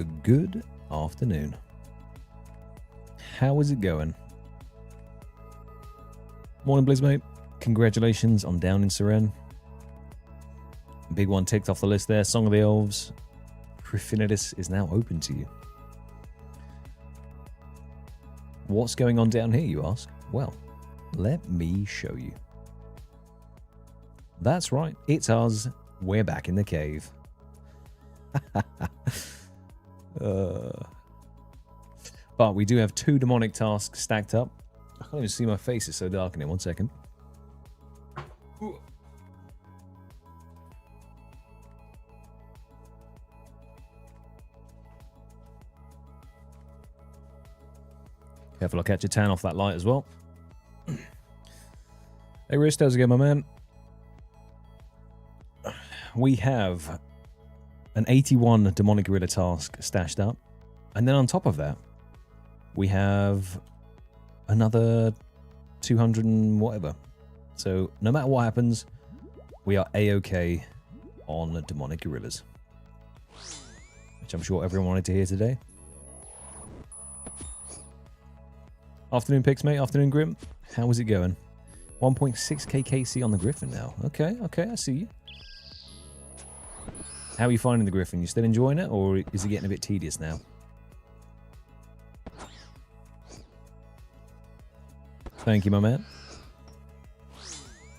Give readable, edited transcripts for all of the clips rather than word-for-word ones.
good afternoon. How is it going? Morning, Blizz, mate. Congratulations on down in Seren. Big one ticked off the list there. Song of the Elves. Griffinitis is now open to you. What's going on down here, you ask? Well, let me show you. That's right, it's us. We're back in the cave. But we do have 2 demonic tasks stacked up. I can't even see my face, it's so dark in here. 1 second. Careful, I'll catch a tan off that light as well. Hey, Rist, how's it going, my man? We have an 81 demonic gorilla task stashed up. And then on top of that, we have another 200 and whatever. So no matter what happens, we are A-OK on demonic gorillas. Which I'm sure everyone wanted to hear today. Afternoon Pix, mate. Afternoon Grim. How is it going? 1.6k KC on the Griffin now. Okay, I see you. How are you finding the Griffin? You still enjoying it, or is it getting a bit tedious now? Thank you, my man.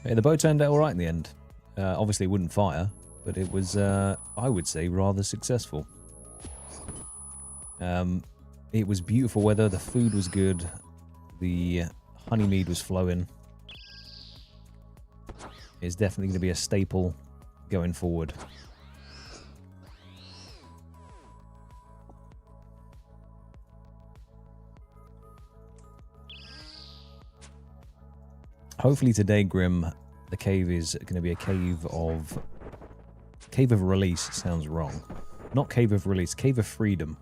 Hey, the bow turned out alright in the end. Obviously, it wouldn't fire, but it was, I would say, rather successful. It was beautiful weather. The food was good. The honey mead was flowing. It's definitely going to be a staple going forward. Hopefully today, Grim, the cave is going to be a cave of... Cave of Release sounds wrong. Not Cave of Release, Cave of Freedom.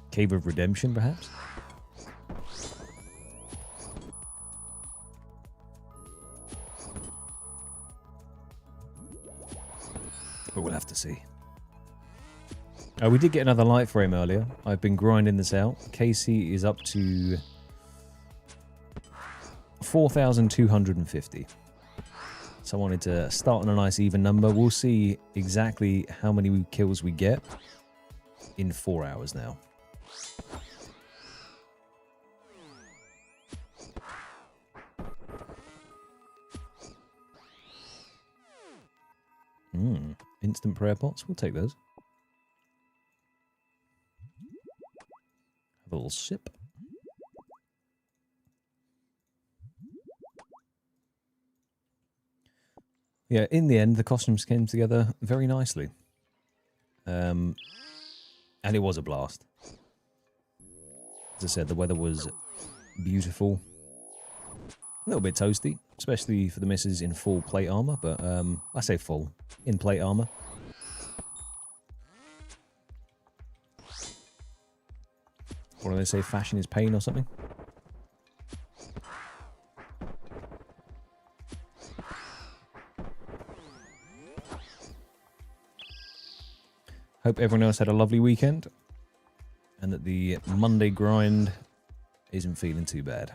Cave of Redemption, perhaps? But we'll have to see. We did get another light frame earlier. I've been grinding this out. Casey is up to 4,250. So I wanted to start on a nice even number. We'll see exactly how many kills we get in 4 hours now. Instant prayer pots. We'll take those. Have a little sip. Yeah, in the end, the costumes came together very nicely. And it was a blast. As I said, the weather was beautiful. A little bit toasty, especially for the missus in full plate armor, but I say full, in plate armor. What do they say, fashion is pain or something? Hope everyone else had a lovely weekend and that the Monday grind isn't feeling too bad.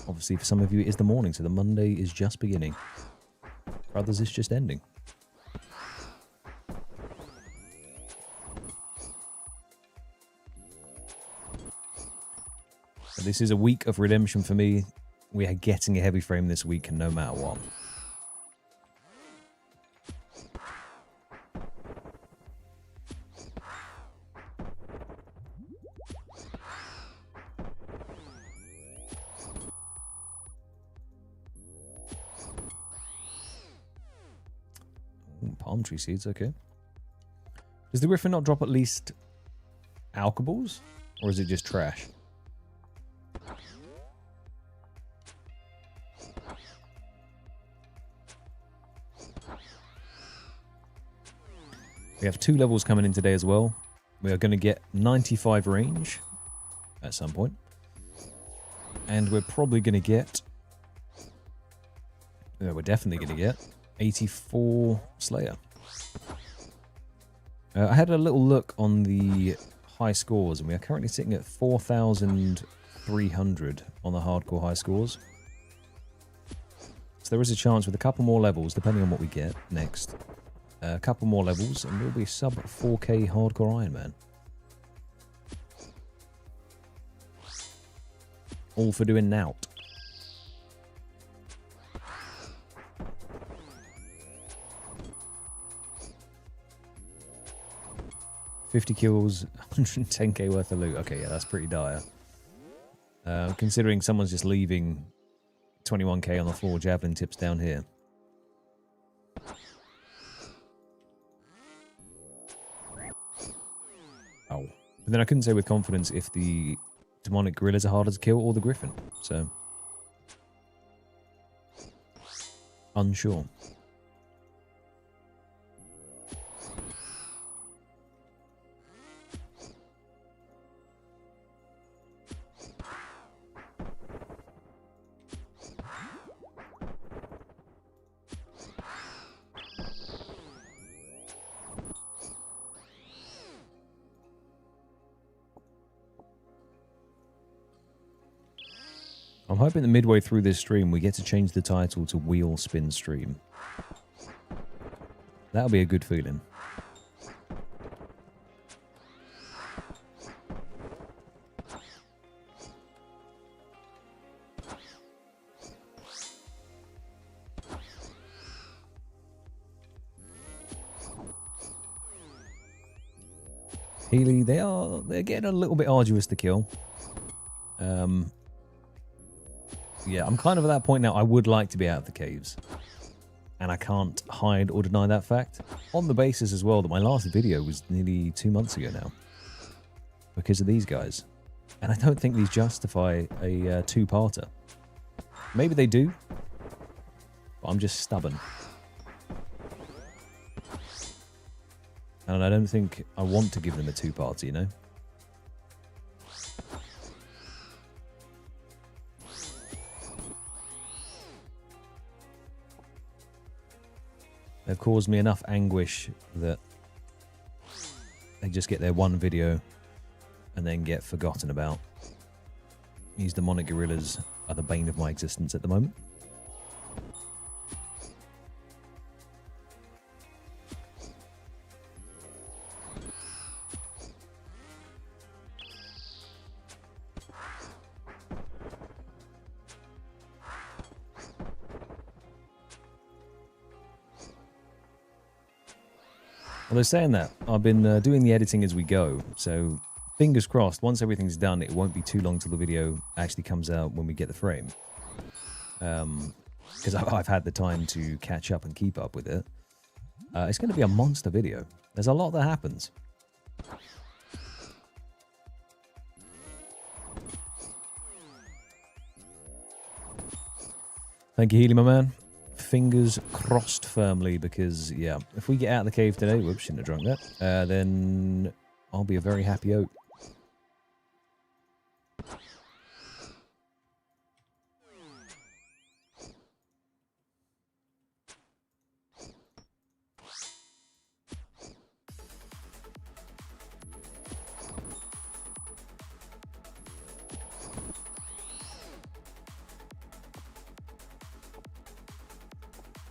Obviously, for some of you, it is the morning, so the Monday is just beginning. For others, it's just ending. But this is a week of redemption for me. We are getting a heavy frame this week, and no matter what. Palm tree seeds, okay. Does the Griffin not drop at least alkaballs? Or is it just trash? We have 2 levels coming in today as well. We are going to get 95 range at some point. And we're probably going to get... we're definitely going to get 84 Slayer. I had a little look on the high scores, and we are currently sitting at 4,300 on the hardcore high scores. So there is a chance with a couple more levels, depending on what we get next. A couple more levels, and we'll be sub 4K hardcore Iron Man. All for doing nout. $50 kills, 110k worth of loot. Okay, yeah, that's pretty dire. Considering someone's just leaving 21k on the floor, javelin tips down here. Oh. But then I couldn't say with confidence if the demonic gorillas are harder to kill or the griffin. So, unsure. I'm hoping that midway through this stream we get to change the title to Wheel Spin Stream. That'll be a good feeling. Healy, they're getting a little bit arduous to kill. Yeah, I'm kind of at that point now. I would like to be out of the caves. And I can't hide or deny that fact. On the basis as well that my last video was nearly 2 months ago now. Because of these guys. And I don't think these justify a two-parter. Maybe they do. But I'm just stubborn. And I don't think I want to give them a two-parter, you know? They've caused me enough anguish that they just get their one video and then get forgotten about. These demonic gorillas are the bane of my existence at the moment. Although saying that, I've been doing the editing as we go, so fingers crossed, once everything's done, it won't be too long till the video actually comes out when we get the frame. Because I've had the time to catch up and keep up with it. It's going to be a monster video. There's a lot that happens. Thank you, Healy, my man. Fingers crossed firmly, because, yeah, if we get out of the cave today, whoops, shouldn't have drunk that, then I'll be a very happy oat.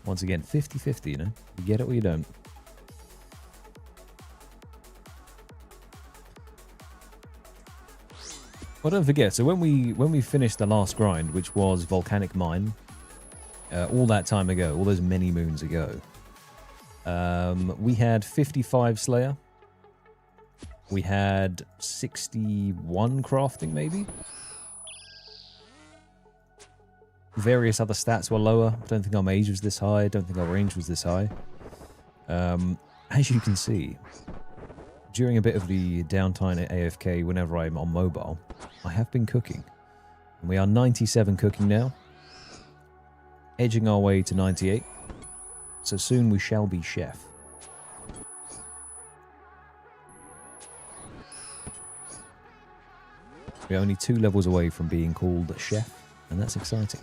Once again, 50-50, you know? You get it or you don't. Well, don't forget, so when we finished the last grind, which was Volcanic Mine, all that time ago, all those many moons ago, we had 55 Slayer. We had 61 crafting, maybe? Various other stats were lower. I don't think our mage was this high. I don't think our range was this high. As you can see, during a bit of the downtime at AFK, whenever I'm on mobile, I have been cooking. And we are 97 cooking now. Edging our way to 98. So soon we shall be chef. We're only 2 levels away from being called chef, and that's exciting.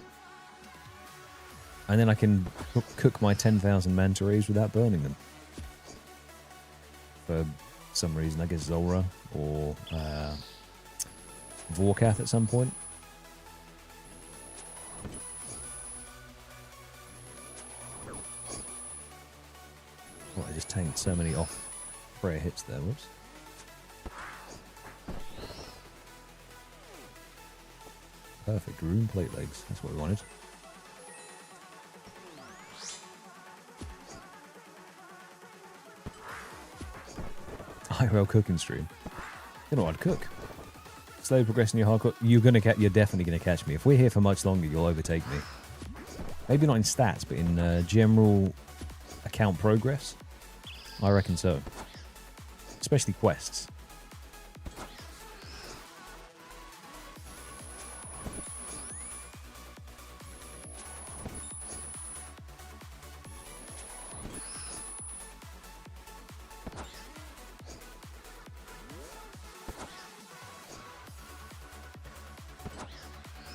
And then I can cook my 10,000 manta rays without burning them. for some reason. I guess Zora or Vorkath at some point. Oh, I just tanked so many off prayer hits there. Whoops. Perfect. Rune plate legs. That's what we wanted. IRL cooking stream. You know I'd cook. Slowly progressing your hardcore. You're definitely gonna catch me. If we're here for much longer, you'll overtake me. Maybe not in stats, but in general account progress. I reckon so. Especially quests.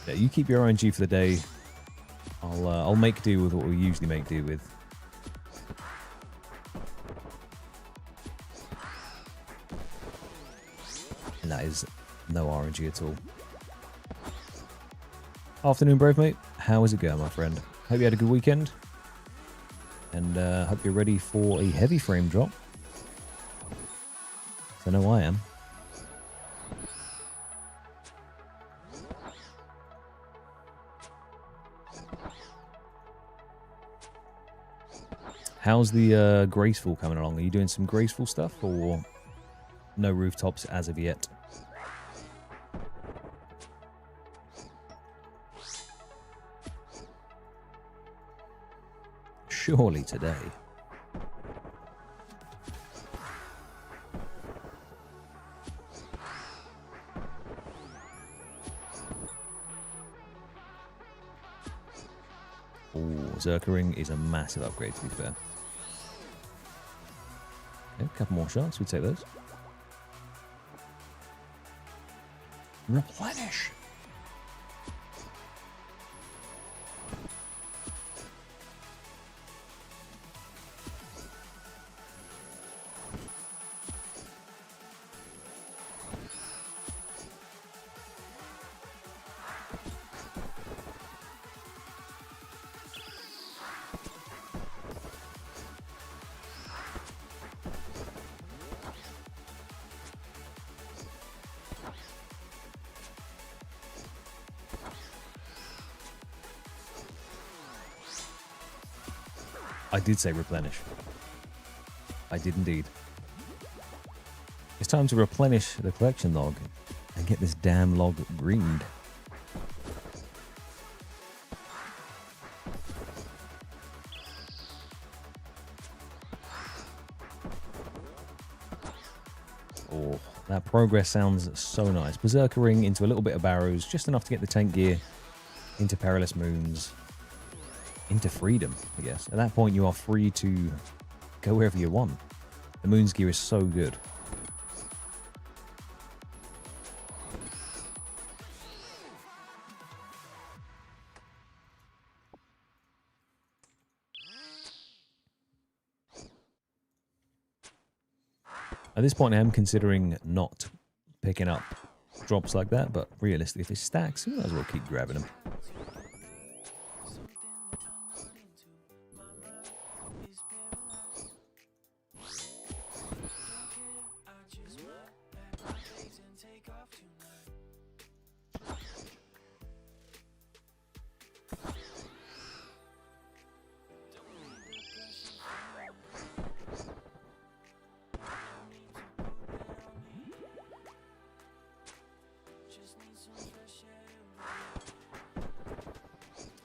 Yeah, you keep your RNG for the day. I'll make do with what we usually make do with. And that is no RNG at all. Afternoon, Brave Mate. How is it going, my friend? Hope you had a good weekend. And hope you're ready for a heavy frame drop. I know I am. How's the Graceful coming along? Are you doing some Graceful stuff or no rooftops as of yet? Surely today. Oh, Zerkering is a massive upgrade, to be fair. Okay, a couple more shots, we take those. Replenish! I did say replenish. I did indeed. It's time to replenish the collection log and get this damn log greened. Oh, that progress sounds so nice. Berserkering into a little bit of barrows, just enough to get the tank gear into Perilous Moons. Into freedom, I guess. At that point, you are free to go wherever you want. The Moon's gear is so good. At this point, I am considering not picking up drops like that, but realistically, if it stacks, you might as well keep grabbing them.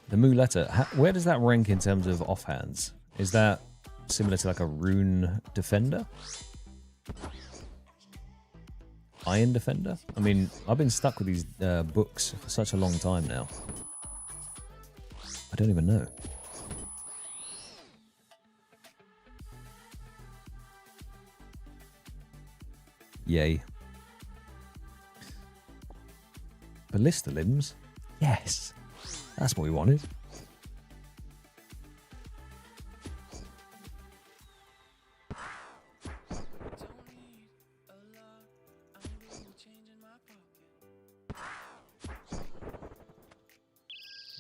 The Muleta, where does that rank in terms of offhands? Is that similar to like a rune defender? Iron defender? I mean, I've been stuck with these books for such a long time now. I don't even know. Yay. Ballista limbs? Yes. That's what we wanted.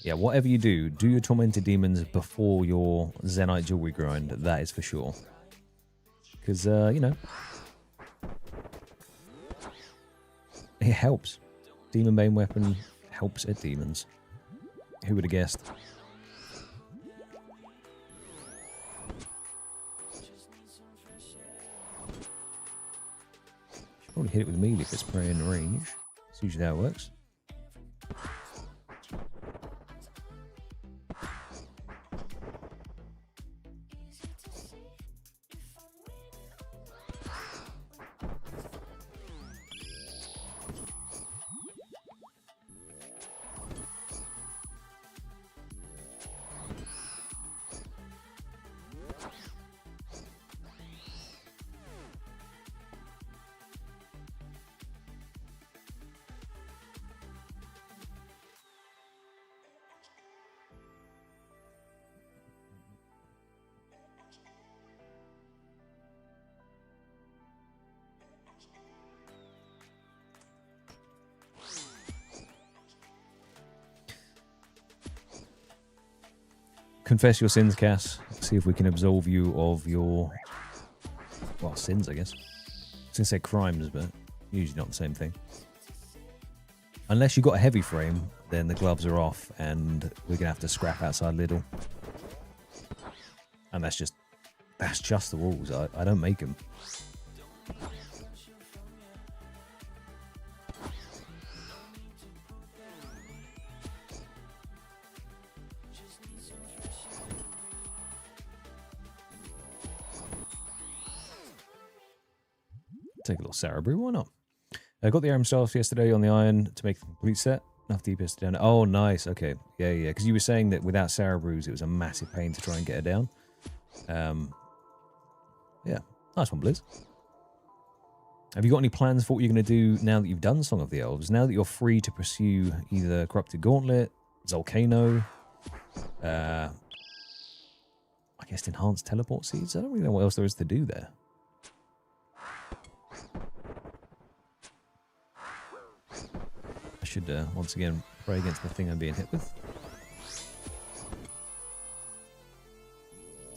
Yeah, whatever you do, do your Tormented Demons before your Zenite Jewelry grind. That is for sure. Because, you know, it helps. Demon Bane weapon helps at demons. Who would have guessed? Should probably hit it with melee if it's prey in range. That's usually how it works. Confess your sins, Cass. See if we can absolve you of your, well, sins, I guess. I was going to say crimes, but usually not the same thing. Unless you've got a heavy frame, then the gloves are off and we're going to have to scrap outside Lidl. And that's just the rules. I don't make them. Take a little Sarah Brew, why not? I got the Aram Staff yesterday on the iron to make the complete set. Enough DPS down. Oh, nice. Okay. Yeah. Because you were saying that without Sarah Brews, it was a massive pain to try and get her down. Yeah. Nice one, Blizz. Have you got any plans for what you're going to do now that you've done Song of the Elves? Now that you're free to pursue either Corrupted Gauntlet, Volcano, I guess Enhanced Teleport Seeds? I don't really know what else there is to do there. I should, once again, pray against the thing I'm being hit with.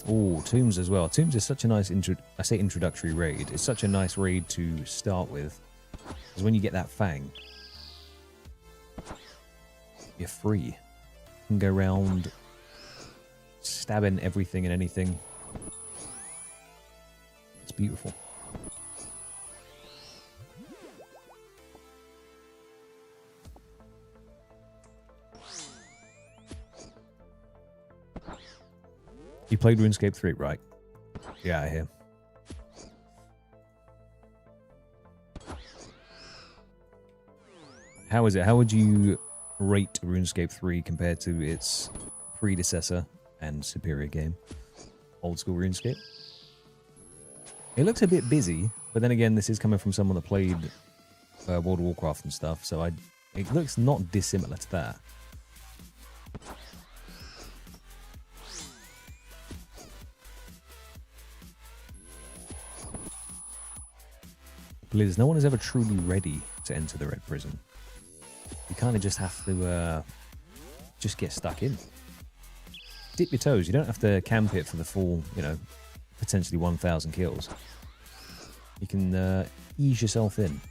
Oh, Tombs as well. Tombs is such a nice, introductory raid. It's such a nice raid to start with. Because when you get that Fang, you're free. You can go around stabbing everything and anything. It's beautiful. You played RuneScape 3, right? Yeah, I hear. How is it? How would you rate RuneScape 3 compared to its predecessor and superior game, old school RuneScape? It looks a bit busy, but then again, this is coming from someone that played World of Warcraft and stuff, so it looks not dissimilar to that. Liz, no one is ever truly ready to enter the Red Prison. You kind of just have to just get stuck in. Dip your toes. You don't have to camp it for the full, you know, potentially 1,000 kills. You can ease yourself in.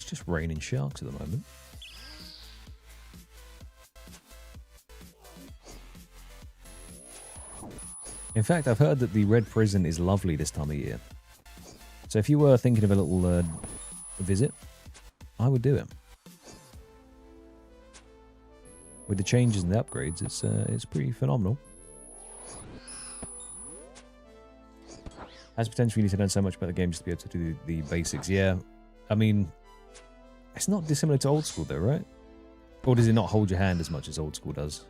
Just raining sharks at the moment. In fact, I've heard that the Red Prison is lovely this time of year. So if you were thinking of a little visit, I would do it. With the changes and the upgrades, it's pretty phenomenal. Has potential you need to learn so much about the game just to be able to do the basics. Yeah, I mean, it's not dissimilar to old school though, right? Or does it not hold your hand as much as old school does?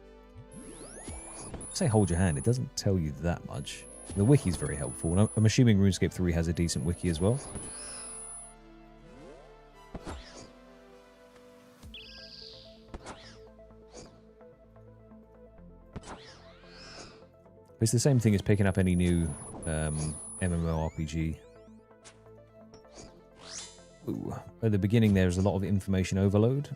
I say hold your hand, it doesn't tell you that much. The wiki is very helpful, and I'm assuming RuneScape 3 has a decent wiki as well. It's the same thing as picking up any new MMORPG. Ooh. At the beginning, there's a lot of information overload.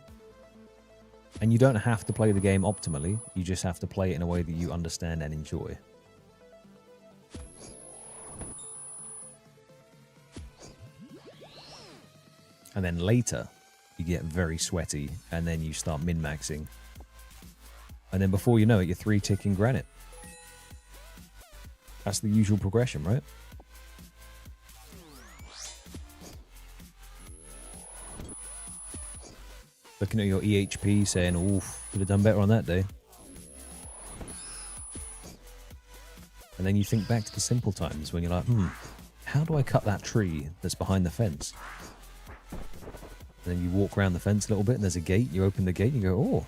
And you don't have to play the game optimally. You just have to play it in a way that you understand and enjoy. And then later, you get very sweaty, and then you start min-maxing. And then before you know it, you're 3-ticking granite. That's the usual progression, right? Looking at your EHP saying, oof, could have done better on that day. And then you think back to the simple times when you're like, how do I cut that tree that's behind the fence? And then you walk around the fence a little bit and there's a gate. You open the gate and you go, oh,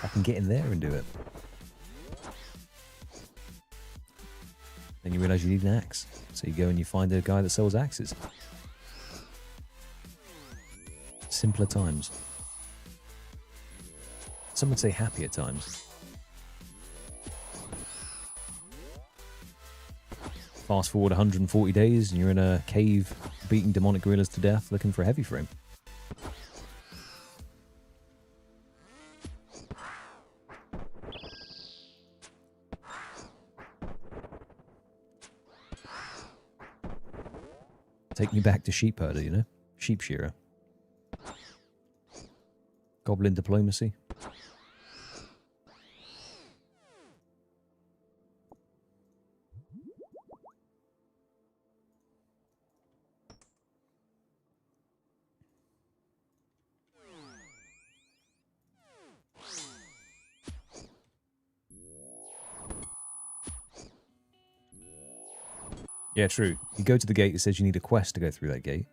I can get in there and do it. Then you realize you need an axe. So you go and you find a guy that sells axes. Simpler times. Some would say happier times. Fast forward 140 days and you're in a cave beating demonic gorillas to death looking for a heavy frame. Take me back to sheep herder, you know? Sheep shearer. Goblin diplomacy. Yeah, true. You go to the gate, it says you need a quest to go through that gate.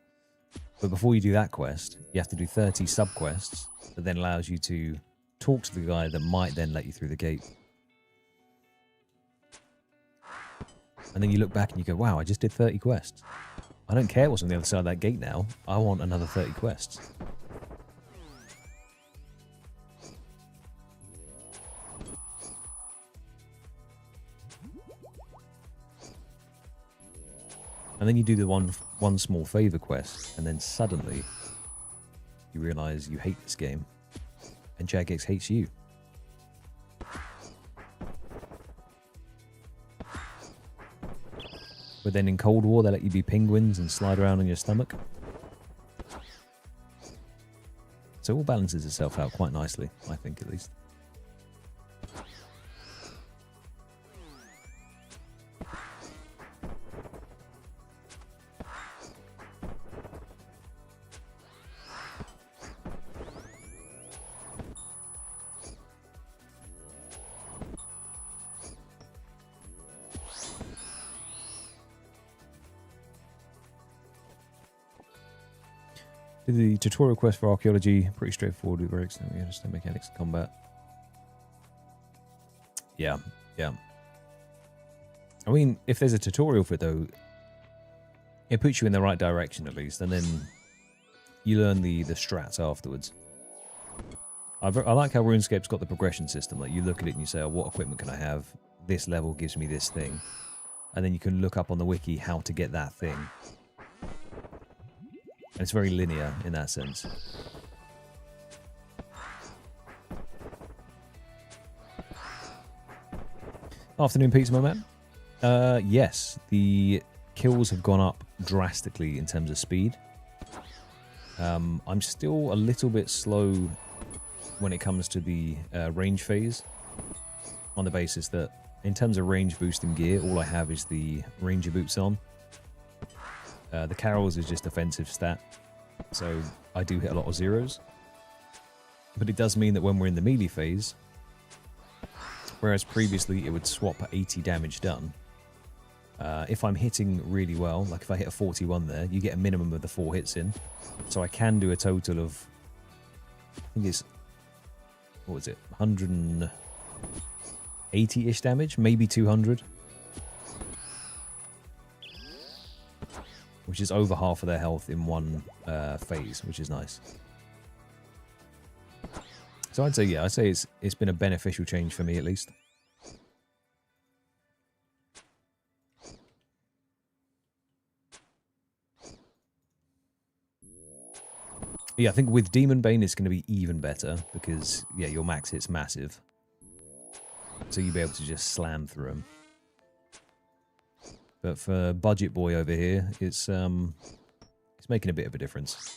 But before you do that quest, you have to do 30 sub-quests that then allows you to talk to the guy that might then let you through the gate. And then you look back and you go, wow, I just did 30 quests. I don't care what's on the other side of that gate now. I want another 30 quests. And then you do the one small favor quest, and then suddenly you realize you hate this game, and Jagex hates you. But then in Cold War, they let you be penguins and slide around on your stomach. So it all balances itself out quite nicely, I think, at least. Did the tutorial quest for archaeology, pretty straightforward with very extended mechanics of combat. Yeah. I mean, if there's a tutorial for it though, it puts you in the right direction at least, and then you learn the strats afterwards. I like how RuneScape's got the progression system. Like you look at it and you say, oh, what equipment can I have? This level gives me this thing. And then you can look up on the wiki how to get that thing. And it's very linear in that sense. Afternoon pizza, my man. Yes, the kills have gone up drastically in terms of speed. I'm still a little bit slow when it comes to the range phase, on the basis that in terms of range boosting gear, all I have is the ranger boots on. The Carols is just defensive stat, so I do hit a lot of zeros. But it does mean that when we're in the melee phase, whereas previously it would swap at 80 damage done, if I'm hitting really well, like if I hit a 41 there, you get a minimum of the 4 hits in. So I can do a total of, I think it's, what was it, 180-ish damage, maybe 200. Which is over half of their health in one phase, which is nice. So I'd say, yeah, I'd say it's been a beneficial change for me at least. Yeah, I think with Demon Bane it's going to be even better because, yeah, your max hit's massive. So you'll be able to just slam through them. But for Budget Boy over here, it's making a bit of a difference.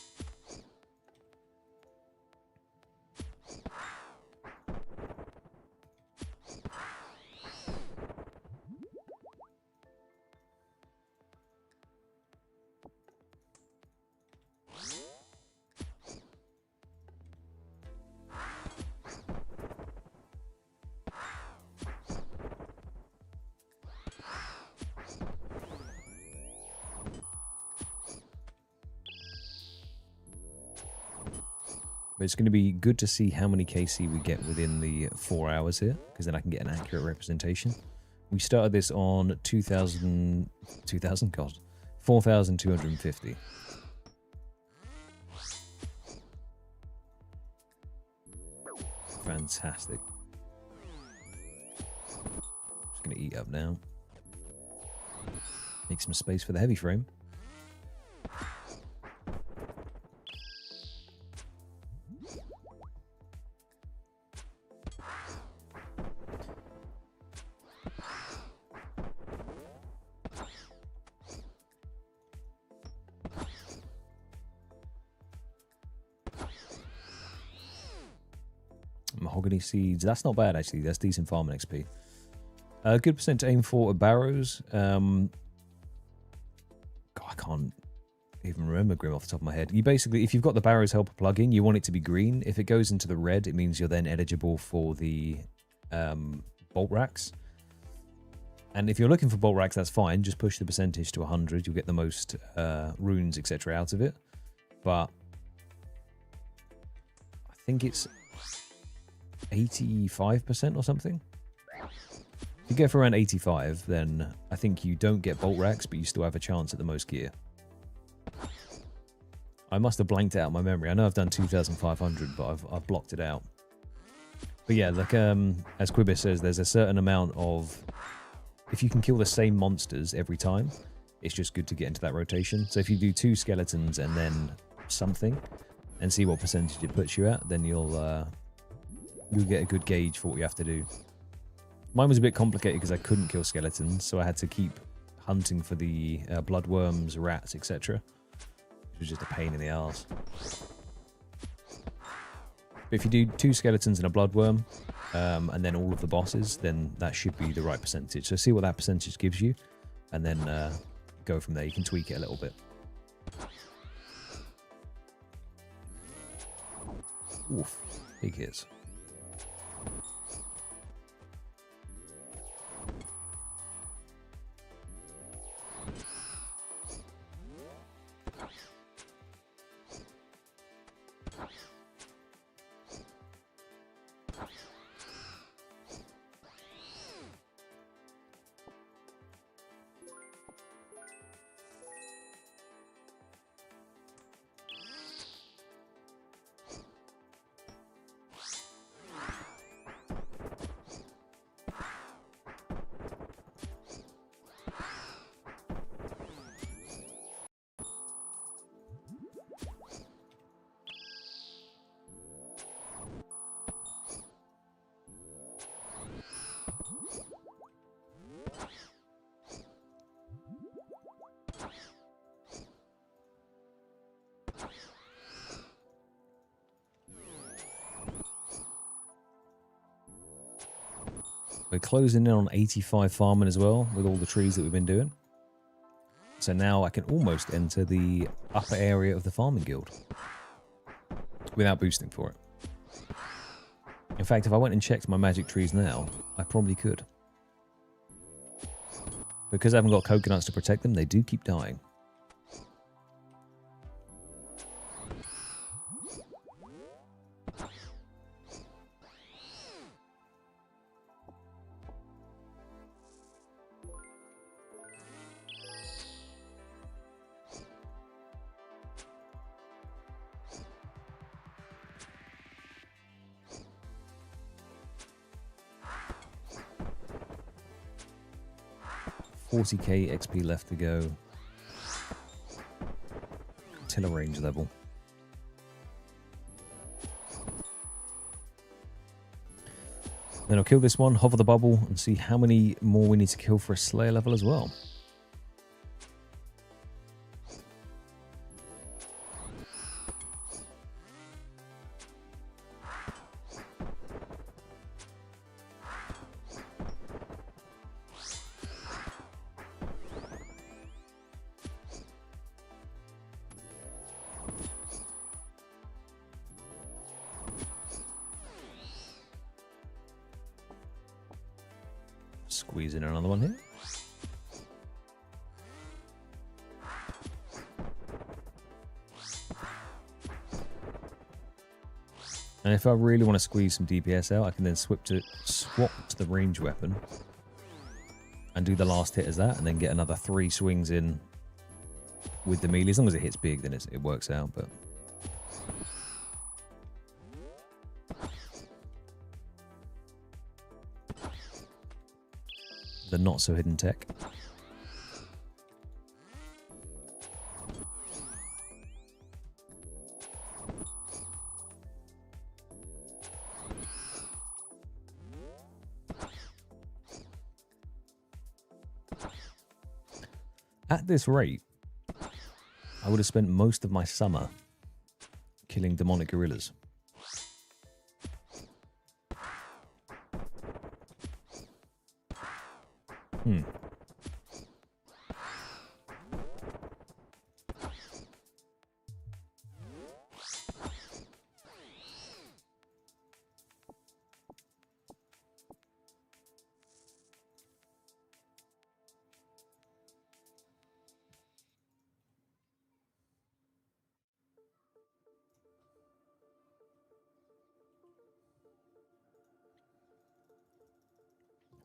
But it's going to be good to see how many KC we get within the 4 hours here, because then I can get an accurate representation. We started this on 2,000, God, 4,250. Fantastic. Just going to eat up now. Make some space for the heavy frame. Mahogany seeds. That's not bad, actually. That's decent farming XP. A good percent to aim for barrows. God, I can't even remember Grim off the top of my head. You basically, if you've got the barrows helper plugin, you want it to be green. If it goes into the red, it means you're then eligible for the bolt racks. And if you're looking for bolt racks, that's fine. Just push the percentage to 100. You'll get the most runes, etc. out of it. But I think it's 85% or something. If you go for around 85, then I think you don't get bolt racks, but you still have a chance at the most gear. I must have blanked out my memory. I know I've done 2,500, but I've blocked it out. But yeah, like as Quibis says, there's a certain amount of... If you can kill the same monsters every time, it's just good to get into that rotation. So if you do 2 skeletons and then something, and see what percentage it puts you at, then you'll get a good gauge for what you have to do. Mine was a bit complicated because I couldn't kill skeletons, so I had to keep hunting for the bloodworms, rats, etc. Which was just a pain in the arse. But if you do 2 skeletons and a bloodworm, and then all of the bosses, then that should be the right percentage. So see what that percentage gives you, and then go from there. You can tweak it a little bit. Oof, big hits. We're closing in on 85 farming as well, with all the trees that we've been doing. So now I can almost enter the upper area of the farming guild without boosting for it. In fact, if I went and checked my magic trees now, I probably could. Because I haven't got coconuts to protect them, they do keep dying. $40k XP left to go. Tiller range level. Then I'll kill this one, hover the bubble, and see how many more we need to kill for a Slayer level as well. Squeeze in another one here. And if I really want to squeeze some DPS out, I can then swap to the range weapon and do the last hit as that, and then get another 3 swings in with the melee. As long as it hits big, then it works out. But the not so hidden tech. At this rate, I would have spent most of my summer killing demonic gorillas.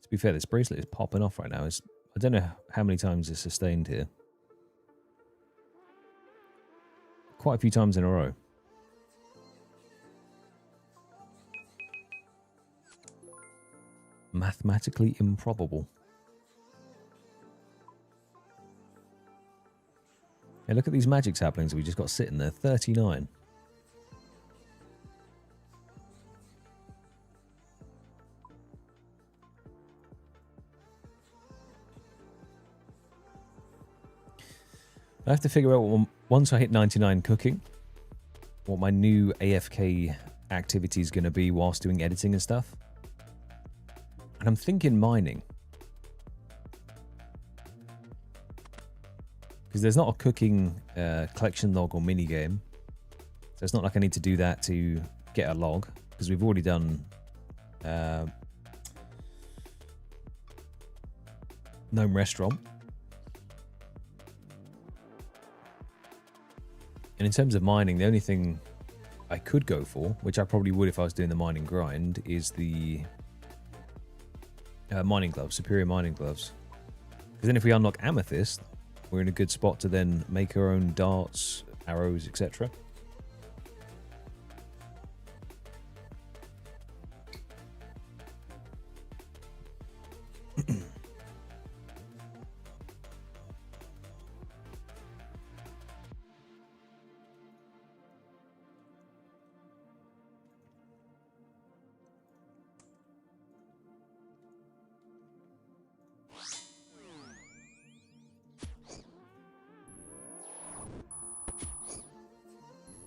To be fair, this bracelet is popping off right now. I don't know how many times it's sustained here. Quite a few times in a row. Mathematically improbable. Hey, look at these magic saplings we just got sitting there. 39. I have to figure out, once I hit 99 cooking, what my new AFK activity is going to be whilst doing editing and stuff. And I'm thinking mining. Because there's not a cooking collection log or mini game. So it's not like I need to do that to get a log. Because we've already done Gnome Restaurant. And in terms of mining, the only thing I could go for, which I probably would if I was doing the mining grind, is the mining gloves, superior mining gloves. Because then if we unlock amethyst, we're in a good spot to then make our own darts, arrows, etc.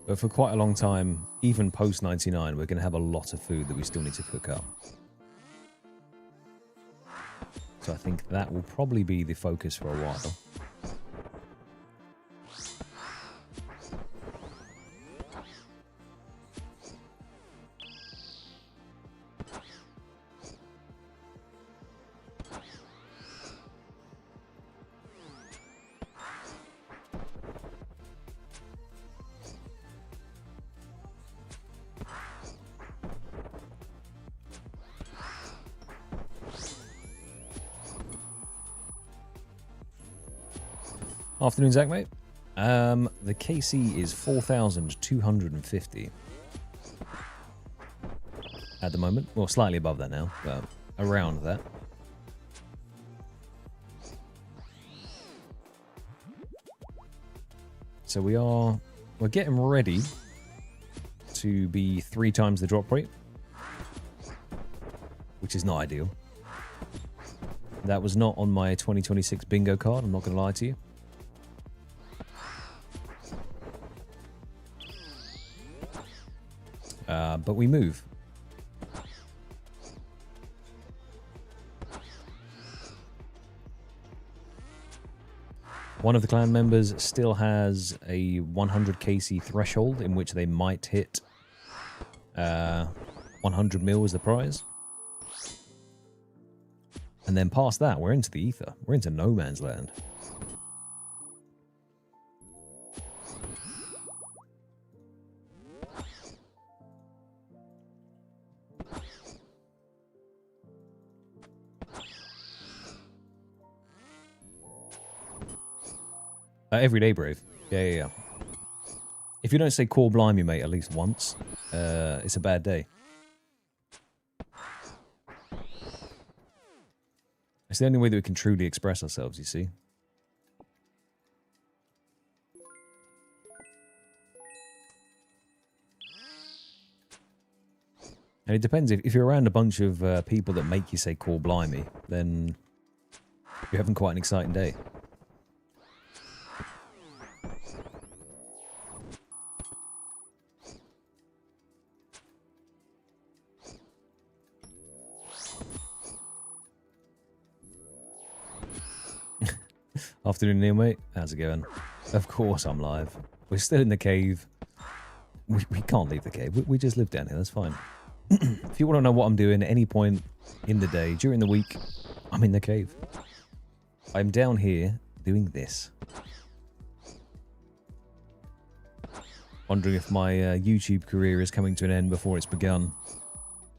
But for quite a long time, even post 99, we're going to have a lot of food that we still need to cook up. So I think that will probably be the focus for a while. Afternoon, Zach, mate. The KC is 4,250 at the moment. Well, slightly above that now, but around that. So we're getting ready to be 3 times the drop rate. which is not ideal. That was not on my 2026 bingo card, I'm not going to lie to you. But we move. One of the clan members still has a 100 KC threshold in which they might hit 100 mil as the prize. And then past that, we're into the ether. We're into no man's land. Everyday brave. Yeah. If you don't say "Core blimey, mate" at least once, it's a bad day. It's the only way that we can truly express ourselves, you see. And it depends. If you're around a bunch of people that make you say "Core blimey," then you're having quite an exciting day. Afternoon, Neil, mate. How's it going? Of course I'm live. We're still in the cave. We can't leave the cave. We just live down here. That's fine. If you want to know what I'm doing at any point in the day, during the week, I'm in the cave. I'm down here doing this. Wondering if my YouTube career is coming to an end before it's begun.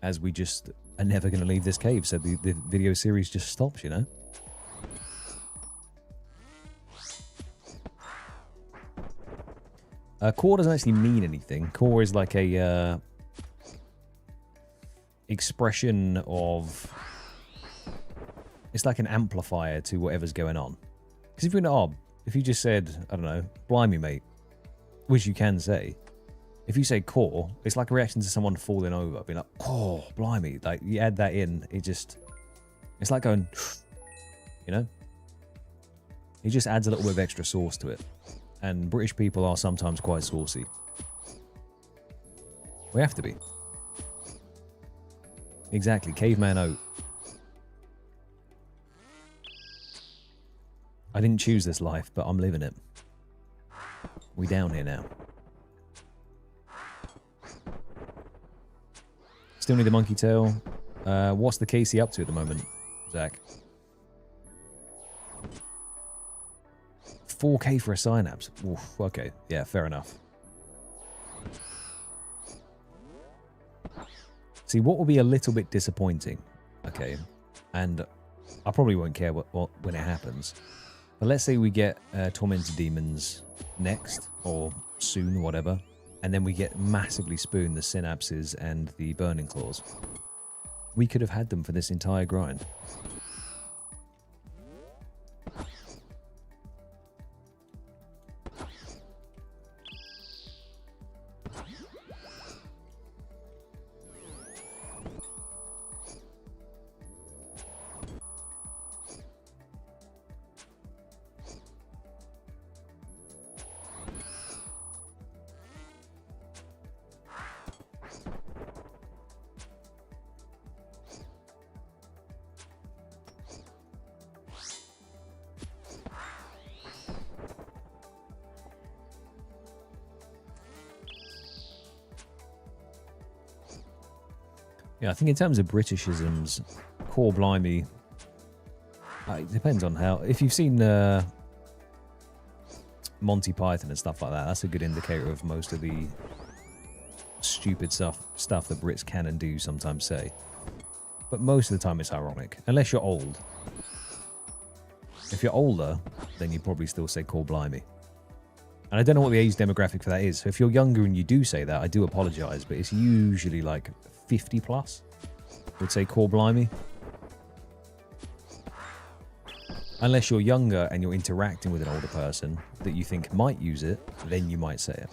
As we just are never going to leave this cave. So the video series just stops, you know? Core doesn't actually mean anything. Core is like a expression of... It's like an amplifier to whatever's going on. Because if you're not, if you just said, I don't know, "Blimey, mate," which you can say, if you say core, it's like a reaction to someone falling over, being like, "Oh, blimey!" Like you add that in, it's like going, you know. It just adds a little bit of extra sauce to it. And British people are sometimes quite saucy. We have to be. Exactly, caveman oat. I didn't choose this life, but I'm living it. We down here now. Still need the monkey tail. What's the KC up to at the moment, Zach? 4K for a synapse. Oof, okay, yeah, fair enough. See, what will be a little bit disappointing, okay, and I probably won't care when it happens, but let's say we get Tormented Demons next, or soon, or whatever, and then we get massively spoon the synapses and the Burning Claws. We could have had them for this entire grind. Yeah, I think in terms of Britishisms, core blimey, it depends on how... If you've seen Monty Python and stuff like that, that's a good indicator of most of the stupid stuff that Brits can and do sometimes say. But most of the time it's ironic, unless you're old. If you're older, then you'd probably still say core blimey. And I don't know what the age demographic for that is. So if you're younger and you do say that, I do apologise, but it's usually like 50 plus would say core blimey. Unless you're younger and you're interacting with an older person that you think might use it, then you might say it.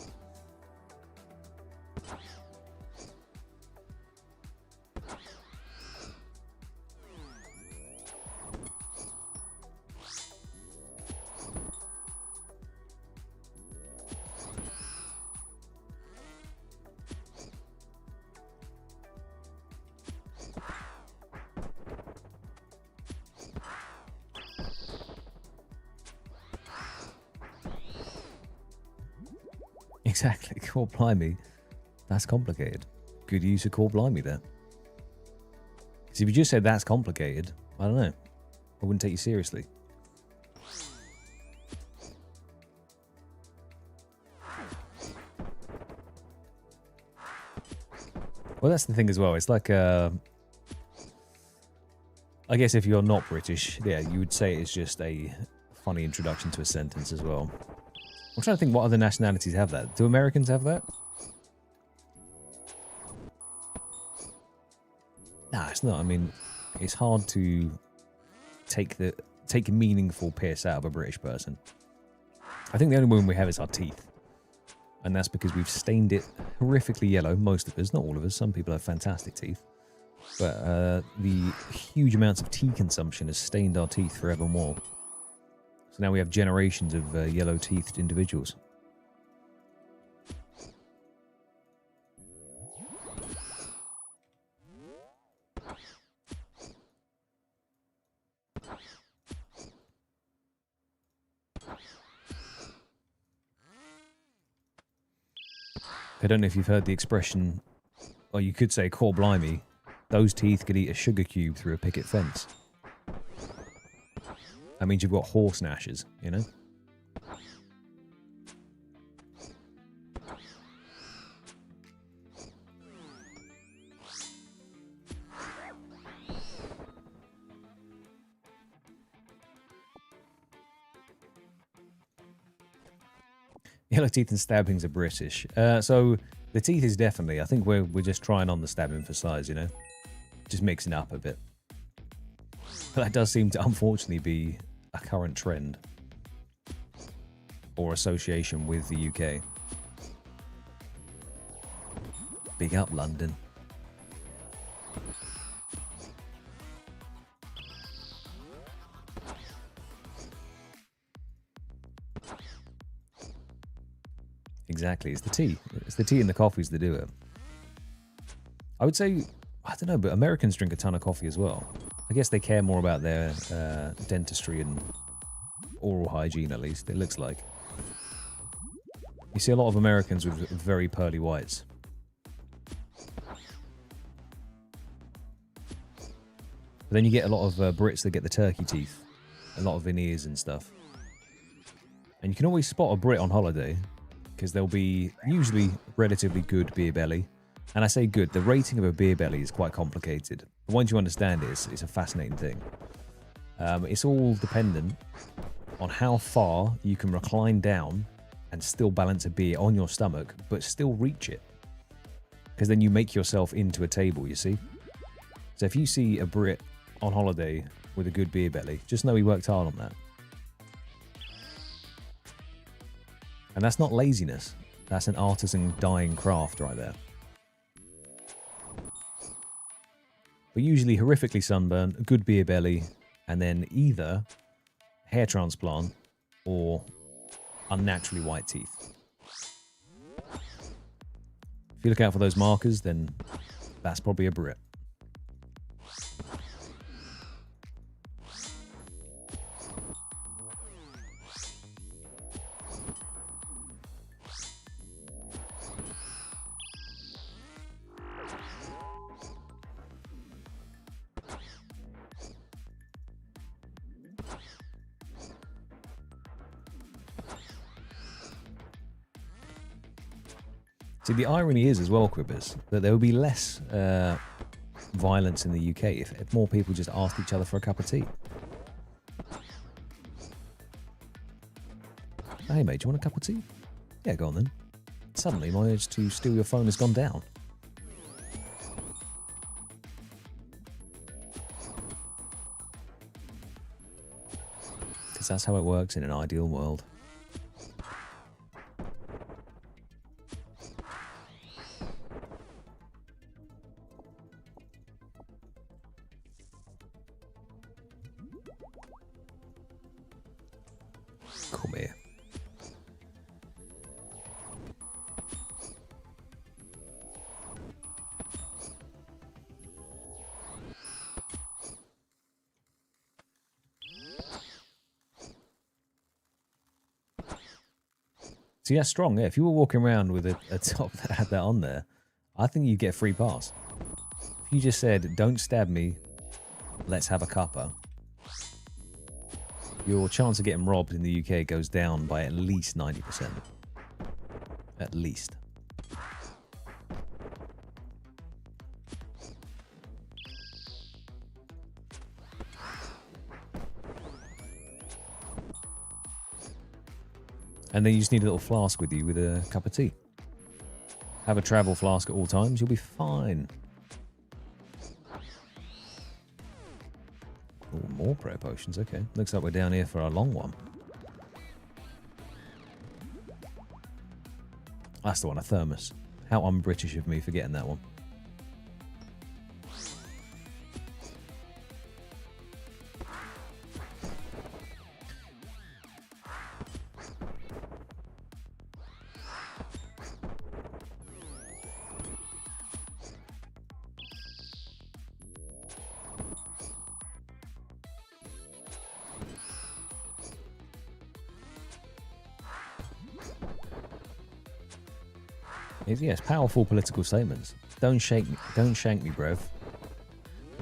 exactly. Core blimey. That's complicated. Good use of core blimey there. Because if you just said that's complicated, I don't know. I wouldn't take you seriously. Well, that's the thing as well. It's like, I guess if you're not British, yeah, you would say it's just a funny introduction to a sentence as well. I'm trying to think what other nationalities have that. Do Americans have that? Nah, it's not. I mean, it's hard to take meaningful piss out of a British person. I think the only one we have is our teeth. And that's because we've stained it horrifically yellow, most of us, not all of us. Some people have fantastic teeth. But the huge amounts of tea consumption has stained our teeth forevermore. So now we have generations of yellow-teethed individuals. I don't know if you've heard the expression, or you could say, core blimey, those teeth could eat a sugar cube through a picket fence. That means you've got horse gnashes, you know? Yellow teeth and stabbings are British. So the teeth is definitely, I think we're just trying on the stabbing for size, you know? Just mixing it up a bit. But that does seem to unfortunately be a current trend. Or association with the UK. Big up London. Exactly, it's the tea. It's the tea and the coffees that do it. I would say, I don't know, but Americans drink a ton of coffee as well. I guess they care more about their dentistry and oral hygiene, at least, it looks like. You see a lot of Americans with very pearly whites. But then you get a lot of Brits that get the turkey teeth. A lot of veneers and stuff. And you can always spot a Brit on holiday, because they'll be usually relatively good beer belly. And I say good, the rating of a beer belly is quite complicated. But once you understand it, it's a fascinating thing. It's all dependent on how far you can recline down and still balance a beer on your stomach, but still reach it. Because then you make yourself into a table, you see? So if you see a Brit on holiday with a good beer belly, just know he worked hard on that. And that's not laziness. That's an artisan dying craft right there. But usually horrifically sunburned, a good beer belly, and then either hair transplant or unnaturally white teeth. If you look out for those markers, then that's probably a Brit. See, the irony is as well, Quibbers, that there would be less violence in the UK if more people just asked each other for a cup of tea. Hey mate, do you want a cup of tea? Yeah, go on then. Suddenly my urge to steal your phone has gone down. Because that's how it works in an ideal world. Come here. So yeah, strong. Yeah, if you were walking around with a top that had that on there, I think you'd get a free pass. If you just said, "Don't stab me, let's have a cuppa," your chance of getting robbed in the UK goes down by at least 90%. At least. And then you just need a little flask with you with a cup of tea. Have a travel flask at all times, you'll be fine. Oh, more prayer potions, okay. Looks like we're down here for a long one. That's the one, a thermos. How un-British of me for getting that one. Yes, powerful political statements. Don't shake me. Don't shank me, bruv.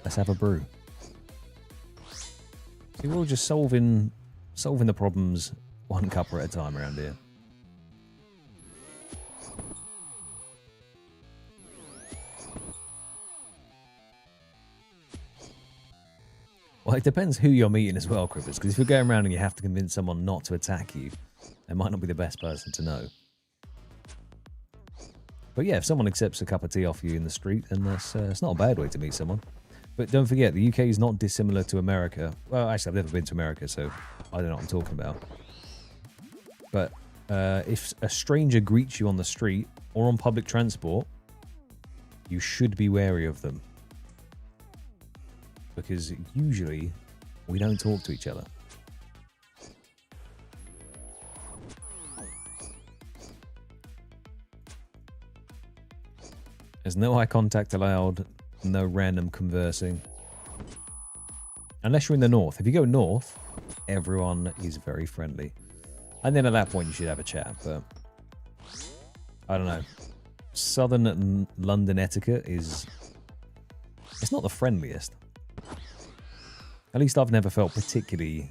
Let's have a brew. See, we're all just solving the problems one cuppa at a time around here. Well, it depends who you're meeting as well, Crippers, because if you're going around and you have to convince someone not to attack you, they might not be the best person to know. But yeah, if someone accepts a cup of tea off you in the street, then that's it's not a bad way to meet someone. But don't forget, the UK is not dissimilar to America. Well, actually, I've never been to America, so I don't know what I'm talking about. But if a stranger greets you on the street or on public transport, you should be wary of them. Because usually, we don't talk to each other. There's no eye contact allowed, no random conversing. Unless you're in the north. If you go north, everyone is very friendly. And then at that point you should have a chat, but I don't know. Southern London etiquette is... it's not the friendliest. At least I've never felt particularly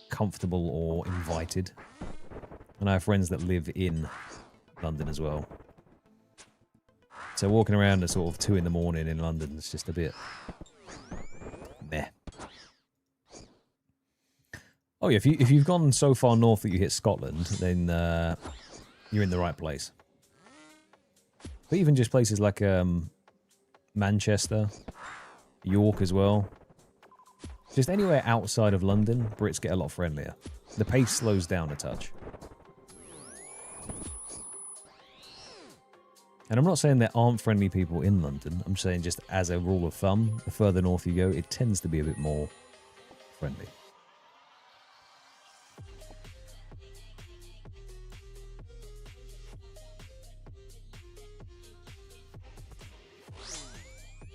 comfortable or invited. And I have friends that live in London as well. So walking around at sort of 2 in the morning in London is just a bit meh. Oh yeah, if you've gone so far north that you hit Scotland, then you're in the right place. But even just places like Manchester, York as well. Just anywhere outside of London, Brits get a lot friendlier. The pace slows down a touch. And I'm not saying there aren't friendly people in London. I'm saying just as a rule of thumb, the further north you go, it tends to be a bit more friendly.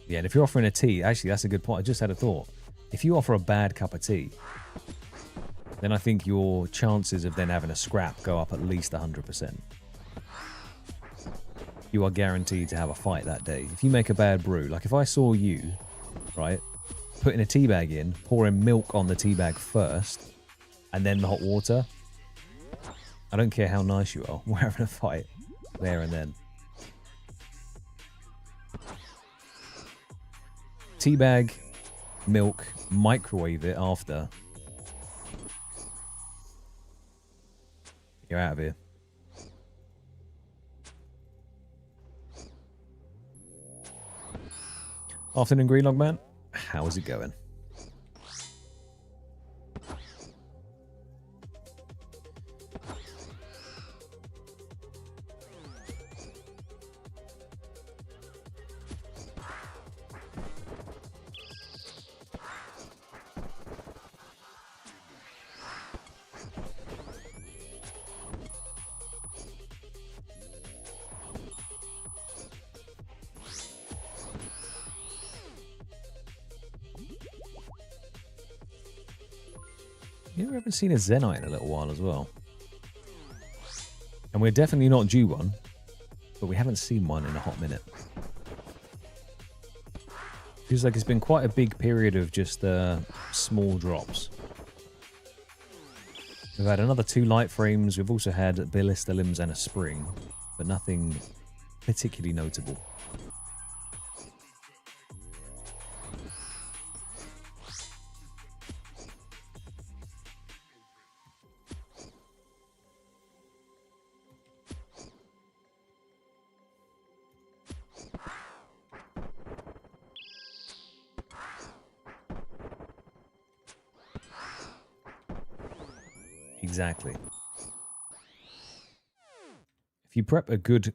Yeah, and if you're offering a tea, actually, that's a good point. I just had a thought. If you offer a bad cup of tea, then I think your chances of then having a scrap go up at least 100%. You are guaranteed to have a fight that day. If you make a bad brew, like if I saw you, right, putting a tea bag in, pouring milk on the tea bag first, and then the hot water, I don't care how nice you are, we're having a fight there and then. Tea bag, milk, microwave it after. You're out of here. Afternoon, Greenlog Man. How is it going? Yeah, we haven't seen a Zenite in a little while as well. And we're definitely not due one, but we haven't seen one in a hot minute. Feels like it's been quite a big period of just small drops. We've had another 2 light frames. We've also had ballista limbs and a spring, but nothing particularly notable. Exactly. If you prep a good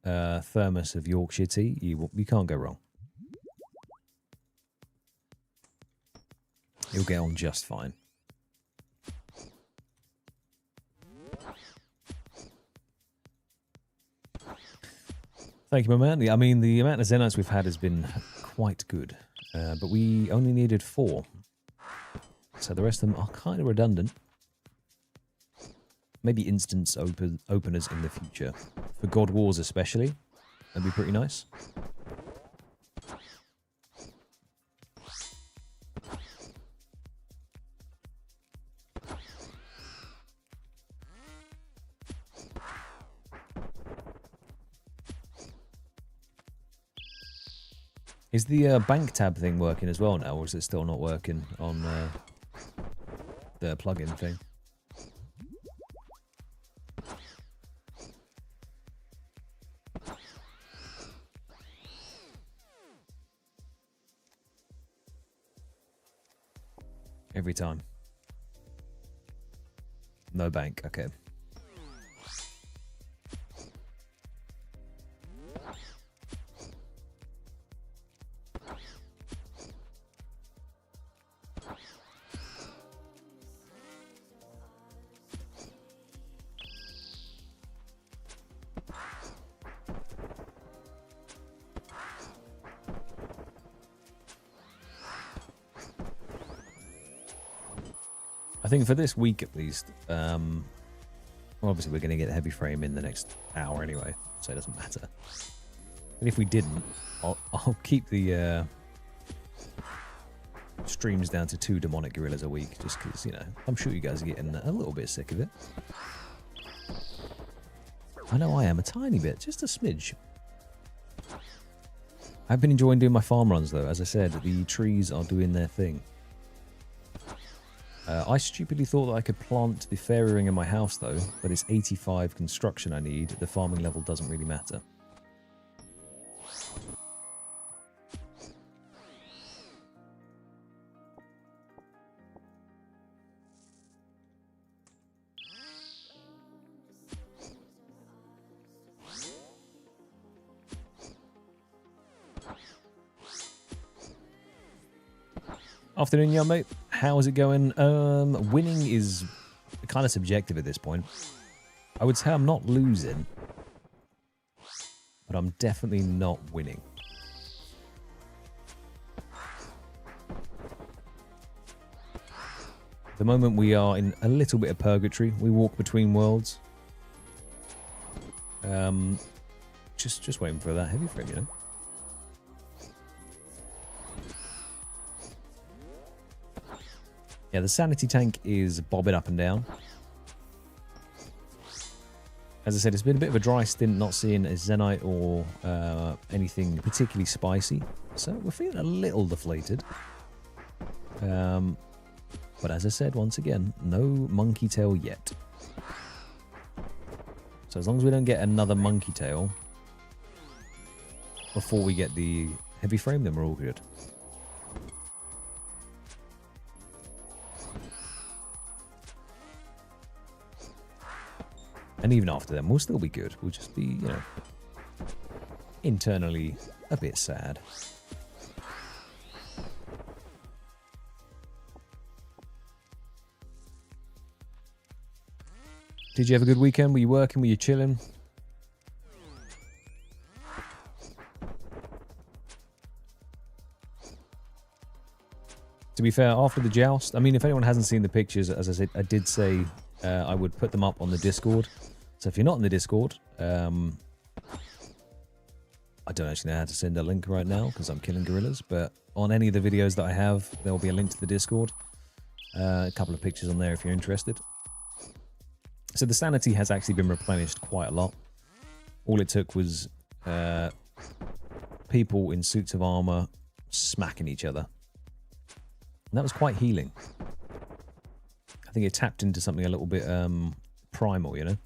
thermos of Yorkshire tea, you can't go wrong. You'll get on just fine. Thank you, my man. I mean, the amount of Zenites we've had has been quite good, but we only needed 4. So the rest of them are kind of redundant. Maybe instance openers in the future. For God Wars especially. That'd be pretty nice. Is the bank tab thing working as well now, or is it still not working on the plugin thing? Every time. No bank, okay. I think for this week at least, well, obviously we're going to get a heavy frame in the next hour anyway, so it doesn't matter. But if we didn't, I'll keep the streams down to 2 demonic gorillas a week, just because, you know, I'm sure you guys are getting a little bit sick of it. I know I am, a tiny bit, just a smidge. I've been enjoying doing my farm runs though. As I said, the trees are doing their thing. I stupidly thought that I could plant the fairy ring in my house though, but it's 85 construction I need. The farming level doesn't really matter. Afternoon, young mate. How's it going? Winning is kind of subjective at this point. I would say I'm not losing, but I'm definitely not winning. At the moment, we are in a little bit of purgatory. We walk between worlds. Just waiting for that heavy frame, you know. Yeah, the sanity tank is bobbing up and down. As I said, it's been a bit of a dry stint not seeing a Zenite or anything particularly spicy. So we're feeling a little deflated. But as I said, once again, no monkey tail yet. So as long as we don't get another monkey tail before we get the heavy frame, then we're all good. And even after them, we'll still be good. We'll just be, you know, internally a bit sad. Did you have a good weekend? Were you working? Were you chilling? To be fair, after the joust, I mean, if anyone hasn't seen the pictures, as I said, I did say I would put them up on the Discord. So if you're not in the Discord, I don't actually know how to send a link right now because I'm killing gorillas, but on any of the videos that I have, there will be a link to the Discord. A couple of pictures on there if you're interested. So the sanity has actually been replenished quite a lot. All it took was people in suits of armor smacking each other. And that was quite healing. I think it tapped into something a little bit primal, you know?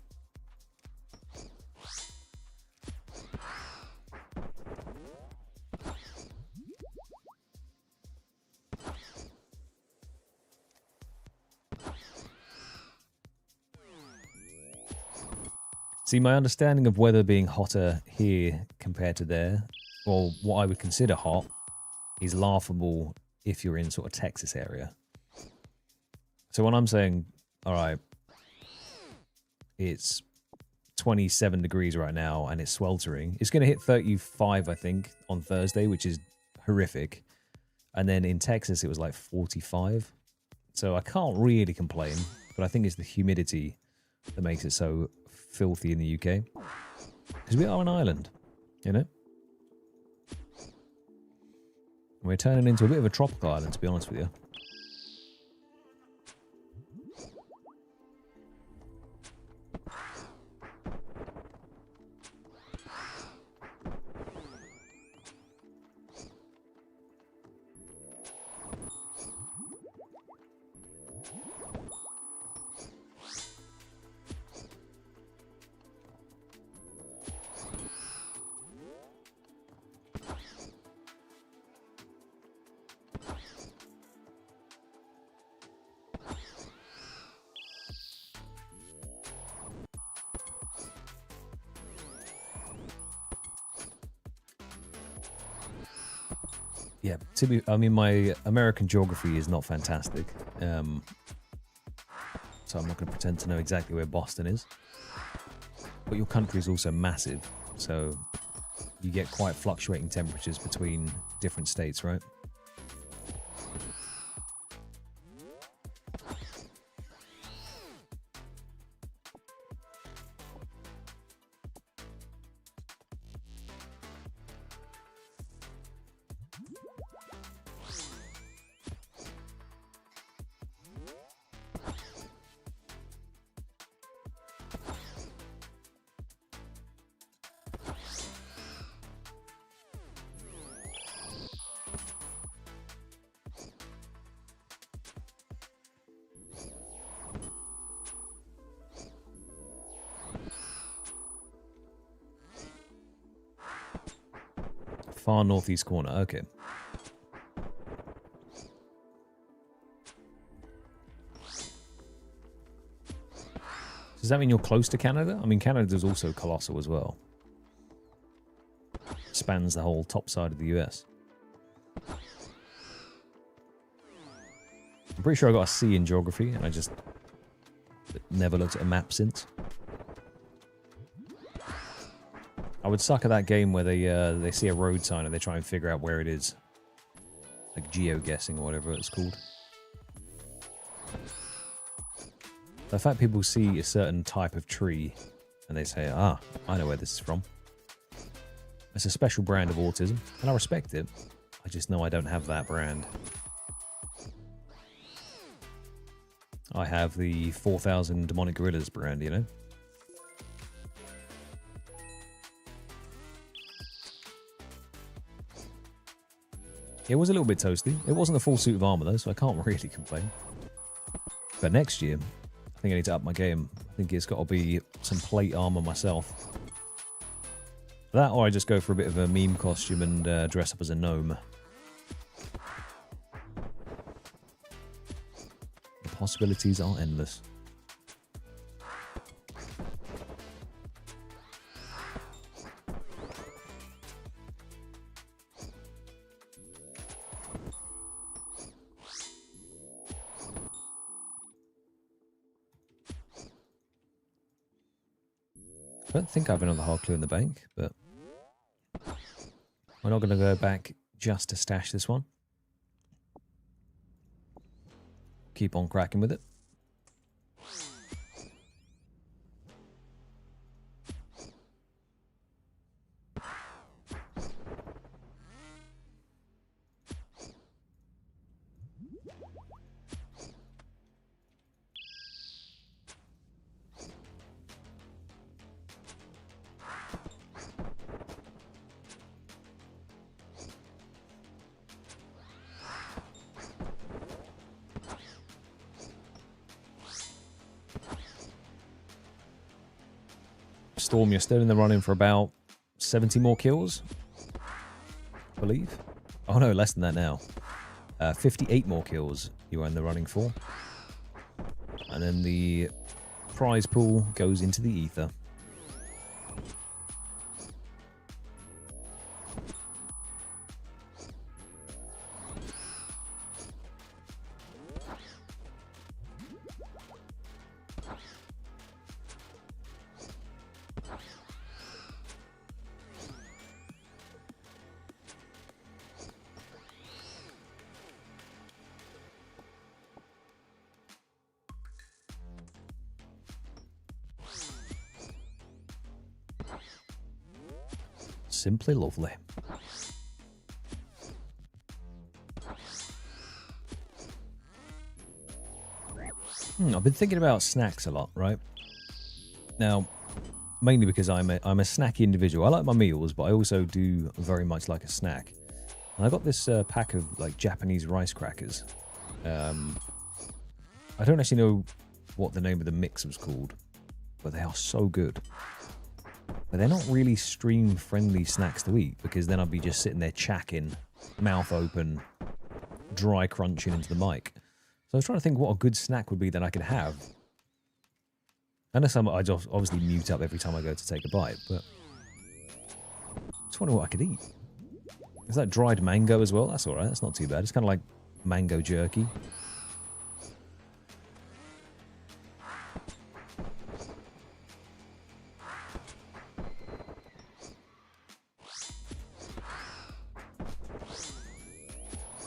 See, my understanding of weather being hotter here compared to there, or what I would consider hot, is laughable if you're in sort of Texas area. So when I'm saying, all right, it's 27 degrees right now and it's sweltering, it's going to hit 35, I think, on Thursday, which is horrific. And then in Texas, it was like 45. So I can't really complain, but I think it's the humidity that makes it so filthy in the UK. Because we are an island, you know? We're turning into a bit of a tropical island, to be honest with you. Yeah, I mean, my American geography is not fantastic, so I'm not going to pretend to know exactly where Boston is. But your country is also massive, so you get quite fluctuating temperatures between different states, right? Far northeast corner, okay. Does that mean you're close to Canada? I mean, Canada's also colossal as well. Spans the whole top side of the US. I'm pretty sure I got a C in geography, and I just never looked at a map since. I would suck at that game where they see a road sign and they try and figure out where it is. Like geo-guessing or whatever it's called. The fact people see a certain type of tree and they say, ah, I know where this is from. It's a special brand of autism, and I respect it. I just know I don't have that brand. I have the 4,000 Demonic Gorillas brand, you know? It was a little bit toasty. It wasn't a full suit of armor though, so I can't really complain. But next year, I think I need to up my game. I think it's got to be some plate armor myself. That, or I just go for a bit of a meme costume and dress up as a gnome. The possibilities are endless. I don't think I have another hard clue in the bank, but we're not going to go back just to stash this one. keep on cracking with it. Storm, you're still in the running for about 70 more kills, I believe. Oh no, less than that now. 58 more kills you are in the running for. And then the prize pool goes into the ether. Simply lovely. I've been thinking about snacks a lot, right? Now, mainly because I'm a snacky individual. I like my meals, but I also do very much like a snack. And I got this pack of like Japanese rice crackers. I don't actually know what the name of the mix was called, but they are so good. But they're not really stream-friendly snacks to eat, because then I'd be just sitting there chacking, mouth open, dry crunching into the mic. So I was trying to think what a good snack would be that I could have. Unless I just obviously mute up every time I go to take a bite, but I just wonder what I could eat. Is that dried mango as well? That's alright, that's not too bad. It's kind of like mango jerky.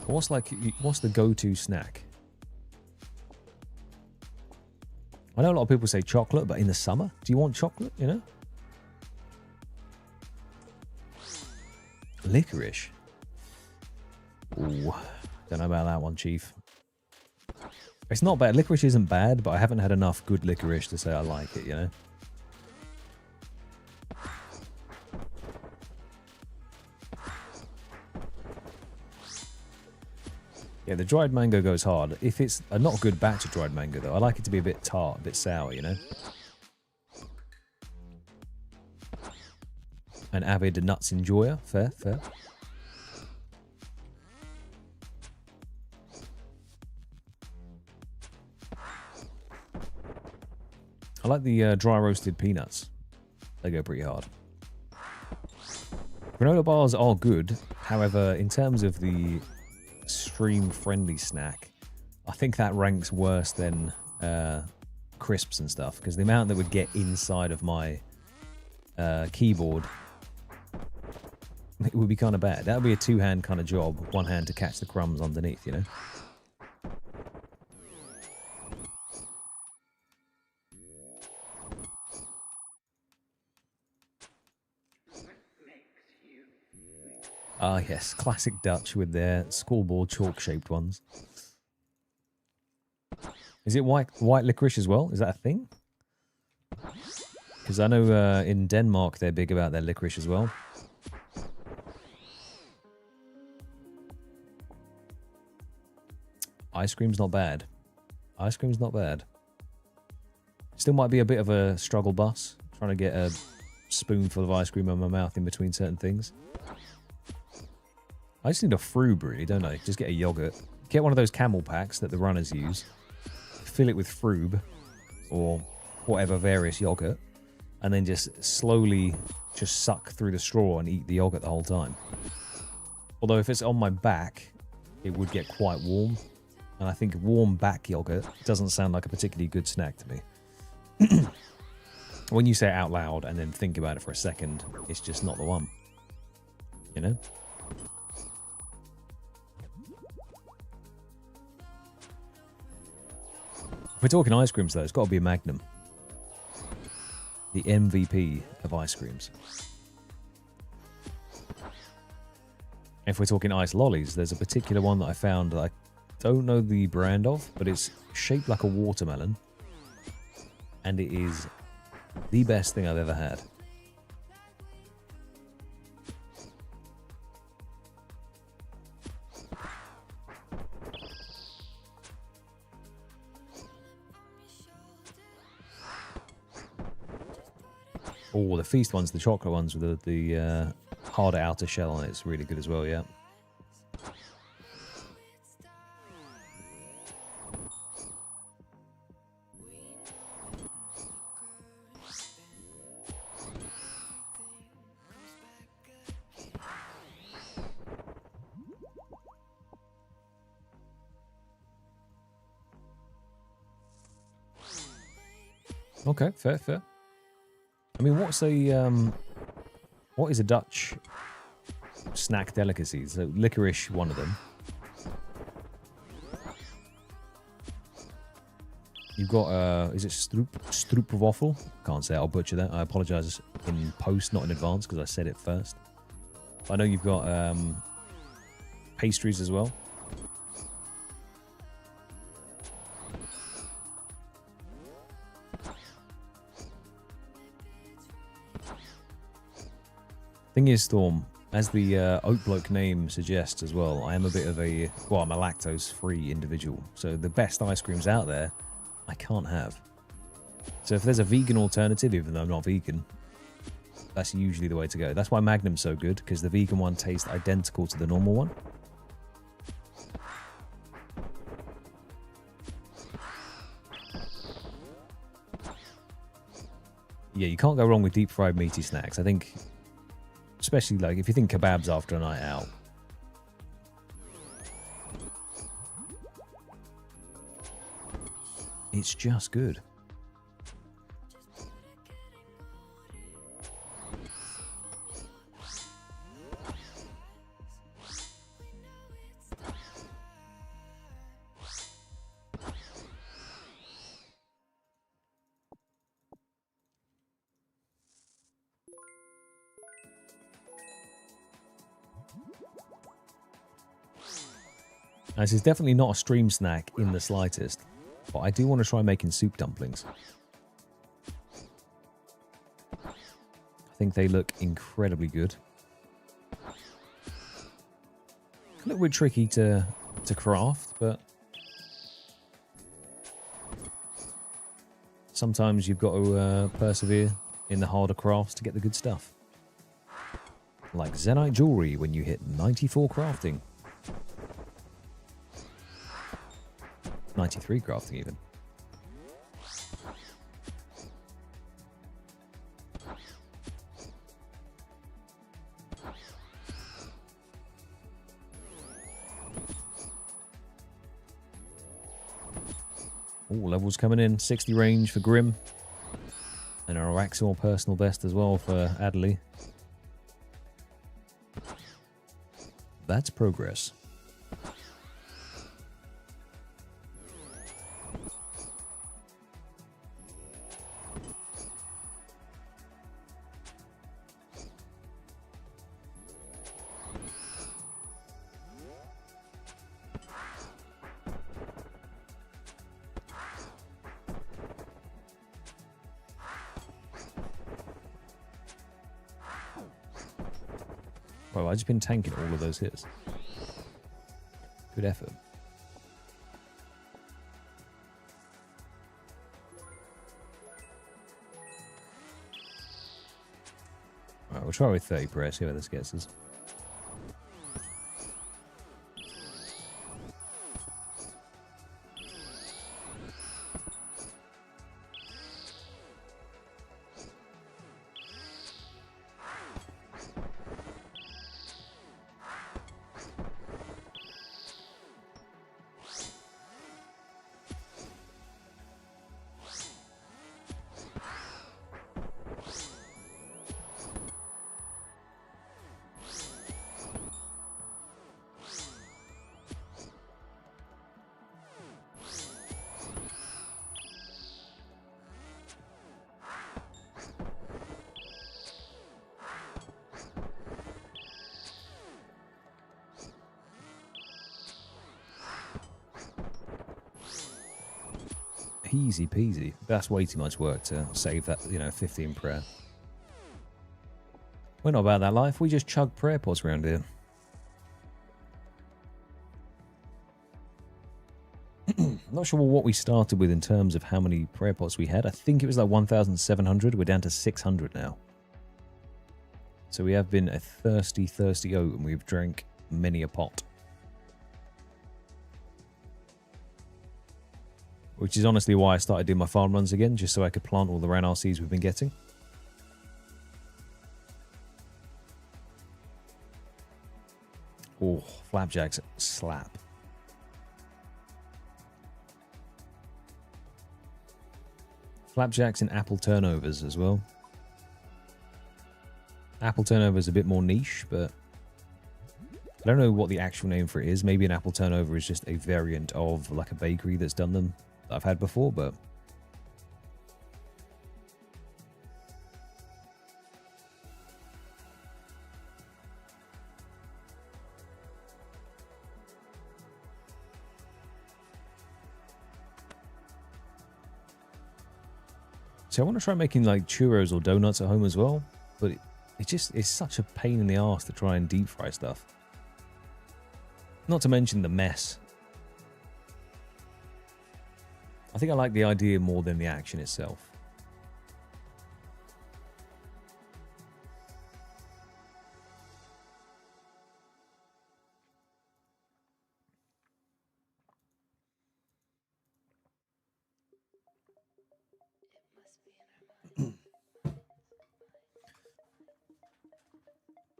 What's the go-to snack? I know a lot of people say chocolate, but in the summer, do you want chocolate, you know? Licorice. Ooh, don't know about that one, Chief. It's not bad. Licorice isn't bad, but I haven't had enough good licorice to say I like it, you know? Yeah, the dried mango goes hard. If it's a not good batch of dried mango, though, I like it to be a bit tart, a bit sour, you know? An avid nuts enjoyer. Fair, fair. I like the dry roasted peanuts. They go pretty hard. Granola bars are good. However, in terms of the stream-friendly snack, I think that ranks worse than crisps and stuff, because the amount that would get inside of my keyboard, it would be kind of bad. That would be a two-hand kind of job, one hand to catch the crumbs underneath, you know? Ah, yes, classic Dutch with their scoreboard chalk-shaped ones. Is it white licorice as well? Is that a thing? Because I know in Denmark they're big about their licorice as well. Ice cream's not bad. Ice cream's not bad. Still might be a bit of a struggle bus, trying to get a spoonful of ice cream in my mouth in between certain things. I just need a froob, really, don't I? Just get a yogurt. Get one of those camel packs that the runners use. Fill it with froob, or whatever various yogurt, and then just slowly just suck through the straw and eat the yogurt the whole time. Although if it's on my back, it would get quite warm. And I think warm back yogurt doesn't sound like a particularly good snack to me. When you say it out loud and then think about it for a second, it's just not the one. You know? If we're talking ice creams, though, it's got to be a Magnum. The MVP of ice creams. If we're talking ice lollies, there's a particular one that I found that I don't know the brand of, but it's shaped like a watermelon. And it is the best thing I've ever had. Oh, the Feast ones, the chocolate ones with the harder outer shell on it. It's really good as well, yeah. Okay, fair, fair. I mean, what is a Dutch snack delicacy? So licorice, one of them. You've got, is it stroopwafel? Can't say it, I'll butcher that. I apologise in post, not in advance, because I said it first. I know you've got pastries as well. Thing is, Storm, as the Oat Bloke name suggests as well, I am a bit of a, well, I'm a lactose-free individual. So the best ice creams out there, I can't have. So if there's a vegan alternative, even though I'm not vegan, that's usually the way to go. That's why Magnum's so good, because the vegan one tastes identical to the normal one. Yeah, you can't go wrong with deep-fried meaty snacks. I think, especially like if you think kebabs after a night out. It's just good. This is definitely not a stream snack in the slightest, but I do want to try making soup dumplings. I think they look incredibly good. A little bit tricky to craft, but sometimes you've got to persevere in the harder crafts to get the good stuff. Like Zenite jewelry when you hit 94 crafting. 93 crafting even. Oh, levels coming in. 60 range for Grim. And our Axel personal best as well for Adley. That's progress. Well, I've just been tanking all of those hits. Good effort. Alright, we'll try with 30 press, see where this gets us. Easy peasy. That's way too much work to save that, 15 prayer. We're not about that life. We just chug prayer pots around here. Not sure what we started with in terms of how many prayer pots we had. I think it was like 1,700. We're down to 600 now. So we have been a thirsty, thirsty oat, and we've drank many a pot. Which is honestly why I started doing my farm runs again, just so I could plant all the Ranar seeds we've been getting. Oh, flapjacks slap. Flapjacks and apple turnovers as well. Apple turnover is a bit more niche, but I don't know what the actual name for it is. Maybe an apple turnover is just a variant of like a bakery that's done them that I've had before, but so I want to try making like churros or donuts at home as well, but it's such a pain in the ass to try and deep fry stuff. Not to mention the mess. I think I like the idea more than the action itself.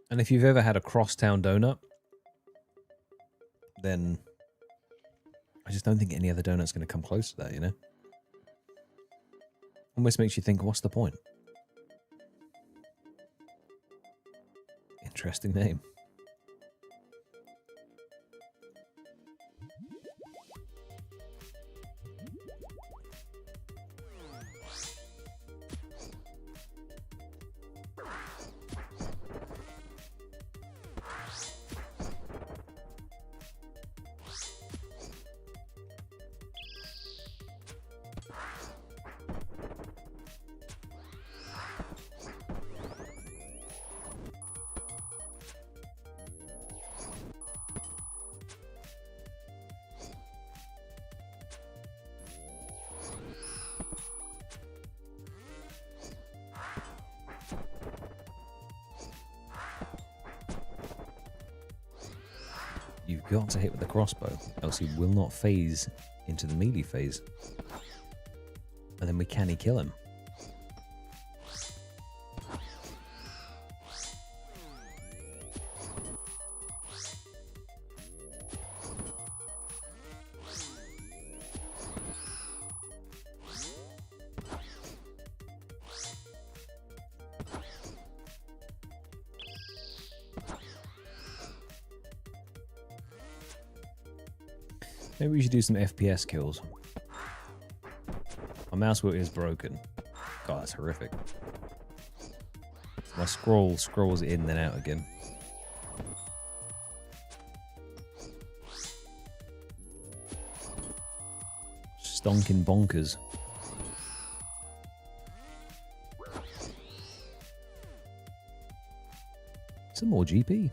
And if you've ever had a crosstown donut, then I just don't think any other donut's going to come close to that, you know? Almost makes you think, what's the point? Interesting name. You've got to hit with the crossbow, else he will not phase into the melee phase. And then we can kill him. Maybe we should do some FPS kills. My mouse wheel is broken. God, that's horrific. My scrolls in then out again. Stonking bonkers. Some more GP.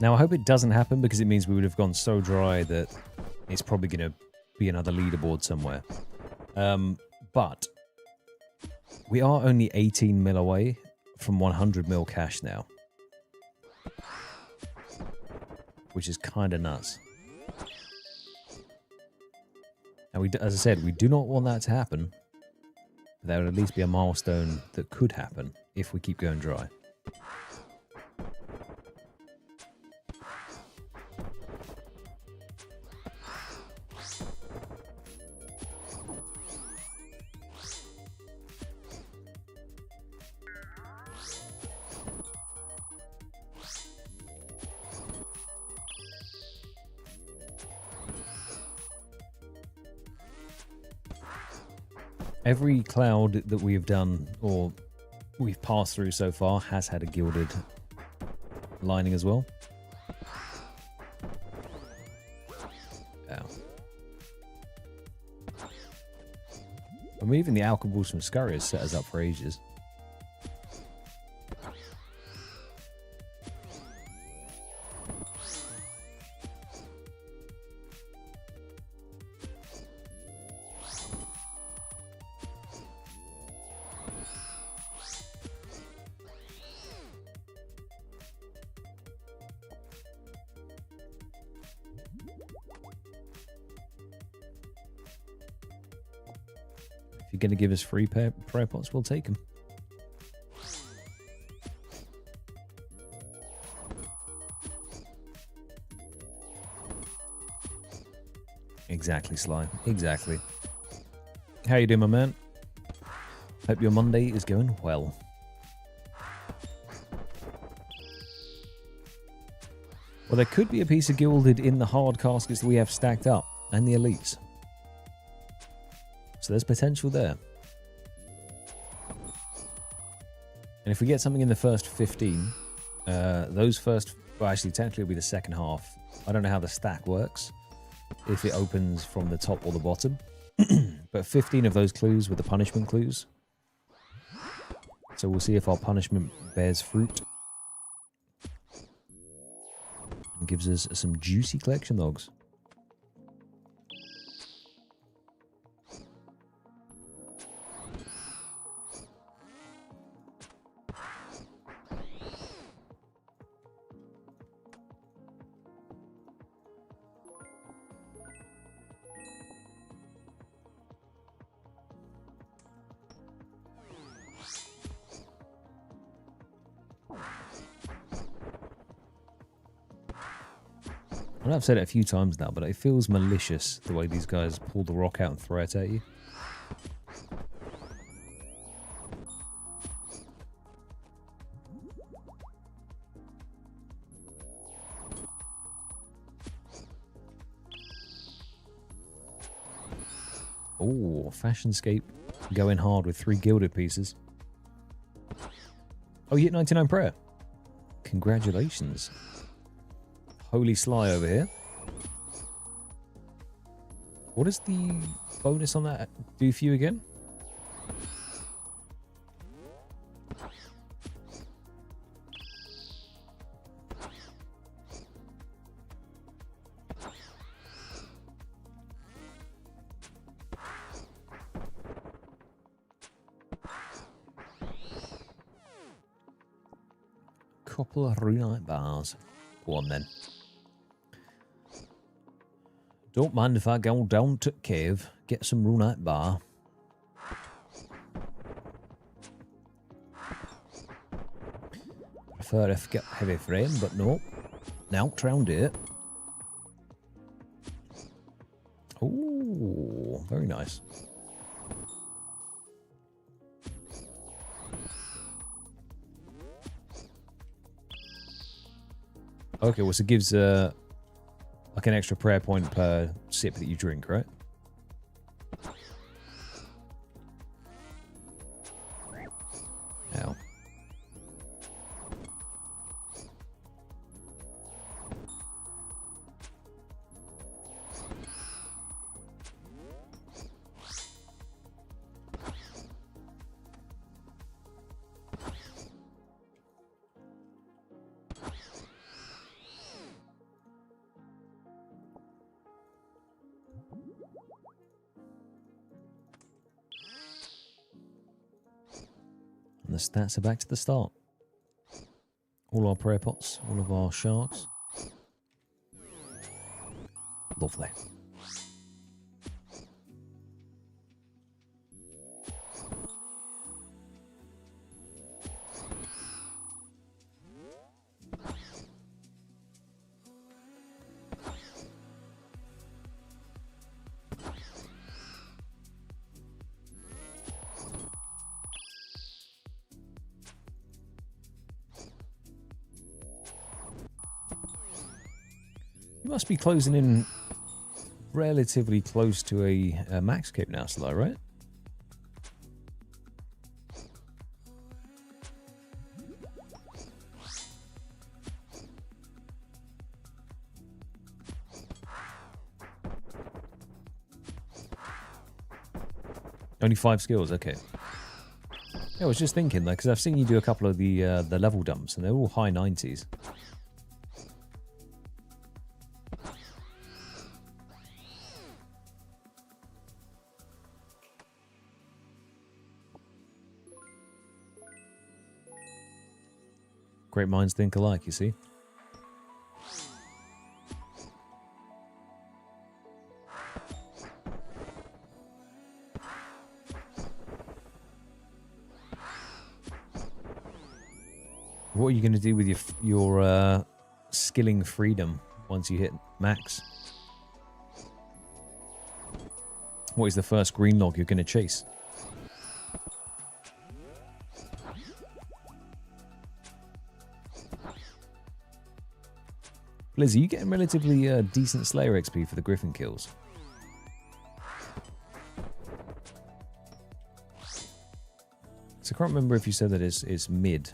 Now, I hope it doesn't happen because it means we would have gone so dry that it's probably going to be another leaderboard somewhere. But we are only 18 mil away from 100 mil cash now, which is kind of nuts. And as I said, we do not want that to happen. But that would at least be a milestone that could happen if we keep going dry. Every cloud that we have done, or we've passed through so far, has had a gilded lining as well. Removing the alcohols from Scurry has set us up for ages. If you're going to give us free prayer pots, we'll take them. Exactly, Sly. Exactly. How you doing, my man? Hope your Monday is going well. Well, there could be a piece of gilded in the hard caskets that we have stacked up, and the elites. So there's potential there. And if we get something in the first 15, those first... Well, actually, technically it'll be the second half. I don't know how the stack works, if it opens from the top or the bottom. But 15 of those clues were the punishment clues. So we'll see if our punishment bears fruit. And gives us some juicy collection logs. I know I've said it a few times now, but it feels malicious the way these guys pull the rock out and throw it at you. Oh, Fashionscape going hard with 3 gilded pieces. Oh, you hit 99 prayer. Congratulations. Holy Sly over here. What does the bonus on that do for you again? Couple of runite bars. Go on then. Don't mind if I go down to the cave, get some runite bar. Prefer if get heavy frame, but no. Now round it. Oh, very nice. Okay, well, so it gives like an extra prayer point per sip that you drink, right? Ow. And the stats are back to the start. All our prayer pots, all of our sharks. Lovely. You must be closing in relatively close to a max cape now, Sly, right? Only 5 skills, okay. Yeah, I was just thinking, like, because I've seen you do a couple of the level dumps, and they're all high 90s. Great minds think alike, you see. What are you going to do with your skilling freedom once you hit max? What is the first green log you're going to chase? Liz, are you getting relatively decent Slayer XP for the Griffin kills? So I can't remember if you said that it's mid.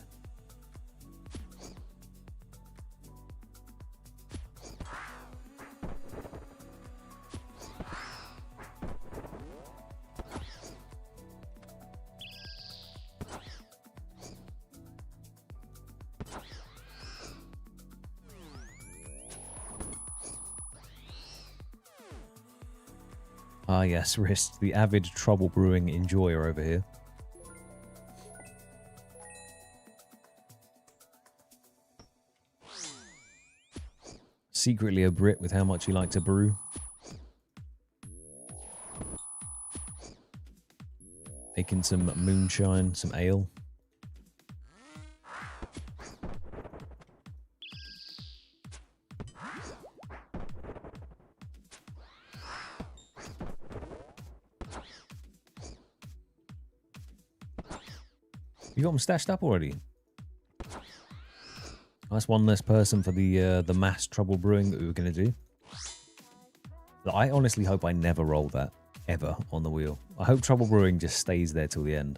Ah yes, Wrist, the avid trouble brewing enjoyer over here. Secretly a Brit with how much you like to brew. Making some moonshine, some ale. You got them stashed up already? That's one less person for the mass trouble brewing that we were going to do. I honestly hope I never roll that, ever, on the wheel. I hope trouble brewing just stays there till the end.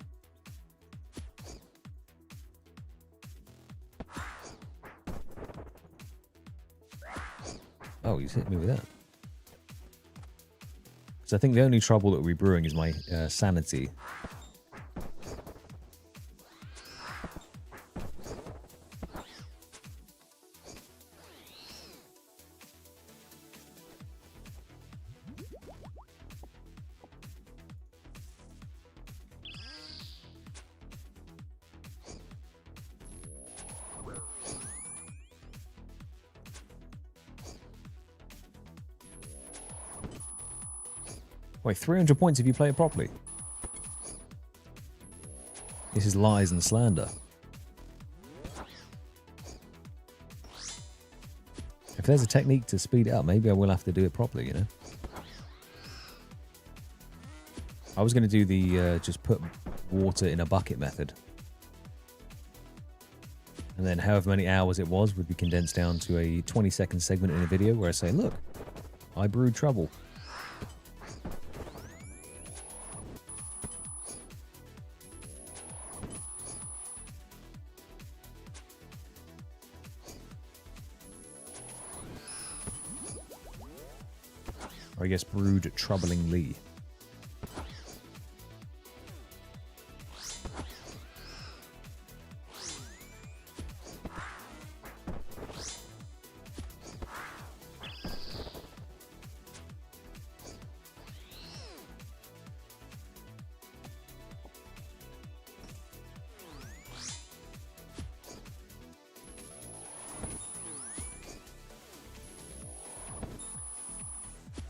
Oh, he's hit me with that. So I think the only trouble that we're brewing is my sanity. Wait, 300 points if you play it properly. This is lies and slander. If there's a technique to speed it up, maybe I will have to do it properly, you know? I was going to do the just put water in a bucket method. And then however many hours it was would be condensed down to a 20-second segment in a video where I say, look, I brewed trouble. Or I guess brewed troublingly.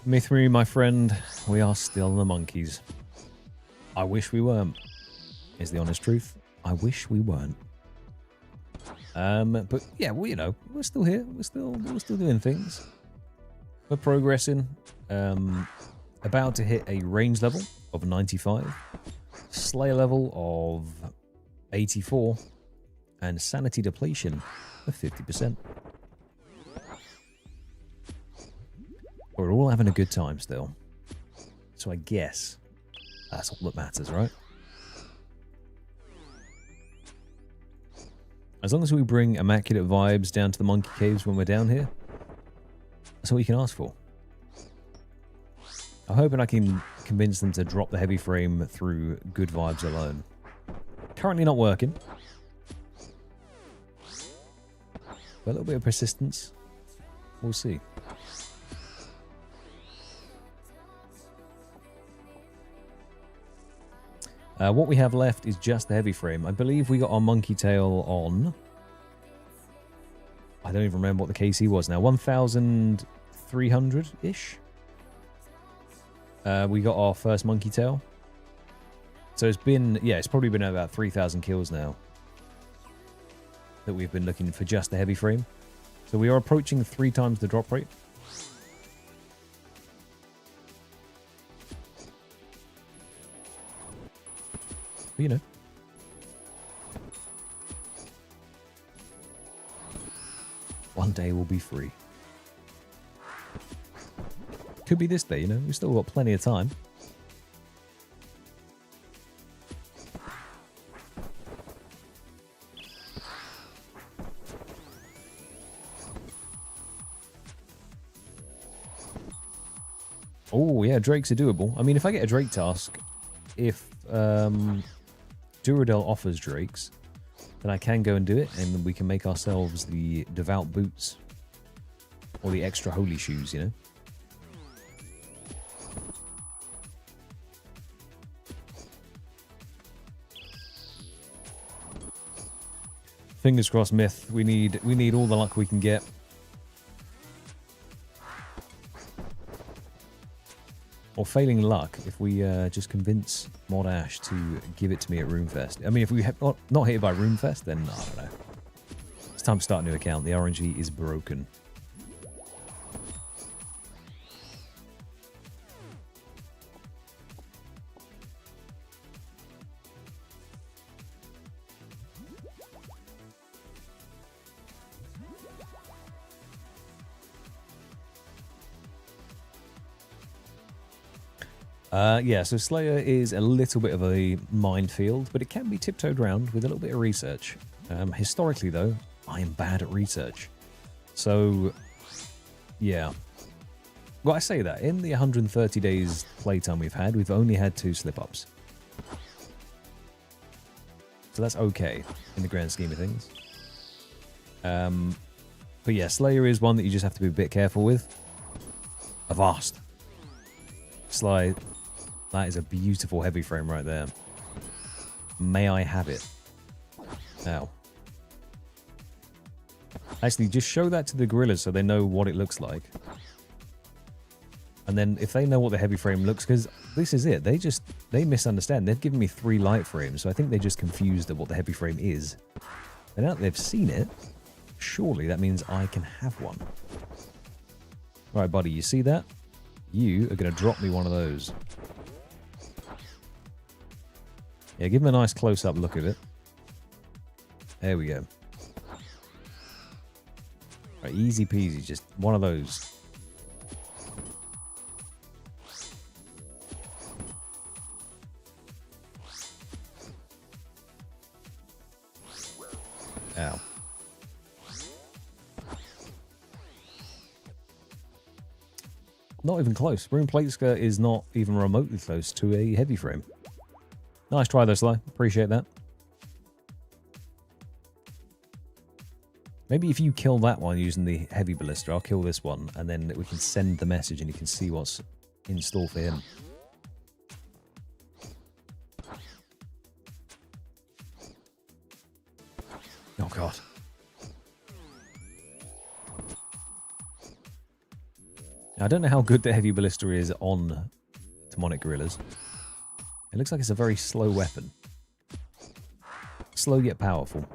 Mithri, my friend, we are still the monkeys. I wish we weren't, is the honest truth. I wish we weren't. But yeah, well, you know, we're still here. We're still doing things. We're progressing. About to hit a range level of 95, Slayer level of 84, and sanity depletion of 50%. We're all having a good time still. So I guess that's all that matters, right? As long as we bring immaculate vibes down to the monkey caves when we're down here, that's all you can ask for. I'm hoping I can convince them to drop the heavy frame through good vibes alone. Currently not working. But a little bit of persistence. We'll see. What we have left is just the heavy frame. I believe we got our monkey tail on... I don't even remember what the KC was now. 1,300-ish? We got our first monkey tail. So it's been... Yeah, it's probably been about 3,000 kills now that we've been looking for just the heavy frame. So we are approaching 3 times the drop rate. But, you know. One day we'll be free. Could be this day, you know. We've still got plenty of time. Oh, yeah, drakes are doable. I mean, if I get a drake task, if Duradel offers drakes, then I can go and do it, and we can make ourselves the devout boots. Or the extra holy shoes, you know? Fingers crossed, Myth. We need all the luck we can get. Or failing luck, if we just convince Mod Ash to give it to me at Roomfest. I mean, if we have not hit by Roomfest, then I don't know. It's time to start a new account. The RNG is broken. Yeah, so Slayer is a little bit of a minefield, but it can be tiptoed around with a little bit of research. Historically, though, I am bad at research. So, yeah. Well, I say that. In the 130 days playtime we've only had 2 slip-ups. So that's okay in the grand scheme of things. But yeah, Slayer is one that you just have to be a bit careful with. Avast. Sly... That is a beautiful heavy frame right there. May I have it? Ow. Actually, just show that to the gorillas so they know what it looks like. And then if they know what the heavy frame looks... Because this is it. They misunderstand. They've given me 3 light frames, so I think they're just confused at what the heavy frame is. And now that they've seen it, surely that means I can have one. Right, buddy, you see that? You are going to drop me one of those. Yeah, give him a nice close-up look at it. There we go. Right, easy peasy, just one of those. Ow. Not even close. Room plate skirt is not even remotely close to a heavy frame. Nice try though, Sly. Appreciate that. Maybe if you kill that one using the heavy ballista, I'll kill this one, and then we can send the message and you can see what's in store for him. Oh, God. Now, I don't know how good the heavy ballista is on demonic gorillas. It looks like it's a very slow weapon. Slow yet powerful.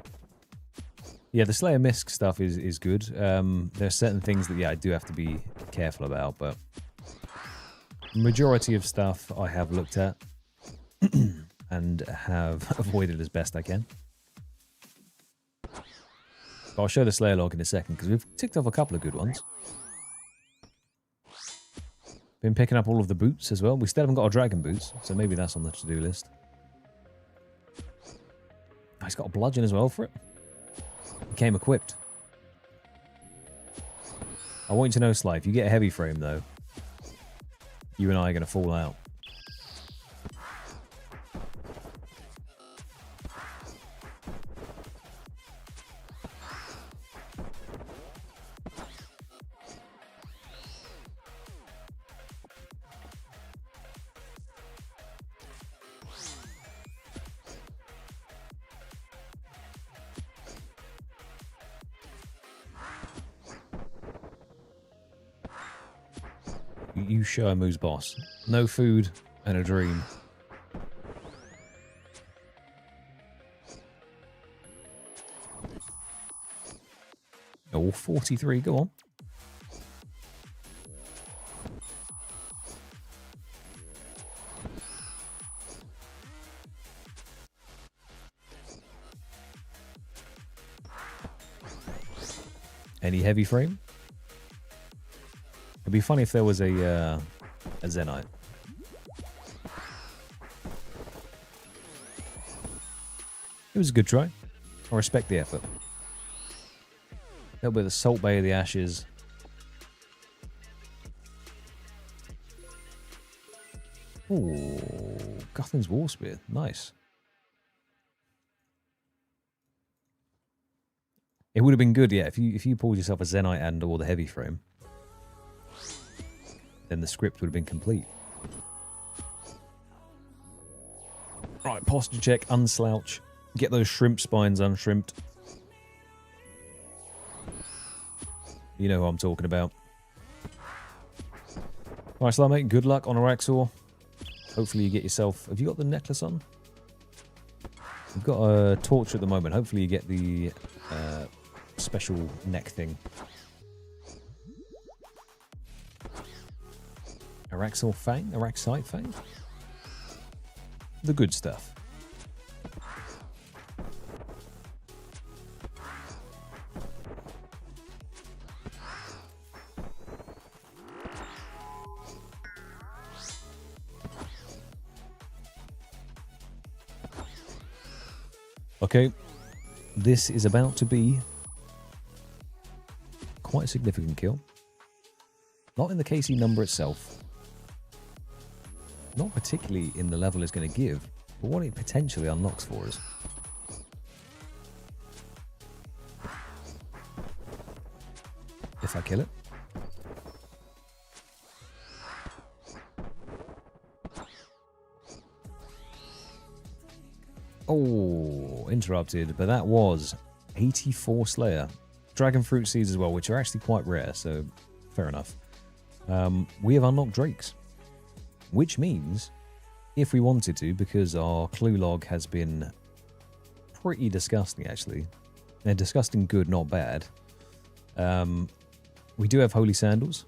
Yeah, the Slayer Misk stuff is good. There are certain things that, yeah, I do have to be careful about, but majority of stuff I have looked at and have avoided as best I can. But I'll show the Slayer log in a second, because we've ticked off a couple of good ones. Been picking up all of the boots as well. We still haven't got our dragon boots, so maybe that's on the to-do list. Oh, he's got a bludgeon as well for it. He came equipped. I want you to know, Sly, if you get a heavy frame, though, you and I are going to fall out. You show him who's boss. No food and a dream. Oh, 43, go on. Any heavy frame? It'd be funny if there was a Zenite. It was a good try. I respect the effort. A little bit of the Salt Bay of the Ashes. Ooh, Guthin's War Spear. Nice. It would have been good, yeah, if you pulled yourself a Zenite and or the heavy frame. Then the script would have been complete. Right, posture check, unslouch. Get those shrimp spines unshrimped. You know who I'm talking about. Alright, so mate, good luck on Araxor. Hopefully you get yourself... Have you got the necklace on? You've got a torch at the moment. Hopefully you get the special neck thing. Araxor Fang? Araxite Fang? The good stuff. Okay, this is about to be quite a significant kill. Not in the KC number itself. Not particularly in the level it's going to give, but what it potentially unlocks for us. If I kill it. Oh, interrupted, but that was 84 Slayer. Dragon Fruit Seeds as well, which are actually quite rare, so fair enough. We have unlocked Drakes. Which means, if we wanted to, because our clue log has been pretty disgusting, actually. They're disgusting good, not bad. We do have Holy Sandals.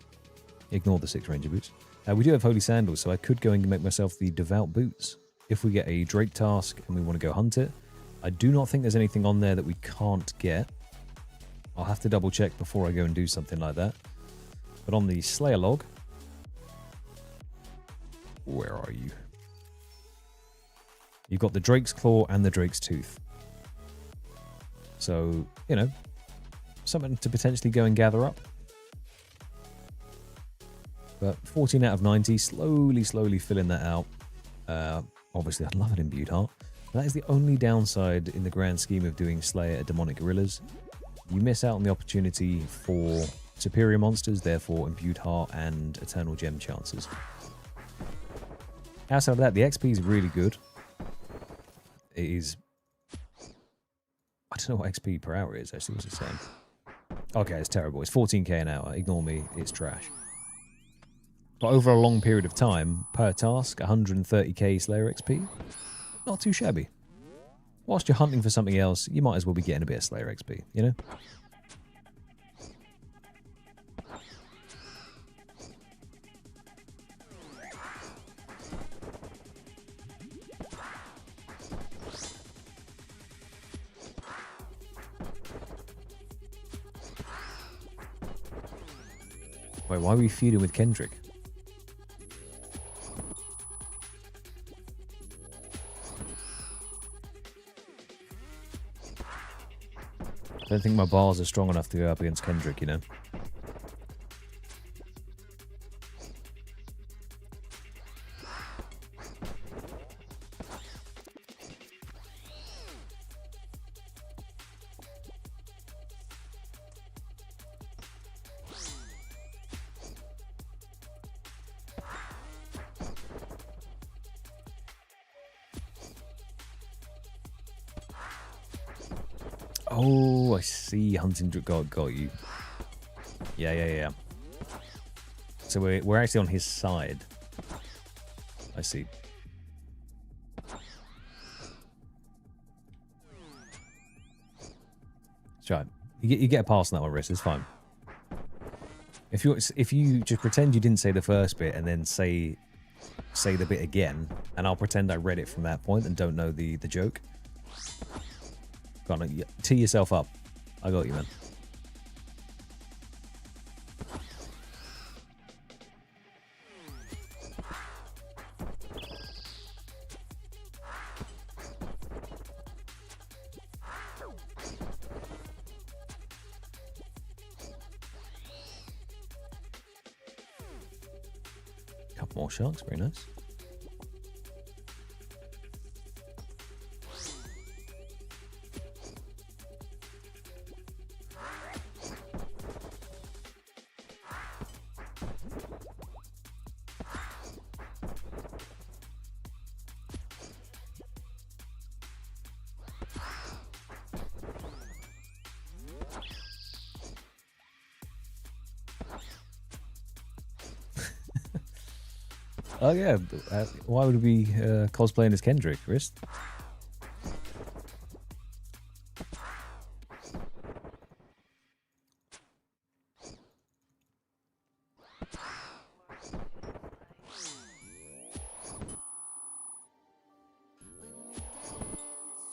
Ignore the 6 Ranger Boots. We do have Holy Sandals, so I could go and make myself the Devout Boots. If we get a Drake task and we want to go hunt it. I do not think there's anything on there that we can't get. I'll have to double check before I go and do something like that. But on the Slayer log... Where are you? You've got the Drake's Claw and the Drake's Tooth. So, you know, something to potentially go and gather up. But 14 out of 90, slowly filling that out. Obviously, I'd love an Imbued Heart. That is the only downside in the grand scheme of doing Slayer at Demonic Gorillas. You miss out on the opportunity for superior monsters, therefore Imbued Heart and Eternal Gem chances. Outside of that, the XP is really good. It is... I don't know what XP per hour is, actually. What's it saying? Okay, it's terrible. It's 14k an hour. Ignore me. It's trash. But over a long period of time, per task, 130k Slayer XP. Not too shabby. Whilst you're hunting for something else, you might as well be getting a bit of Slayer XP, you know? Wait, why are we feuding with Kendrick? I don't think my bars are strong enough to go up against Kendrick, you know? Oh, I see. Hunting got you. Yeah. So we're actually on his side. I see. That's right. You get a pass on that one, Riss. It's fine. If you just pretend you didn't say the first bit and then say the bit again, and I'll pretend I read it from that point and don't know the joke. Go on, tee yourself up. I got you, man. Couple more sharks, very nice. Oh yeah, why would we be cosplaying as Kendrick, Riss?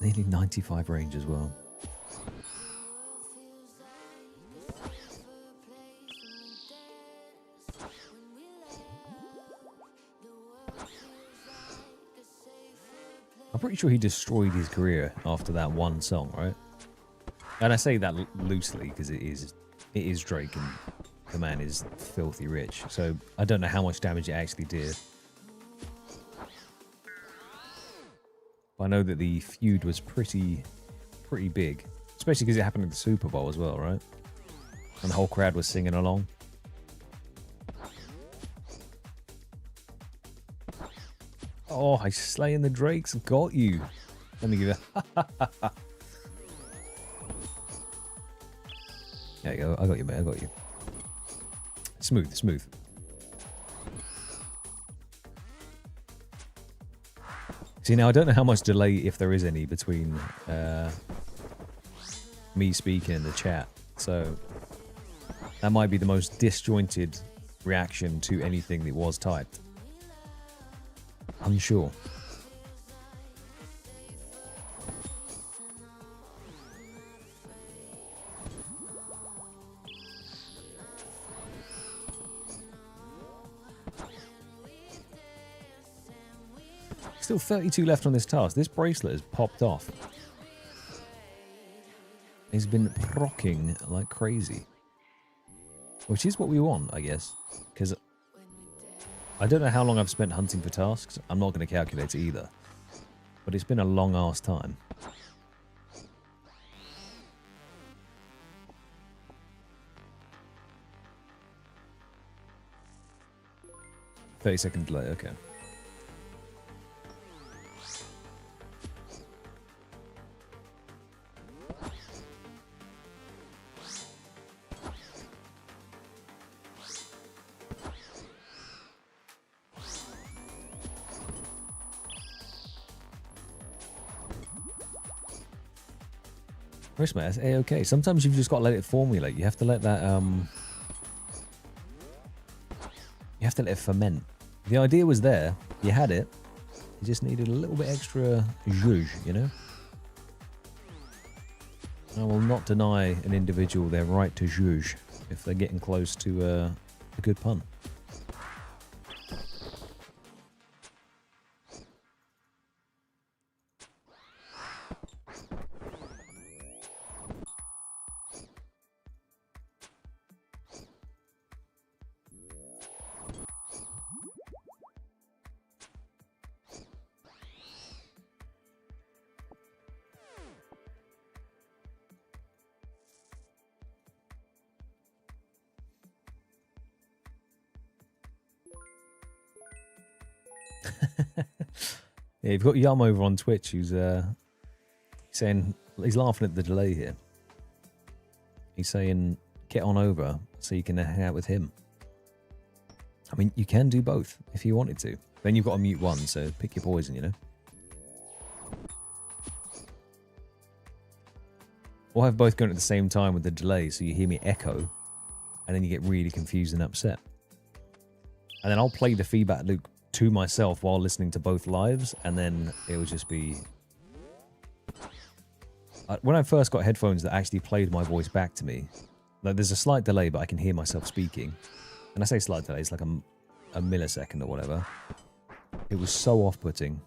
Nearly 95 range as well. I'm pretty sure he destroyed his career after that one song, right? And I say that loosely because it is Drake and the man is filthy rich. So I don't know how much damage it actually did. But I know that the feud was pretty big, especially because it happened at the Super Bowl as well, right? And the whole crowd was singing along. Oh, I slaying the Drakes. Got you. Let me give it. There you go. I got you, mate. I got you. Smooth. See, now I don't know how much delay, if there is any, between me speaking and the chat. So that might be the most disjointed reaction to anything that was typed. Unsure. Still 32 left on this task. This bracelet has popped off. It's been rocking like crazy. Which is what we want, I guess. Because I don't know how long I've spent hunting for tasks. I'm not going to calculate it either. But it's been a long-ass time. "30-second delay," okay. Chris, mate, that's A-okay. Sometimes you've just got to let it formulate. You have to let that, you have to let it ferment. The idea was there. You had it. You just needed a little bit extra zhuzh, you know? I will not deny an individual their right to zhuzh if they're getting close to a good pun. Yeah, you've got Yum over on Twitch who's saying he's laughing at the delay here. He's saying, get on over so you can hang out with him. I mean, you can do both if you wanted to. Then you've got to mute one, so pick your poison, you know? Or have both going at the same time with the delay, so you hear me echo, and then you get really confused and upset. And then I'll play the feedback loop to myself while listening to both lives, and then it will just be... When I first got headphones that actually played my voice back to me, like there's a slight delay, but I can hear myself speaking. And I say slight delay, it's like a millisecond or whatever. It was so off-putting.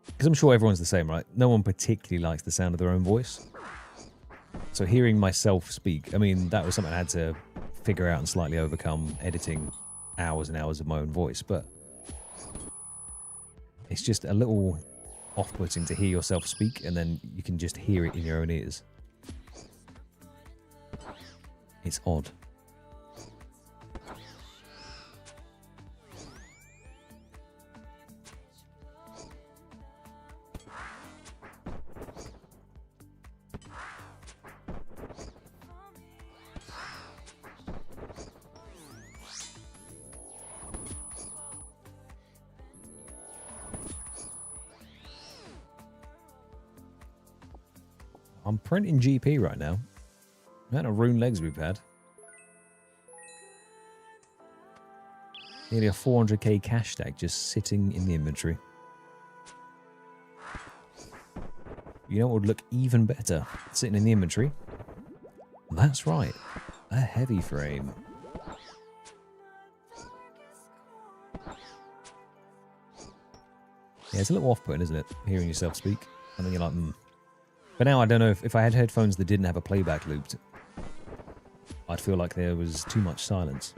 Because I'm sure everyone's the same, right? No one particularly likes the sound of their own voice. So hearing myself speak, I mean, that was something I had to figure out and slightly overcome, editing hours and hours of my own voice. But it's just a little off-putting to hear yourself speak, and then you can just hear it in your own ears. It's odd. I'm printing GP right now. The amount of rune legs we've had. Nearly a 400k cash stack just sitting in the inventory. You know what would look even better sitting in the inventory? That's right, a heavy frame. Yeah, it's a little off-putting, isn't it? Hearing yourself speak. And then you're like, But now I don't know if I had headphones that didn't have a playback loop, I'd feel like there was too much silence.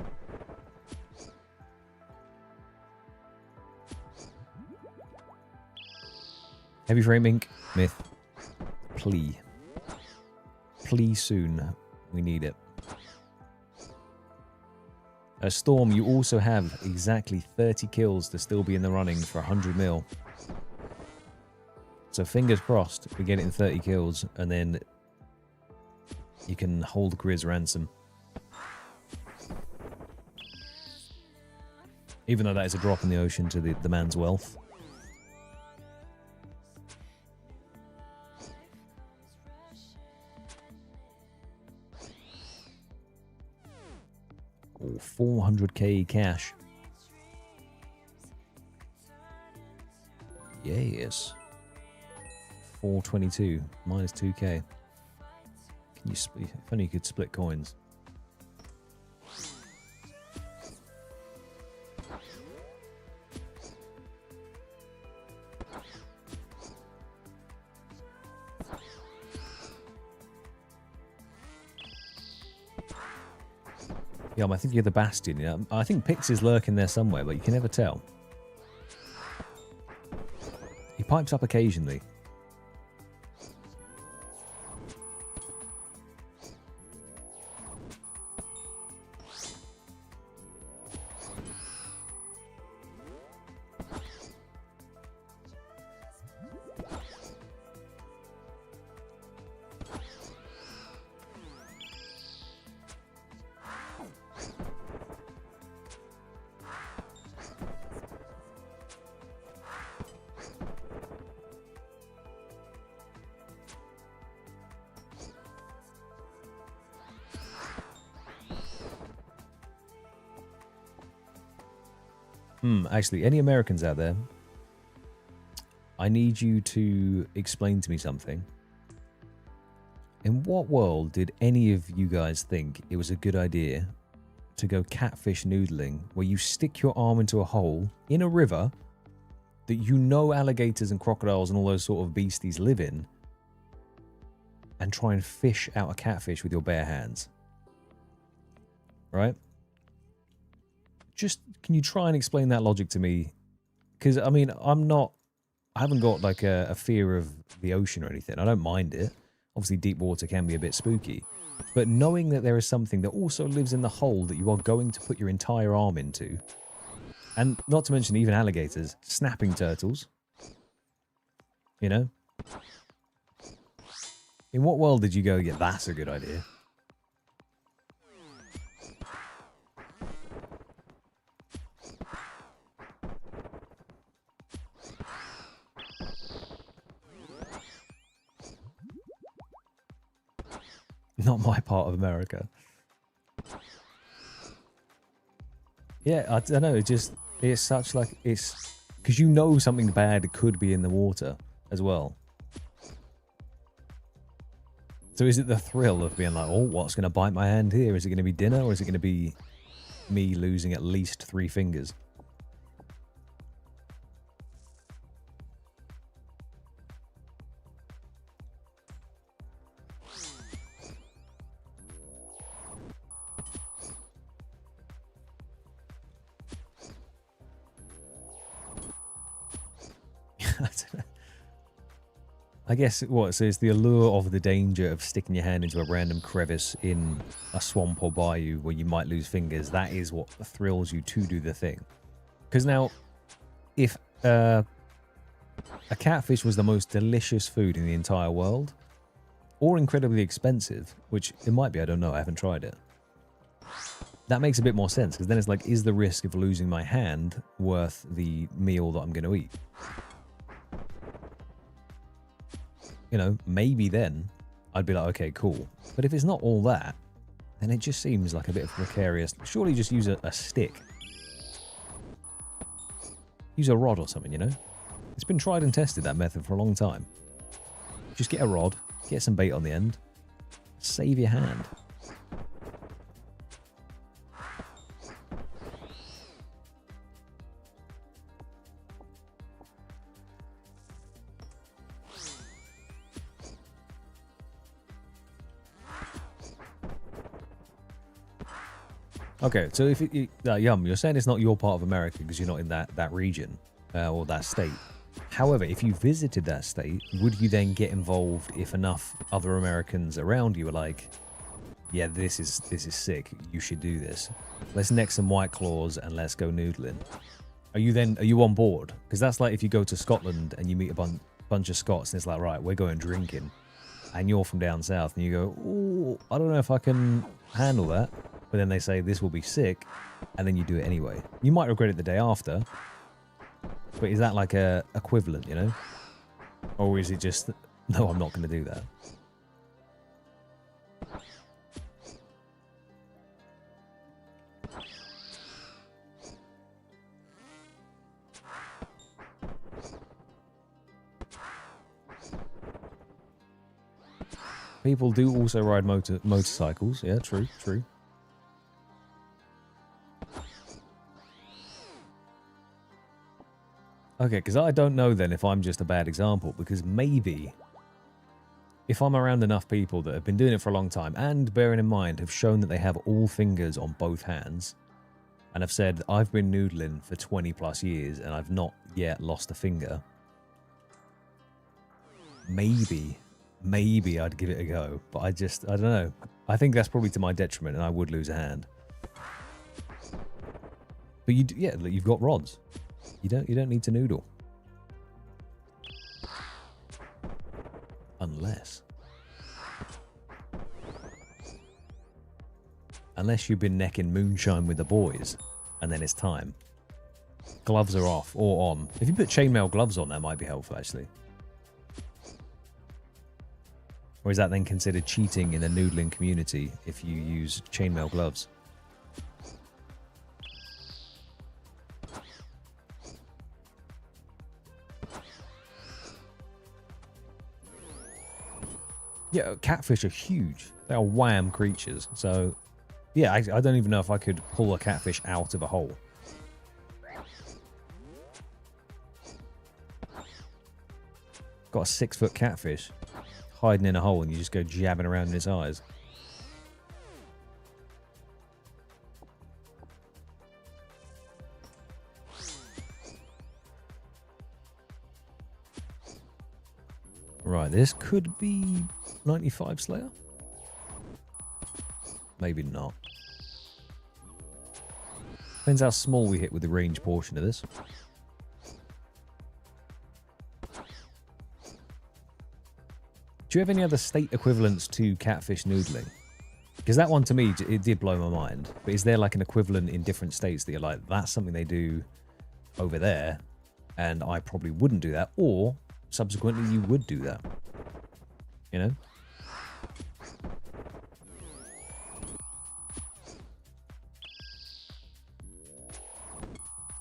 Heavy frame ink, myth. Plea. Plea soon. We need it. A Storm, you also have exactly 30 kills to still be in the running for 100 mil. So fingers crossed we get it in 30 kills, and then you can hold Grizz ransom. Even though that is a drop in the ocean to the man's wealth. Oh, 400k cash. Yes. 422 minus 2k. Can you split? If only you could split coins. Yeah, I think you're the Bastion. Yeah, I think Pix is lurking there somewhere, but you can never tell. He pipes up occasionally. Actually, any Americans out there, I need you to explain to me something. In what world did any of you guys think it was a good idea to go catfish noodling, where you stick your arm into a hole in a river that you know alligators and crocodiles and all those sort of beasties live in, and try and fish out a catfish with your bare hands? Right? Just, can you try and explain that logic to me? Because, I mean, I haven't got like a fear of the ocean or anything. I don't mind it. Obviously, deep water can be a bit spooky. But knowing that there is something that also lives in the hole that you are going to put your entire arm into, and not to mention even alligators, snapping turtles, you know? In what world did you go, yeah, that's a good idea? Not my part of America. Yeah, I don't know. It's such like, it's because you know something bad could be in the water as well. So is it the thrill of being like, oh, what's going to bite my hand here? Is it going to be dinner, or is it going to be me losing at least 3 fingers? I guess what, so it's the allure of the danger of sticking your hand into a random crevice in a swamp or bayou where you might lose fingers. That is what thrills you to do the thing. Because now, if a catfish was the most delicious food in the entire world, or incredibly expensive, which it might be, I don't know, I haven't tried it. That makes a bit more sense, because then it's like, is the risk of losing my hand worth the meal that I'm going to eat? You know, maybe then I'd be like, okay, cool. But if it's not all that, then it just seems like a bit of precarious. Surely just use a stick. Use a rod or something, you know? It's been tried and tested, that method, for a long time. Just get a rod, get some bait on the end, save your hand. Okay, so if Yum, you're saying it's not your part of America because you're not in that region or that state. However, if you visited that state, would you then get involved if enough other Americans around you were like, yeah, this is sick, you should do this. Let's neck some White Claws and let's go noodling. Are you on board? Because that's like if you go to Scotland and you meet a bunch of Scots and it's like, right, we're going drinking. And you're from down south and you go, oh, I don't know if I can handle that. But then they say this will be sick, and then you do it anyway. You might regret it the day after, but is that like a equivalent, you know? Or is it just, no, I'm not going to do that? People do also ride motorcycles. Yeah, true, true. Okay, because I don't know then if I'm just a bad example, because maybe if I'm around enough people that have been doing it for a long time and, bearing in mind, have shown that they have all fingers on both hands and have said, I've been noodling for 20 plus years and I've not yet lost a finger, maybe I'd give it a go. But I don't know. I think that's probably to my detriment and I would lose a hand. But you've got rods. You don't need to noodle. Unless you've been necking moonshine with the boys and then it's time. Gloves are off or on. If you put chainmail gloves on, that might be helpful actually. Or is that then considered cheating in the noodling community if you use chainmail gloves? Yeah, catfish are huge. They are wham creatures. So, yeah, I don't even know if I could pull a catfish out of a hole. Got a 6-foot catfish hiding in a hole and you just go jabbing around in its eyes. Right, this could be 95 Slayer? Maybe not. Depends how small we hit with the range portion of this. Do you have any other state equivalents to catfish noodling? Because that one, to me, it did blow my mind. But is there like an equivalent in different states that you're like, that's something they do over there, and I probably wouldn't do that, or subsequently you would do that? You know?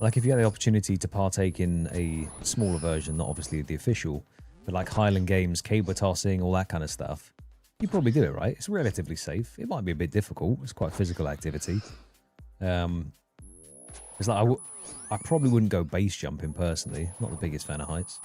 Like if you had the opportunity to partake in a smaller version, not obviously the official, but like Highland Games, cable tossing, all that kind of stuff, you probably do it, right? It's relatively safe. It might be a bit difficult. It's quite a physical activity. It's like I probably wouldn't go base jumping personally. Not the biggest fan of heights.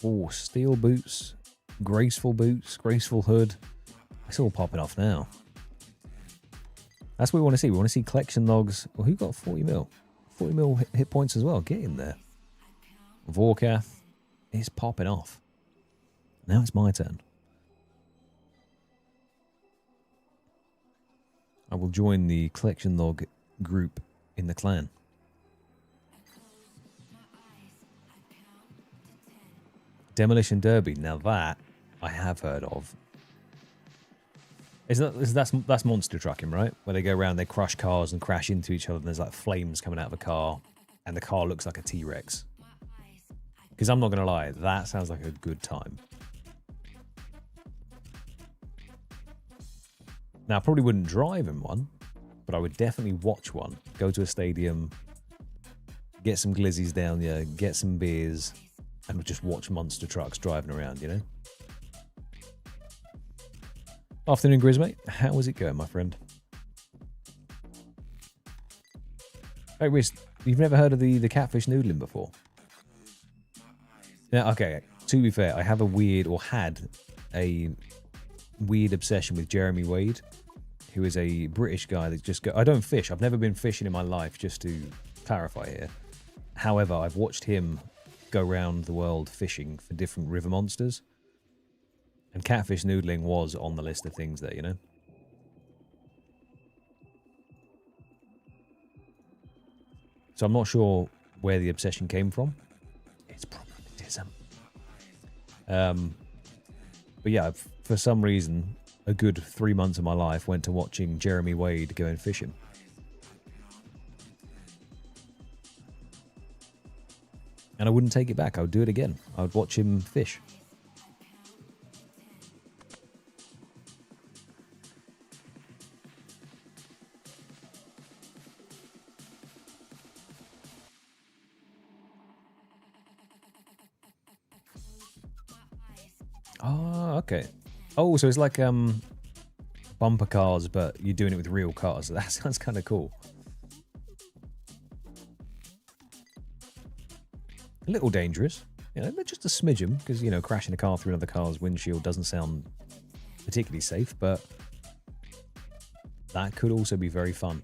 Oh, steel boots, graceful hood. It's all popping off now. That's what we want to see. We want to see collection logs. Well, who got 40 mil? 40 mil hit points as well. Get in there. Vorkath is popping off. Now it's my turn. I will join the collection log group in the clan. Demolition Derby. Now that I have heard of. That's monster trucking, right? Where they go around, they crush cars and crash into each other, and there's like flames coming out of a car, and the car looks like a T-Rex. Because I'm not going to lie, that sounds like a good time. Now, I probably wouldn't drive in one, but I would definitely watch one. Go to a stadium, get some glizzies down there, get some beers, and just watch monster trucks driving around, you know? Afternoon, Grizz, mate. How is it going, my friend? Hey, Riz, you've never heard of the catfish noodling before? Yeah, okay. To be fair, I have a weird, or had a weird obsession with Jeremy Wade, who is a British guy that just I don't fish. I've never been fishing in my life, just to clarify here. However, I've watched him go around the world fishing for different river monsters. And catfish noodling was on the list of things there, you know? So I'm not sure where the obsession came from. It's probably autism. But yeah, for some reason, a good 3 months of my life went to watching Jeremy Wade going fishing. And I wouldn't take it back. I would do it again. I would watch him fish. Oh, okay. Oh, so it's like bumper cars, but you're doing it with real cars. That sounds kind of cool. A little dangerous, you know, just a smidgen, because, you know, crashing a car through another car's windshield doesn't sound particularly safe, but that could also be very fun.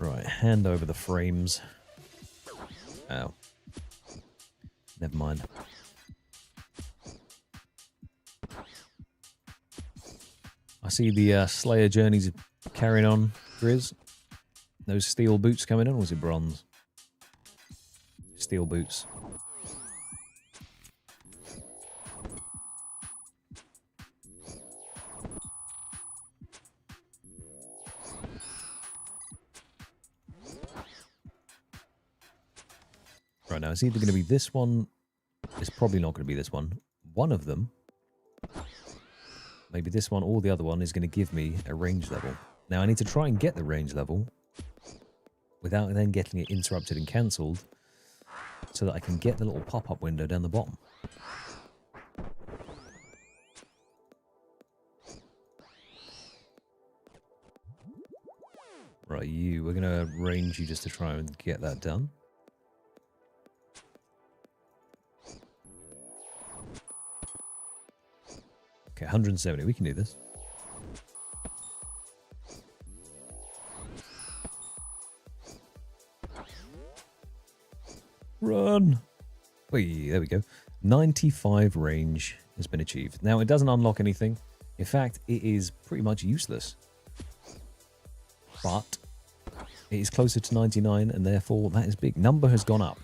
Right, hand over the frames. Oh. Never mind. I see the Slayer journeys carrying on, Grizz. Those steel boots coming in, or was it bronze? Steel boots. Right, now it's either going to be this one. It's probably not going to be this one. One of them, maybe this one or the other one, is going to give me a range level. Now I need to try and get the range level without then getting it interrupted and cancelled so that I can get the little pop-up window down the bottom. Right, we're going to range you just to try and get that done. Okay, 170, we can do this. Run! Wait, there we go. 95 range has been achieved. Now, it doesn't unlock anything. In fact, it is pretty much useless. But it is closer to 99, and therefore that is big. Number has gone up.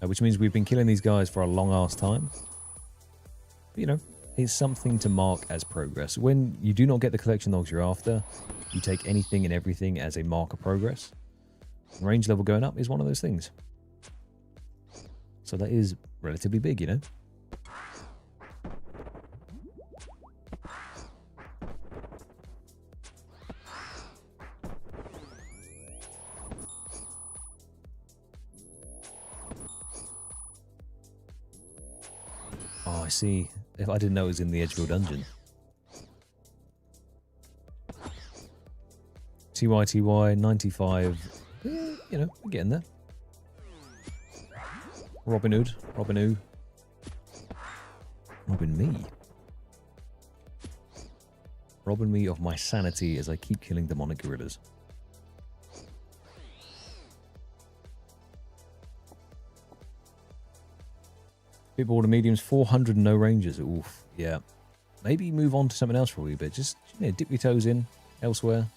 Which means we've been killing these guys for a long-ass time. But, you know, it's something to mark as progress. When you do not get the collection logs you're after, you take anything and everything as a mark of progress. Range level going up is one of those things. So that is relatively big, you know. Oh, I see. If I didn't know it was in the Edgeville dungeon. TYTY 95. You know, we're getting there. Robin Hood. Robin who? Robin me. Robbing me of my sanity as I keep killing demonic gorillas. Big border mediums, 400 no rangers. Oof, yeah. Maybe move on to something else for a wee bit. Just, you know, dip your toes in elsewhere.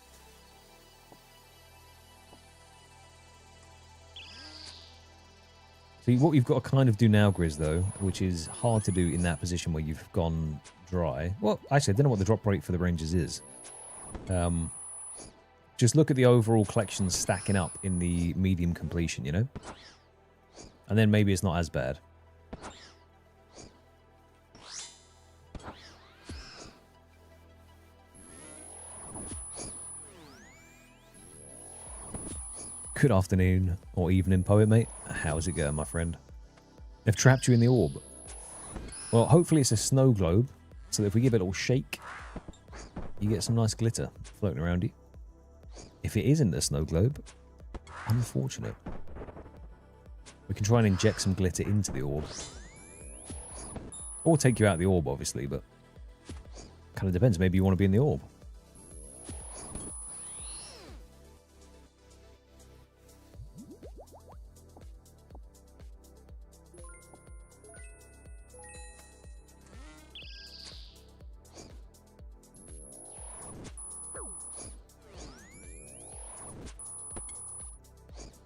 See, what you've got to kind of do now, Grizz, though, which is hard to do in that position where you've gone dry. Well, actually, I don't know what the drop rate for the rangers is. Just look at the overall collection stacking up in the medium completion, you know? And then maybe it's not as bad. Good afternoon, or evening, Poet Mate. How's it going, my friend? They've trapped you in the orb. Well, hopefully it's a snow globe, so that if we give it a little shake, you get some nice glitter floating around you. If it isn't a snow globe, unfortunate. We can try and inject some glitter into the orb. Or take you out of the orb, obviously, but kind of depends. Maybe you want to be in the orb.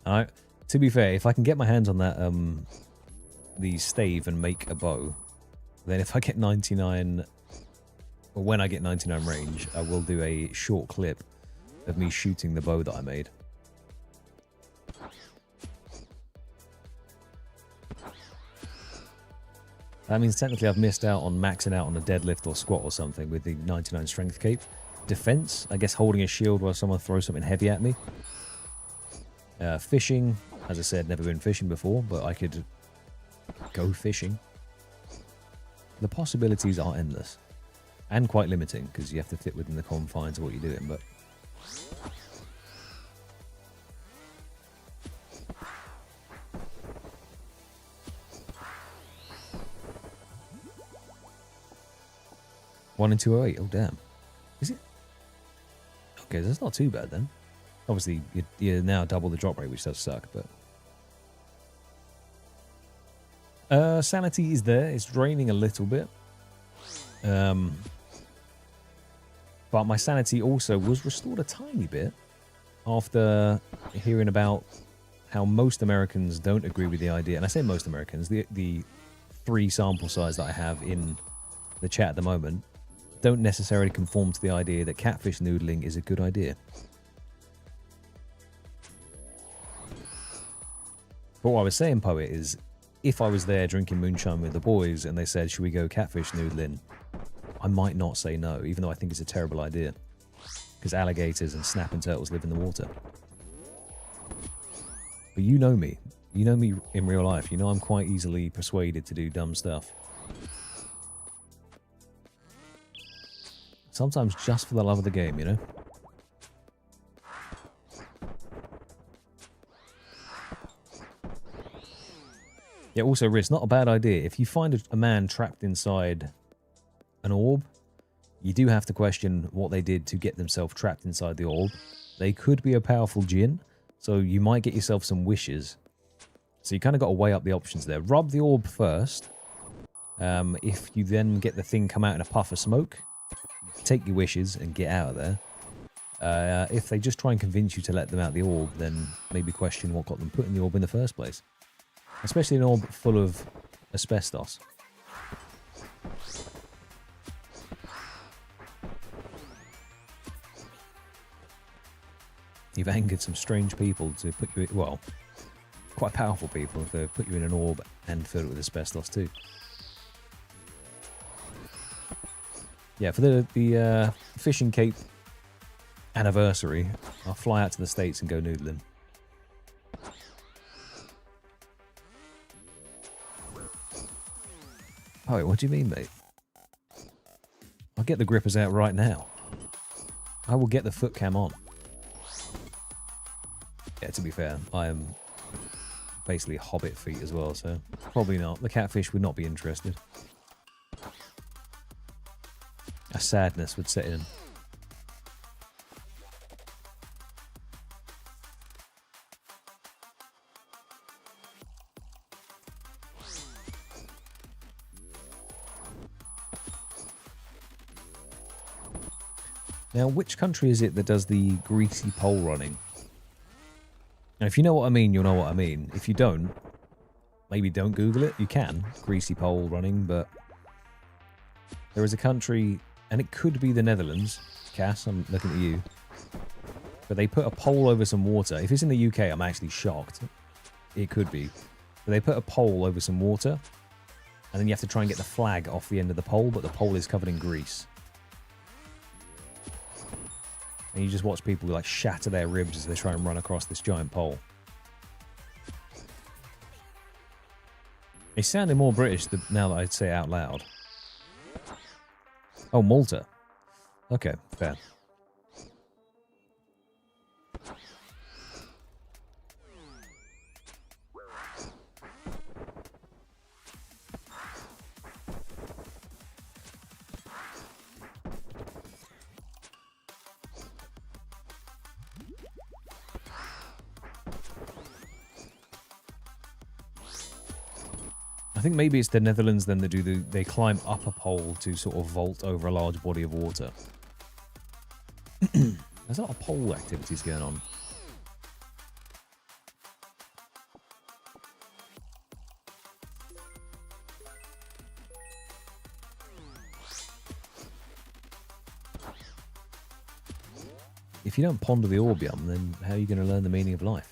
Alright, to be fair, if I can get my hands on that, the stave and make a bow, then if I get 99, or when I get 99 range, I will do a short clip of me shooting the bow that I made. That means technically I've missed out on maxing out on a deadlift or squat or something with the 99 strength cape. Defense, I guess holding a shield while someone throws something heavy at me. Fishing, as I said, never been fishing before, but I could go fishing. The possibilities are endless. And quite limiting, because you have to fit within the confines of what you're doing, but... One in 208, oh damn. Is it? Okay, that's not too bad then. Obviously, you're now double the drop rate, which does suck, but... sanity is there. It's draining a little bit. But my sanity also was restored a tiny bit after hearing about how most Americans don't agree with the idea. And I say most Americans, the 3 sample size that I have in the chat at the moment don't necessarily conform to the idea that catfish noodling is a good idea. But what I was saying, Poet, is if I was there drinking moonshine with the boys and they said, should we go catfish noodling, I might not say no, even though I think it's a terrible idea. Because alligators and snapping turtles live in the water. But you know me. You know me in real life. You know I'm quite easily persuaded to do dumb stuff. Sometimes just for the love of the game, you know? Yeah, also, Riz, not a bad idea. If you find a man trapped inside an orb, you do have to question what they did to get themselves trapped inside the orb. They could be a powerful djinn, so you might get yourself some wishes. So you kind of got to weigh up the options there. Rub the orb first. If you then get the thing come out in a puff of smoke, take your wishes and get out of there. If they just try and convince you to let them out the orb, then maybe question what got them put in the orb in the first place. Especially an orb full of asbestos. You've angered some strange people to put you in, well, quite powerful people to put you in an orb and fill it with asbestos too. Yeah, for the Fishing Cape anniversary, I'll fly out to the States and go noodling. Oh, wait, what do you mean, mate? I'll get the grippers out right now. I will get the foot cam on. Yeah, to be fair, I am basically hobbit feet as well, so probably not. The catfish would not be interested. A sadness would set in. Now, which country is it that does the greasy pole running? Now, if you know what I mean, you'll know what I mean. If you don't, maybe don't Google it. You can. Greasy pole running, but there is a country, and it could be the Netherlands. Cass, I'm looking at you. But they put a pole over some water. If it's in the UK, I'm actually shocked. It could be. But they put a pole over some water, and then you have to try and get the flag off the end of the pole, but the pole is covered in grease. And you just watch people like shatter their ribs as they try and run across this giant pole. It sounded more British now that I'd say it out loud. Oh, Malta. Okay, fair. I think maybe it's the Netherlands then they climb up a pole to sort of vault over a large body of water. There's a lot of pole activities going on. If you don't ponder the orbium, then how are you going to learn the meaning of life?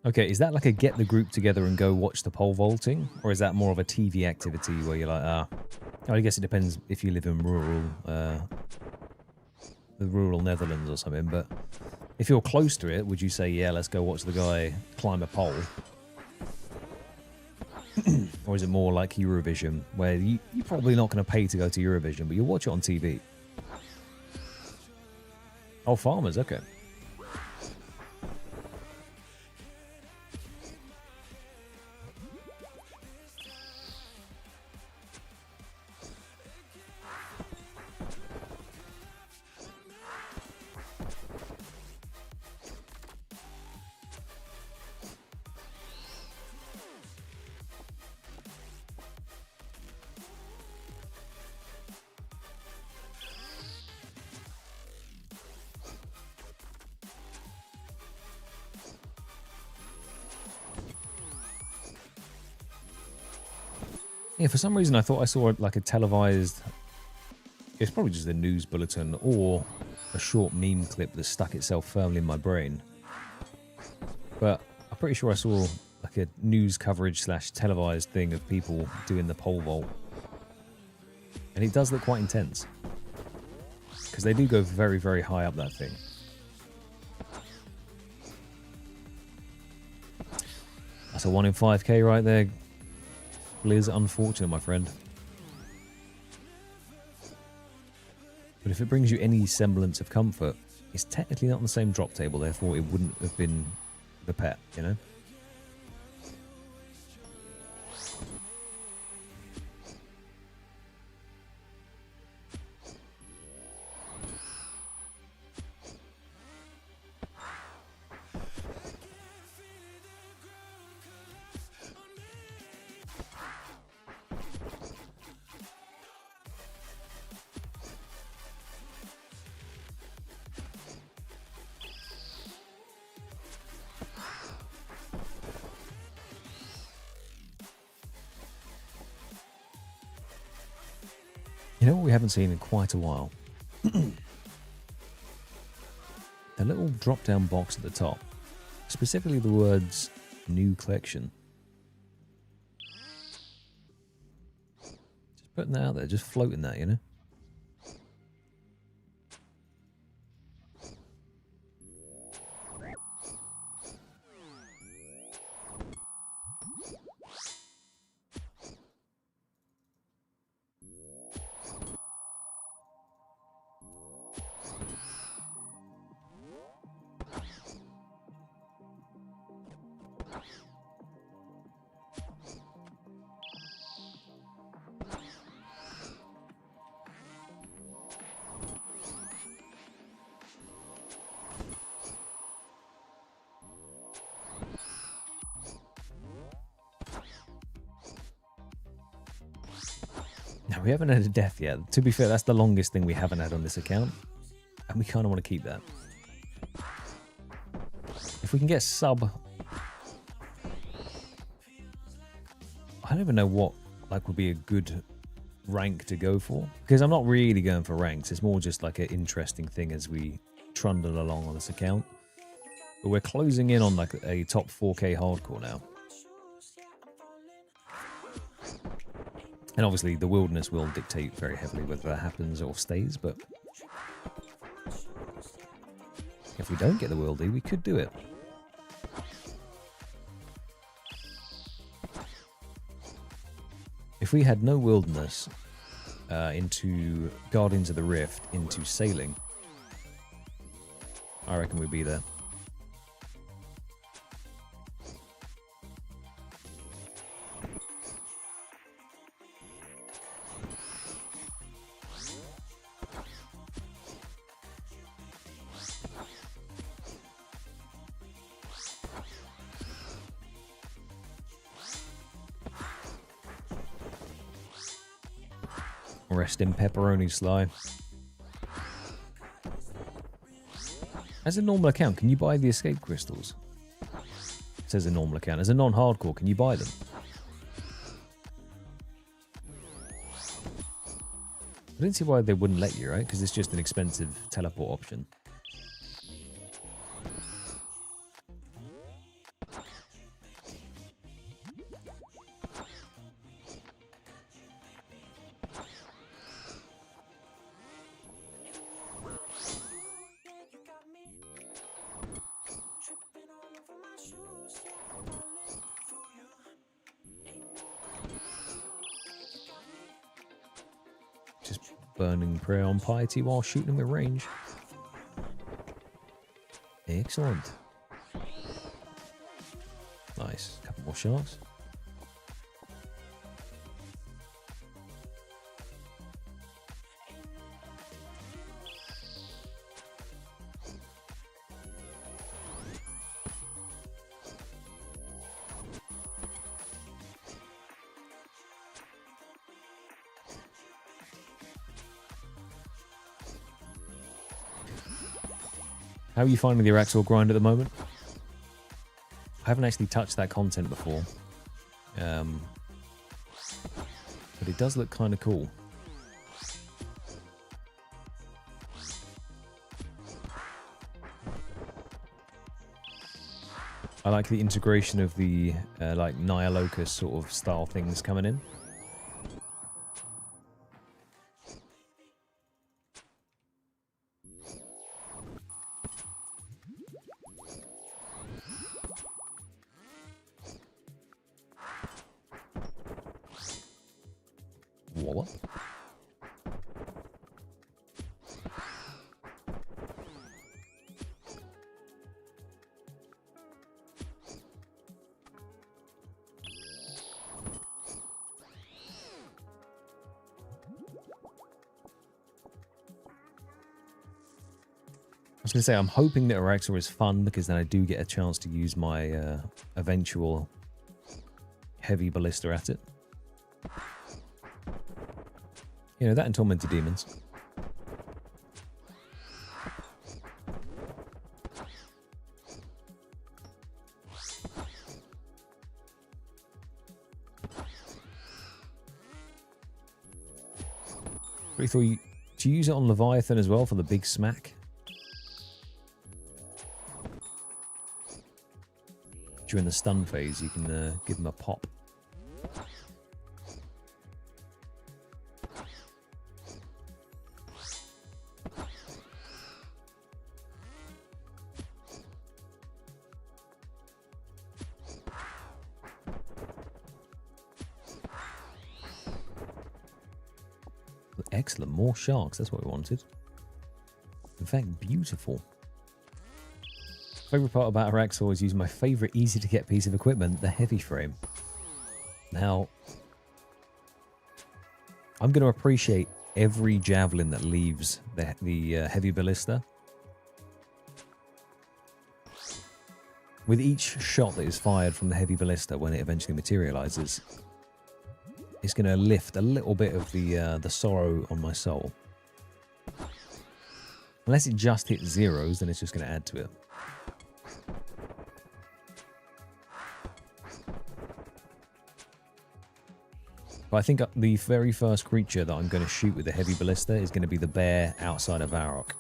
Okay, is that like a get the group together and go watch the pole vaulting? Or is that more of a TV activity where you're like, I guess it depends if you live in the rural Netherlands or something, but if you're close to it, would you say, yeah, let's go watch the guy climb a pole? Or is it more like Eurovision, where you're probably not going to pay to go to Eurovision, but you'll watch it on TV? Oh, farmers, okay. Yeah, for some reason I thought I saw like a televised It's probably just a news bulletin or a short meme clip that stuck itself firmly in my brain. But I'm pretty sure I saw like a news coverage / televised thing of people doing the pole vault. And it does look quite intense. Because they do go very, very high up that thing. That's a 1 in 5k right there. Liz, unfortunate, my friend. But if it brings you any semblance of comfort, it's technically not on the same drop table, therefore it wouldn't have been the pet, you know? You know what we haven't seen in quite a while? A little drop-down box at the top. Specifically the words, new collection. Just putting that out there, just floating that, you know? Now, we haven't had a death yet. To be fair, that's the longest thing we haven't had on this account. And we kind of want to keep that. If we can get sub... I don't even know what like would be a good rank to go for. Because I'm not really going for ranks. It's more just like an interesting thing as we trundle along on this account. But we're closing in on like a top 4K hardcore now. And obviously the wilderness will dictate very heavily whether that happens or stays, but if we don't get the wildy, we could do it. If we had no wilderness into Guardians of the Rift, into sailing, I reckon we'd be there. Rest in pepperoni, Sly. As a normal account, can you buy the escape crystals? It says a normal account. As a non-hardcore, can you buy them? I didn't see why they wouldn't let you, right? Because it's just an expensive teleport option. Just burning prayer on piety while shooting with range. Excellent. Nice. A couple more sharks. How are you finding the Araxor grind at the moment? I haven't actually touched that content before. But it does look kind of cool. I like the integration of the like Nihilocus sort of style things coming in. Wallop. I was going to say, I'm hoping that Araxor is fun because then I do get a chance to use my eventual heavy ballista at it. You know, that and Tormented Demons. Pretty thought you... Do you use it on Leviathan as well for the big smack? During the stun phase, you can give them a pop. Excellent, more sharks, that's what we wanted. In fact, beautiful. Favorite part about Araxor is using my favorite easy to get piece of equipment, the heavy frame. Now, I'm going to appreciate every javelin that leaves the heavy ballista. With each shot that is fired from the heavy ballista when it eventually materializes, it's going to lift a little bit of the sorrow on my soul. Unless it just hits zeros, then it's just going to add to it. But I think the very first creature that I'm going to shoot with the heavy ballista is going to be the bear outside of Varrock.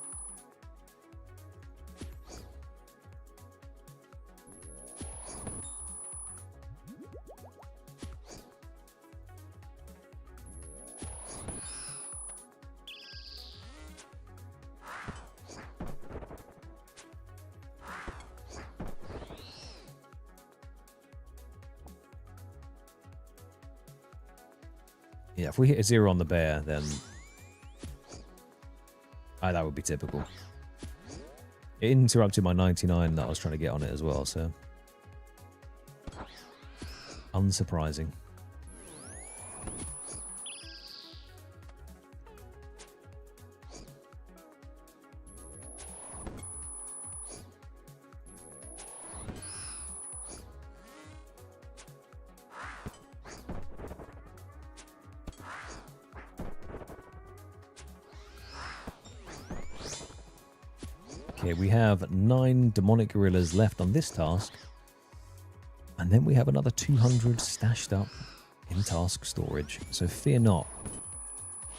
Yeah, if we hit a zero on the bear, then that would be typical. It interrupted my 99 that I was trying to get on it as well, so unsurprising. Okay, we have 9 demonic gorillas left on this task. And then we have another 200 stashed up in task storage. So fear not.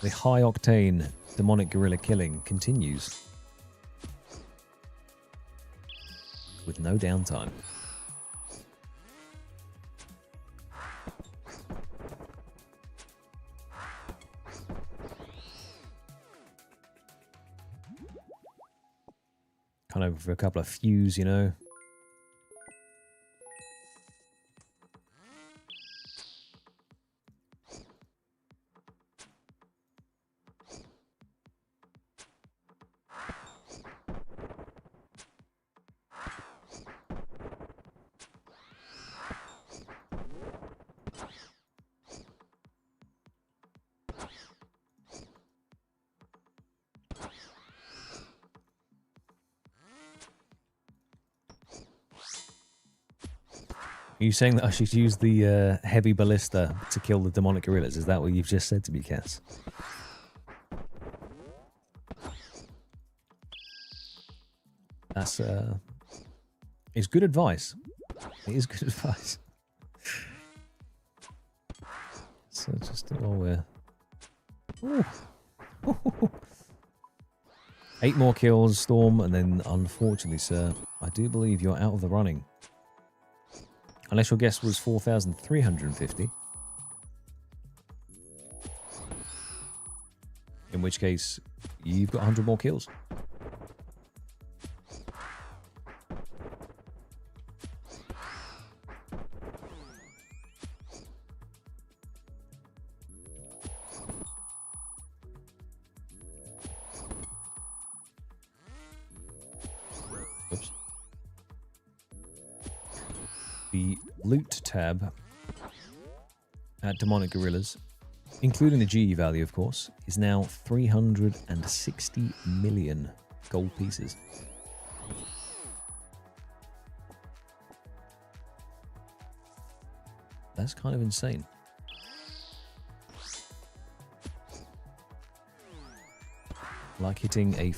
The high-octane demonic gorilla killing continues. With no downtime. Kind of for a couple of fews, you know. Are you saying that I should use the heavy ballista to kill the demonic gorillas? Is that what you've just said to me, Cass? That's it's good advice. It is good advice. So just while we're... Ooh. 8 more kills, Storm, and then unfortunately, sir, I do believe you're out of the running. Unless your guess was 4,350. In which case, you've got 100 more kills. Oops. The loot tab at Demonic Gorillas, including the GE value, of course, is now 360 million gold pieces. That's kind of insane. Like hitting a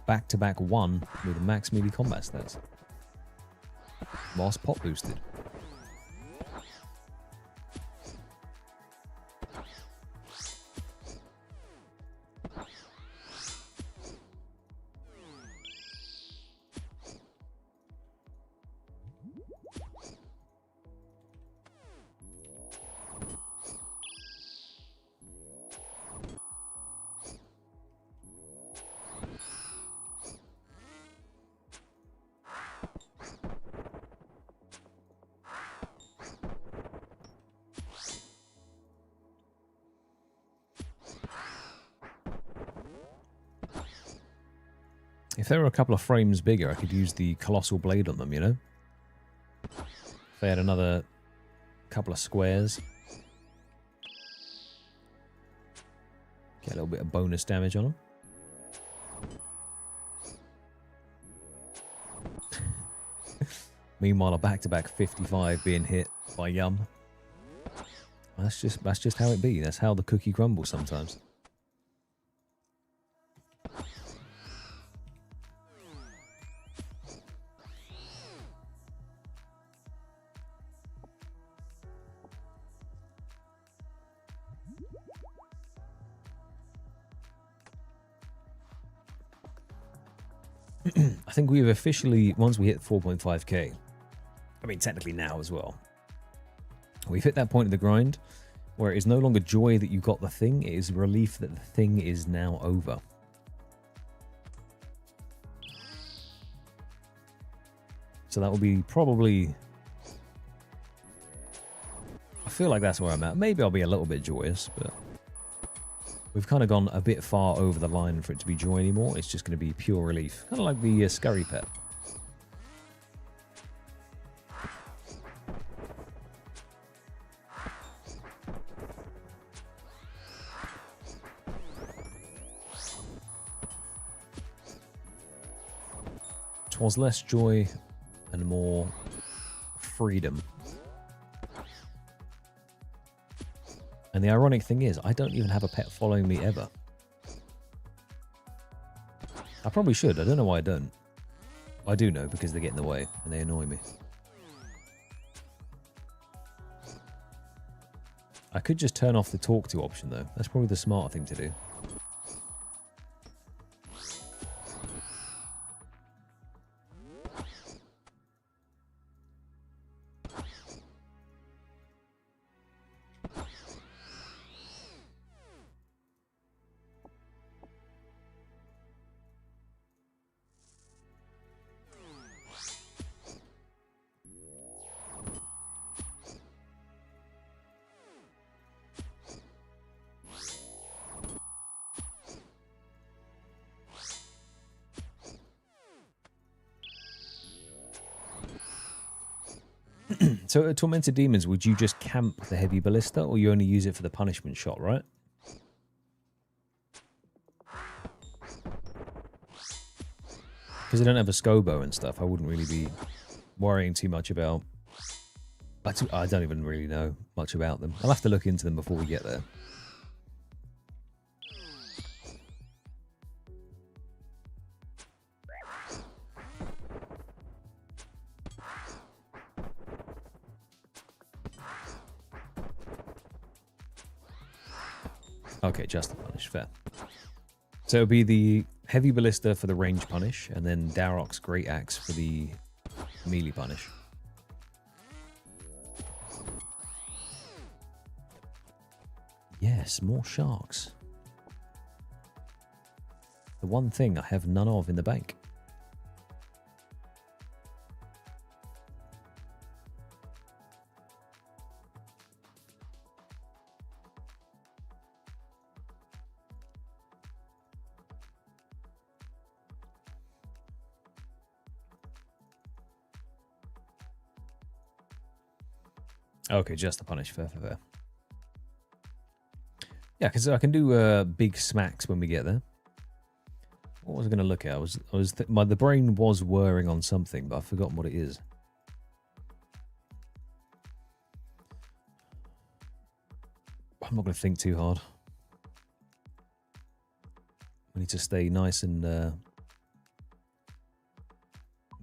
back-to-back 1 with max melee combat stats. Whilst pop boosted. If they were a couple of frames bigger, I could use the Colossal Blade on them, you know? If they had another couple of squares. Get a little bit of bonus damage on them. Meanwhile, a back-to-back 55 being hit by Yum. That's just how it be. That's how the cookie crumbles sometimes. I think we've officially, once we hit 4.5k, I mean technically now as well, we've hit that point of the grind where it is no longer joy that you got the thing, it is relief that the thing is now over. So that will be probably, I feel like that's where I'm at. Maybe I'll be a little bit joyous, but we've kind of gone a bit far over the line for it to be joy anymore. It's just going to be pure relief. Kind of like the Scurry Pet. Twas less joy and more freedom. And the ironic thing is, I don't even have a pet following me ever. I probably should. I don't know why I don't. I do know, because they get in the way and they annoy me. I could just turn off the talk to option though. That's probably the smarter thing to do. So at Tormented Demons, would you just camp the Heavy Ballista, or you only use it for the punishment shot, right? Because I don't have a Scobo and stuff, I wouldn't really be worrying too much about... I don't even really know much about them. I'll have to look into them before we get there. Okay, just the punish, fair. So it'll be the Heavy Ballista for the range punish, and then Darok's Great Axe for the melee punish. Yes, more sharks. The one thing I have none of in the bank. Okay, just the punish. Fair. Yeah, because I can do big smacks when we get there. What was I going to look at? The brain was whirring on something, but I've forgotten what it is. I'm not going to think too hard. I need to stay nice and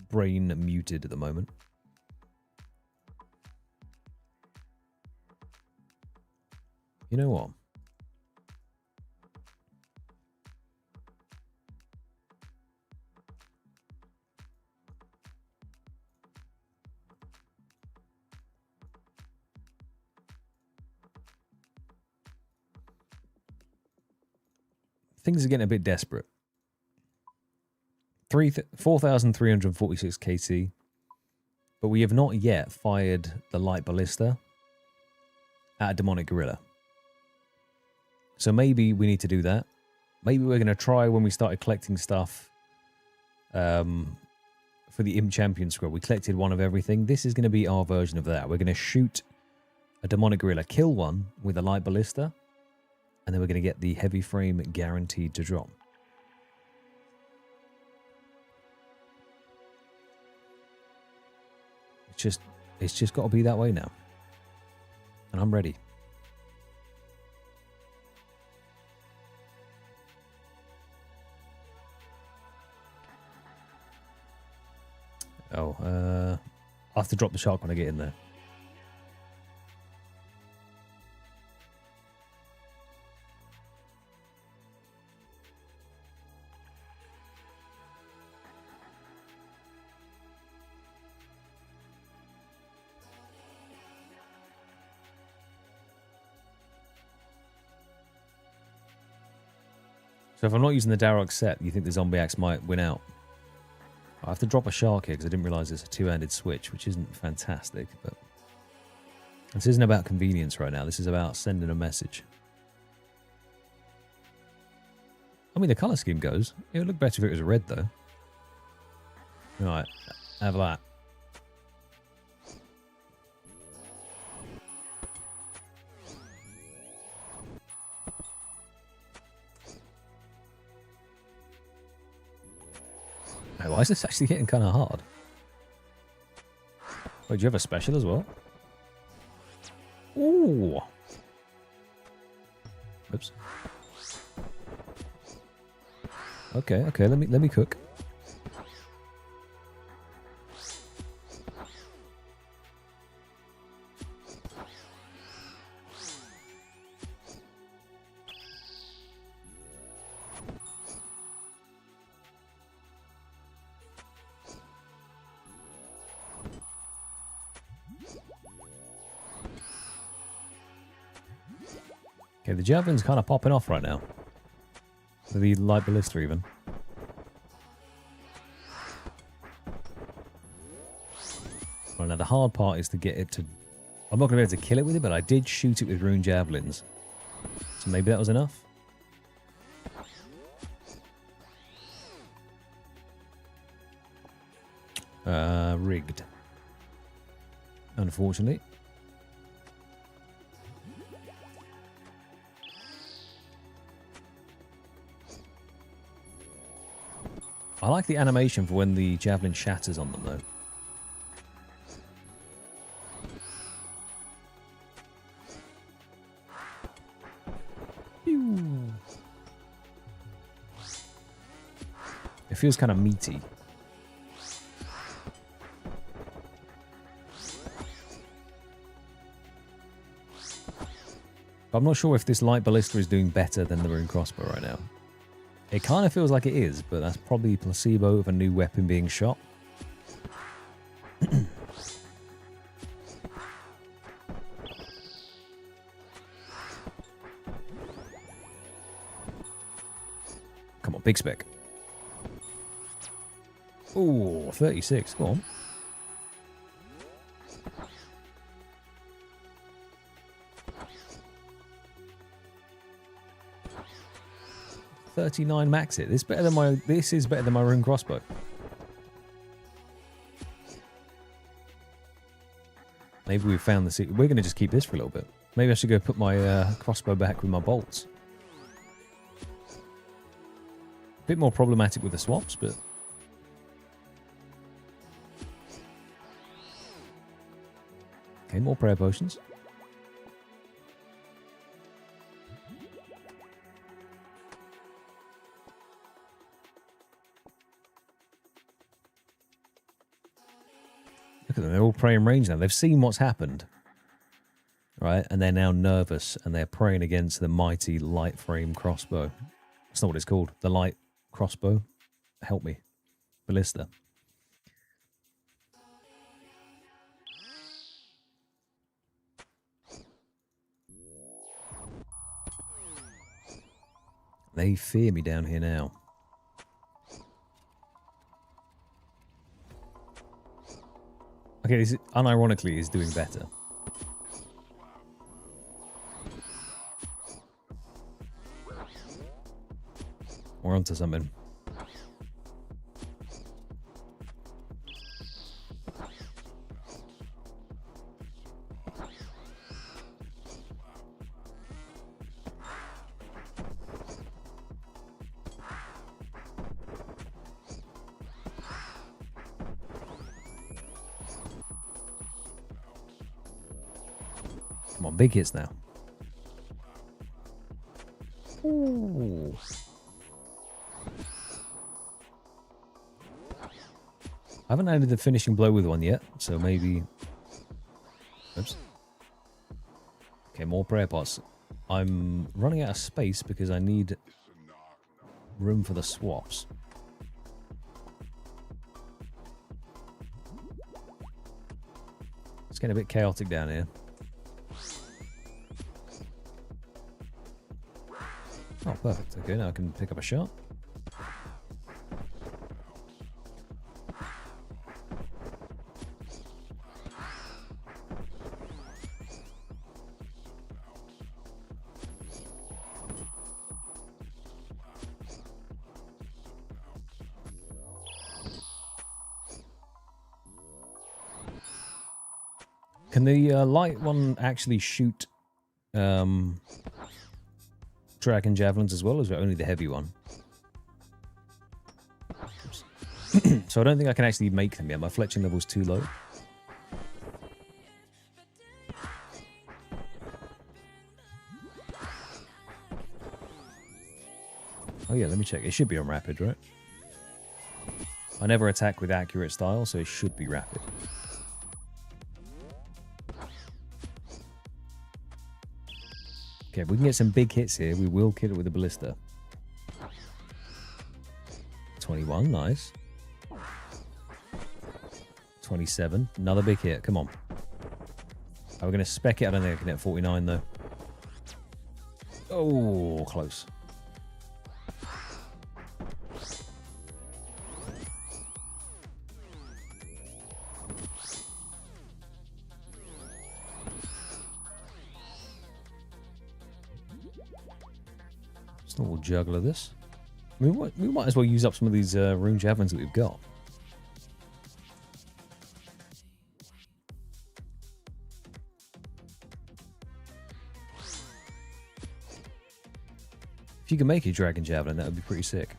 brain muted at the moment. You know what? Things are getting a bit desperate. 4,346 KT, but we have not yet fired the light ballista at a demonic gorilla. So maybe we need to do that. Maybe we're going to try when we started collecting stuff for the Imp Champion Scroll. We collected one of everything. This is going to be our version of that. We're going to shoot a demonic gorilla, kill one with a light ballista, and then we're going to get the heavy frame guaranteed to drop. It's just got to be that way now. And I'm ready. Oh, I'll have to drop the shark when I get in there. So if I'm not using the Darok set, you think the zombie axe might win out? I have to drop a shark here because I didn't realize it's a two-handed switch, which isn't fantastic, but this isn't about convenience right now. This is about sending a message. I mean, the color scheme goes. It would look better if it was red, though. All right, have that. Why is this actually getting kind of hard? Wait, do you have a special as well? Ooh. Oops. Okay, let me cook. Okay, the javelin's kind of popping off right now. The light ballista even. Well, now the hard part is to get it to... I'm not going to be able to kill it with it, but I did shoot it with rune javelins. So maybe that was enough? Rigged. Unfortunately. I like the animation for when the javelin shatters on them, though. Pew. It feels kind of meaty. I'm not sure if this light ballista is doing better than the rune crossbow right now. It kind of feels like it is, but that's probably placebo of a new weapon being shot. Big spec. Ooh, 36. Go on. $39 max it. This better than my. This is better than my rune crossbow. Maybe we've found the secret. We're going to just keep this for a little bit. Maybe I should go put my crossbow back with my bolts. A bit more problematic with the swaps, but... Okay, more prayer potions. Look at them, they're all praying range now. They've seen what's happened. Right? And they're now nervous, and they're praying against the mighty light frame crossbow. That's not what it's called. The light crossbow. Help me. Ballista. They fear me down here now. Okay, this unironically is doing better. We're onto something. Come on, big hits now. Ooh. I haven't added the finishing blow with one yet, so maybe... Oops. Okay, more prayer pots. I'm running out of space because I need room for the swaps. It's getting a bit chaotic down here. Oh, perfect. Okay, now I can pick up a shot. Can the light one actually shoot dragon javelins as well, or is it only the heavy one? So I don't think I can actually make them yet. My fletching level's too low. Oh yeah, let me check. It should be on rapid, right? I never attack with accurate style, so it should be rapid. Okay, if we can get some big hits here, we will kill it with a ballista. 21, nice. 27, another big hit, come on. Oh, we're going to spec it, I don't think I can hit 49 though. Oh, close. We'll juggle this. We might as well use up some of these rune javelins that we've got. If you can make a dragon javelin, that would be pretty sick.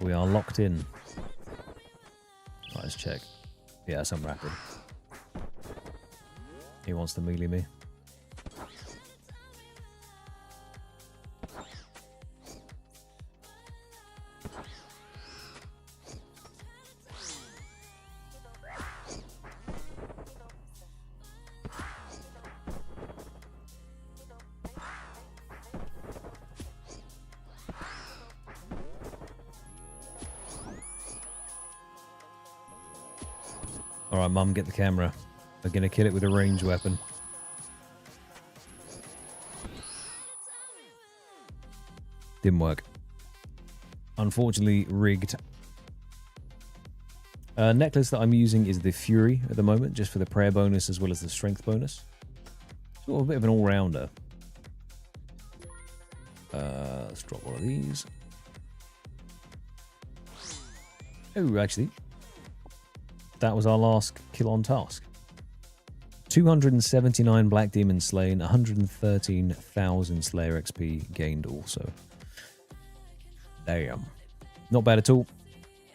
We are locked in. Right, let's check. Yeah, that's unwrapped. He wants to melee me. Alright, Mum, get the camera. We're going to kill it with a ranged weapon. Didn't work. Unfortunately, rigged. Necklace that I'm using is the Fury at the moment, just for the prayer bonus as well as the strength bonus. Sort of a bit of an all-rounder. Let's drop one of these. Oh, actually, that was our last kill on task. 279 Black Demons slain, 113,000 Slayer XP gained also. Damn. Not bad at all.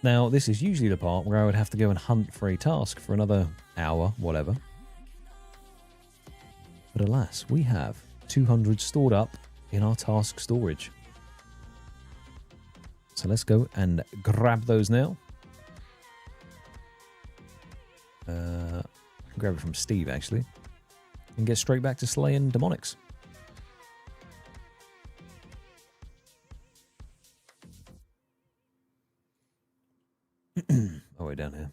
Now, this is usually the part where I would have to go and hunt for a task for another hour, whatever. But alas, we have 200 stored up in our task storage. So let's go and grab those now. I can grab it from Steve, actually. And get straight back to slaying demonics. Oh, way down here.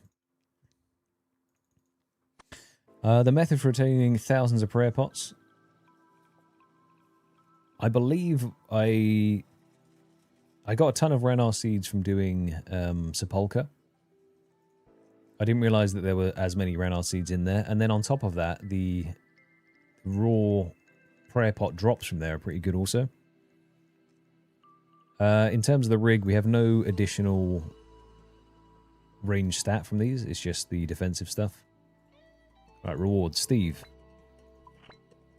The method for attaining thousands of prayer pots. I believe I got a ton of Renar seeds from doing Sepulchre. I didn't realize that there were as many Renar seeds in there. And then on top of that, the raw prayer pot drops from there are pretty good also. In terms of the rig, we have no additional range stat from these. It's just the defensive stuff. Right, rewards. Steve.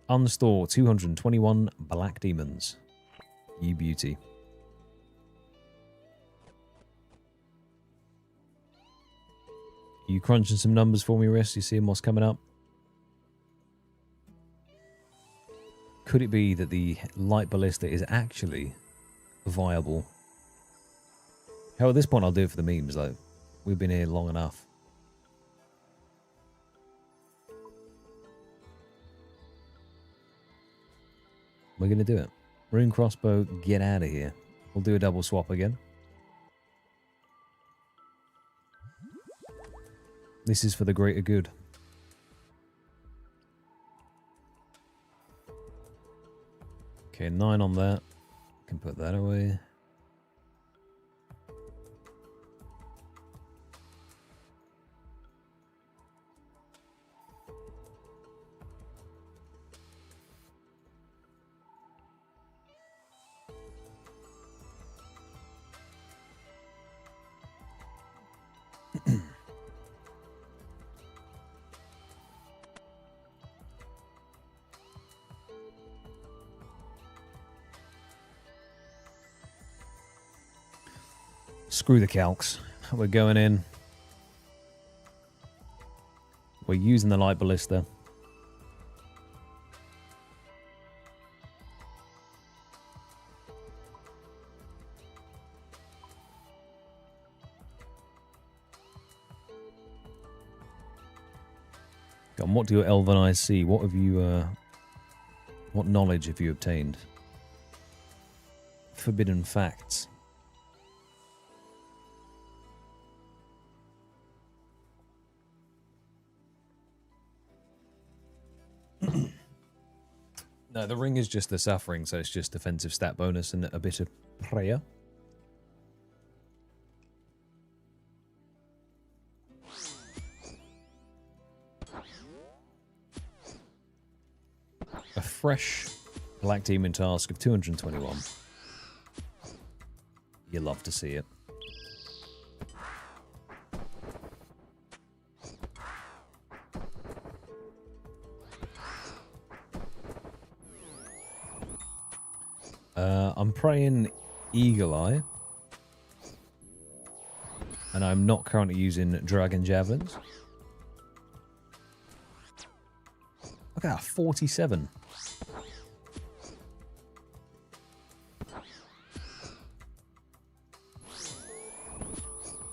Unstore 221 Black Demons. Ye beauty. You crunching some numbers for me, Riss? You seeing what's coming up? Could it be that the light ballista is actually viable? Hell, at this point I'll do it for the memes, though. We've been here long enough. We're going to do it. Rune crossbow, get out of here. We'll do a double swap again. This is for the greater good. Okay, 9 on that. Can put that away. Screw the calcs. We're going in. We're using the light ballista. God, what do your elven eyes see? What have you, what knowledge have you obtained? Forbidden facts. No, the ring is just the suffering, so it's just defensive stat bonus and a bit of prayer. A fresh Black Demon task of 221. You love to see it. I'm praying Eagle Eye. And I'm not currently using Dragon Javelins. Look at that, 47.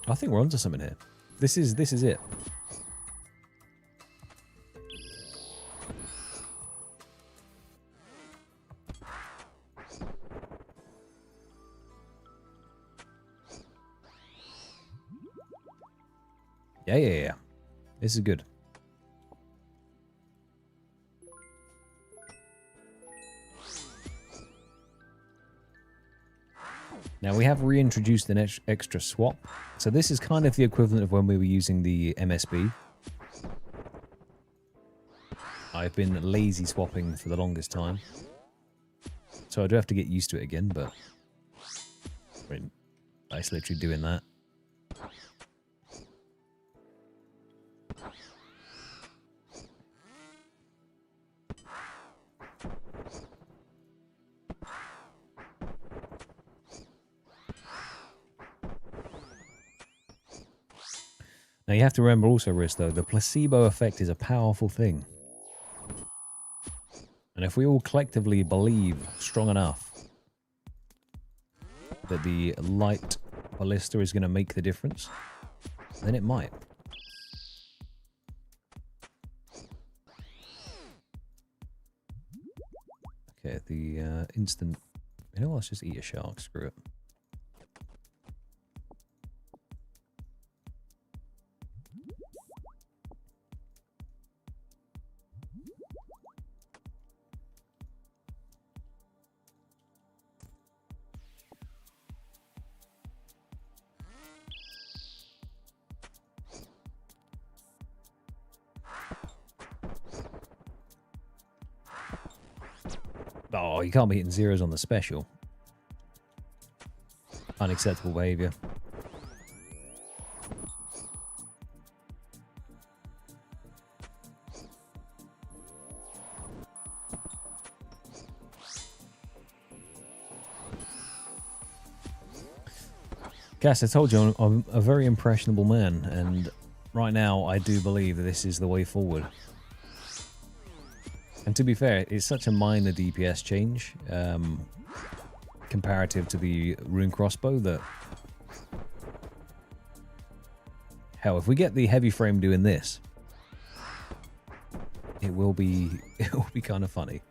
I think we're onto something here. This is it. Yeah. This is good. Now we have reintroduced an extra swap. So this is kind of the equivalent of when we were using the MSB. I've been lazy swapping for the longest time. So I do have to get used to it again, but I mean, it's literally doing that. Now you have to remember also, Riz, though, the placebo effect is a powerful thing. And if we all collectively believe strong enough that the light ballista is going to make the difference, then it might. Okay, the instant... You know what, let's just eat a shark, screw it. Oh, you can't be hitting zeros on the special. Unacceptable behavior. Cass, I told you I'm a very impressionable man, and right now I do believe that this is the way forward. And to be fair, it's such a minor DPS change comparative to the rune crossbow that... Hell, if we get the heavy frame doing this, it will be kind of funny.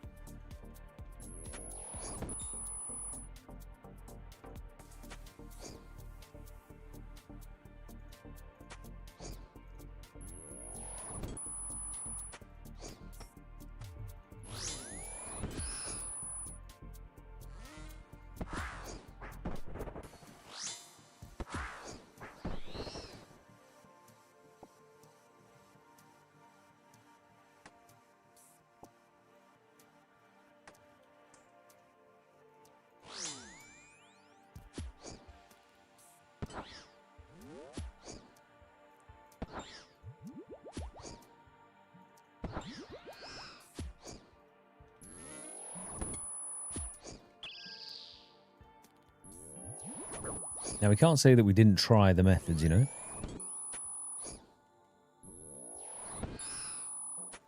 Now, we can't say that we didn't try the methods, you know?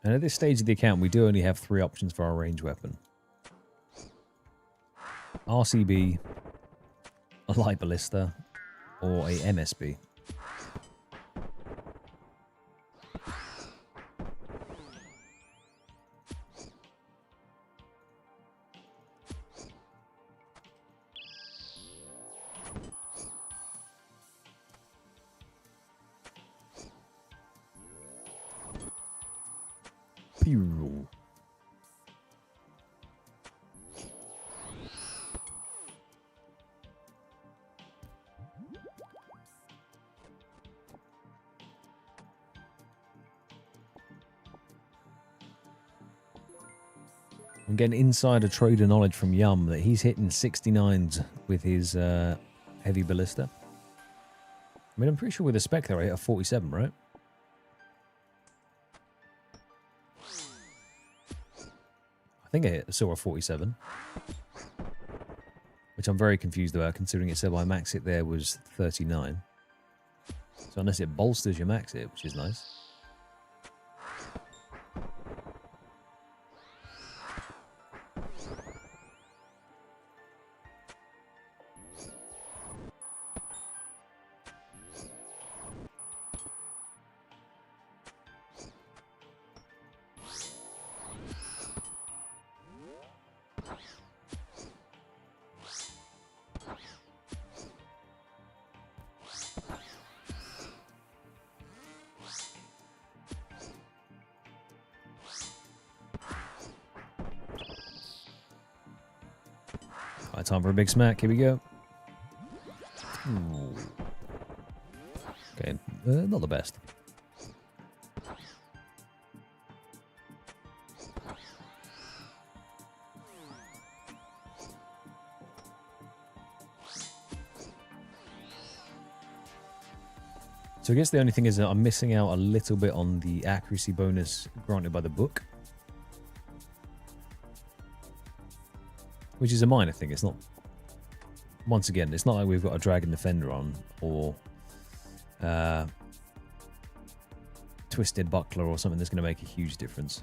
And at this stage of the account, we do only have 3 options for our range weapon. RCB, a light ballista, or a MSB. Pew. I'm getting insider trader knowledge from Yum that he's hitting 69s with his heavy ballista. I mean, I'm pretty sure with a spec there I hit a 47, right? I think I saw a 47. Which I'm very confused about, considering it said my max hit there was 39. So unless it bolsters your max hit, which is nice. Alright, time for a big smack. Here we go. Ooh. Okay, not the best. So I guess the only thing is that I'm missing out a little bit on the accuracy bonus granted by the book. Which is a minor thing. It's not... Once again, it's not like we've got a Dragon Defender on or Twisted Buckler or something that's going to make a huge difference.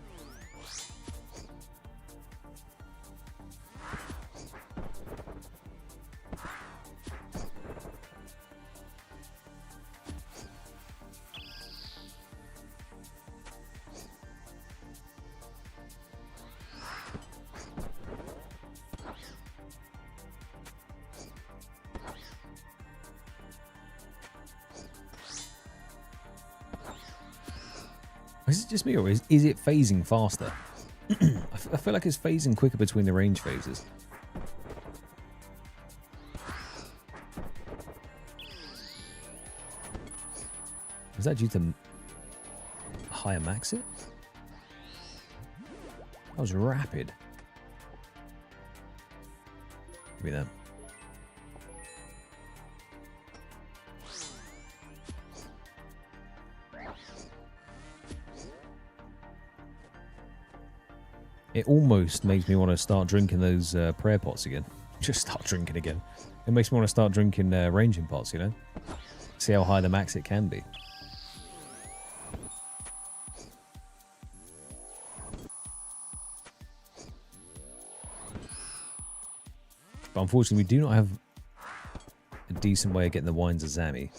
Is it just me, or is it phasing faster? I feel like it's phasing quicker between the range phases. Is that due to higher max it? That was rapid. Give me that. It almost makes me want to start drinking those prayer pots again. Just start drinking again. It makes me want to start drinking ranging pots, you know? See how high the max it can be. But unfortunately, we do not have a decent way of getting the wines of Zami.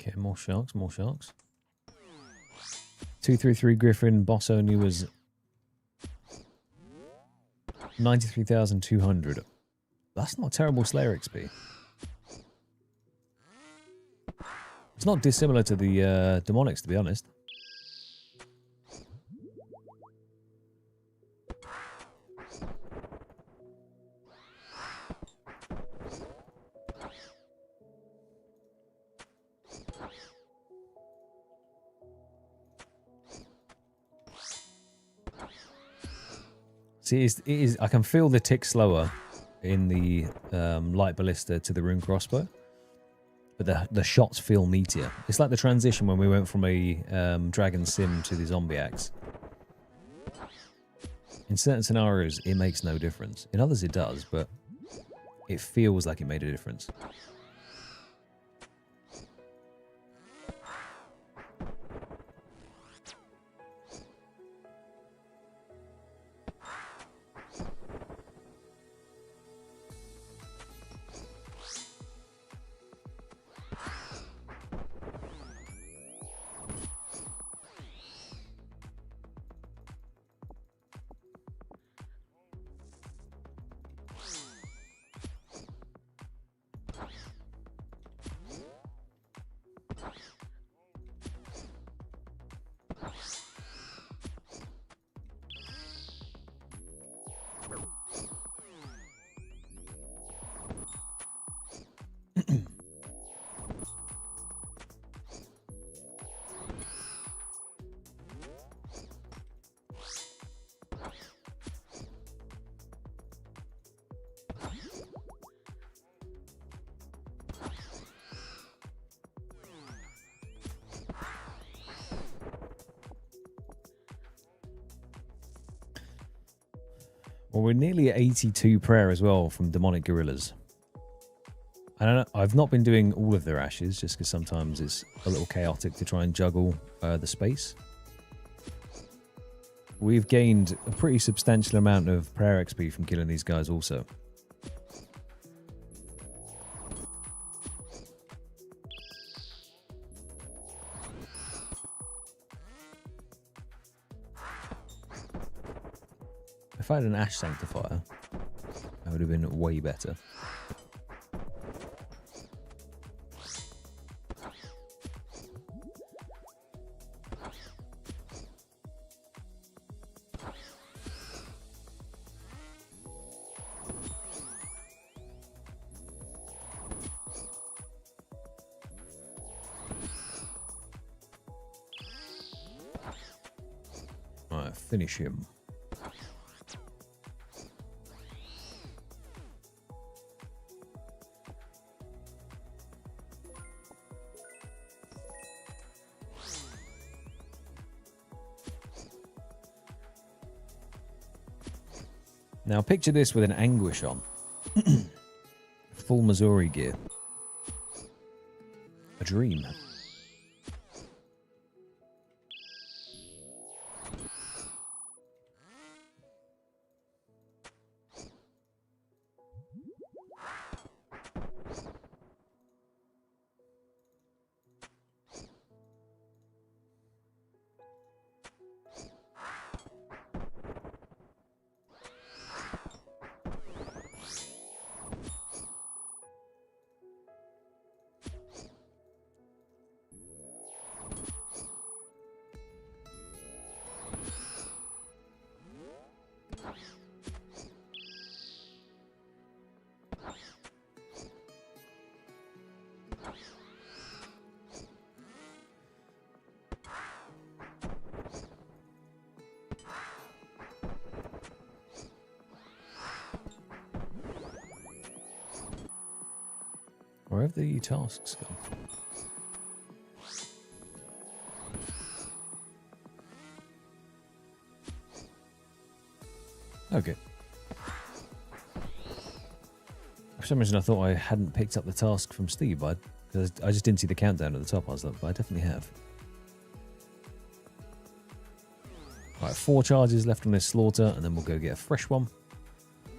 Okay, more sharks, more sharks. 233 Griffin, boss only was 93,200. That's not terrible Slayer XP. It's not dissimilar to the Demonics, to be honest. See, it is. I can feel the tick slower in the light ballista to the rune crossbow, but the shots feel meatier. It's like the transition when we went from a dragon sim to the zombie axe. In certain scenarios, it makes no difference. In others, it does, but it feels like it made a difference. Well, we're nearly at 82 prayer as well from demonic gorillas. I don't know, I've not been doing all of their ashes just because sometimes it's a little chaotic to try and juggle the space. We've gained a pretty substantial amount of prayer XP from killing these guys also. If I had an Ash Sanctifier, that would have been way better. Alright, finish him. Now picture this with an anguish on. Full Missouri gear. A dream. Where have the tasks gone? Okay. For some reason I thought I hadn't picked up the task from Steve, because I just didn't see the countdown at the top. I was like, but I definitely have. Right, 4 charges left on this slaughter, and then we'll go get a fresh one.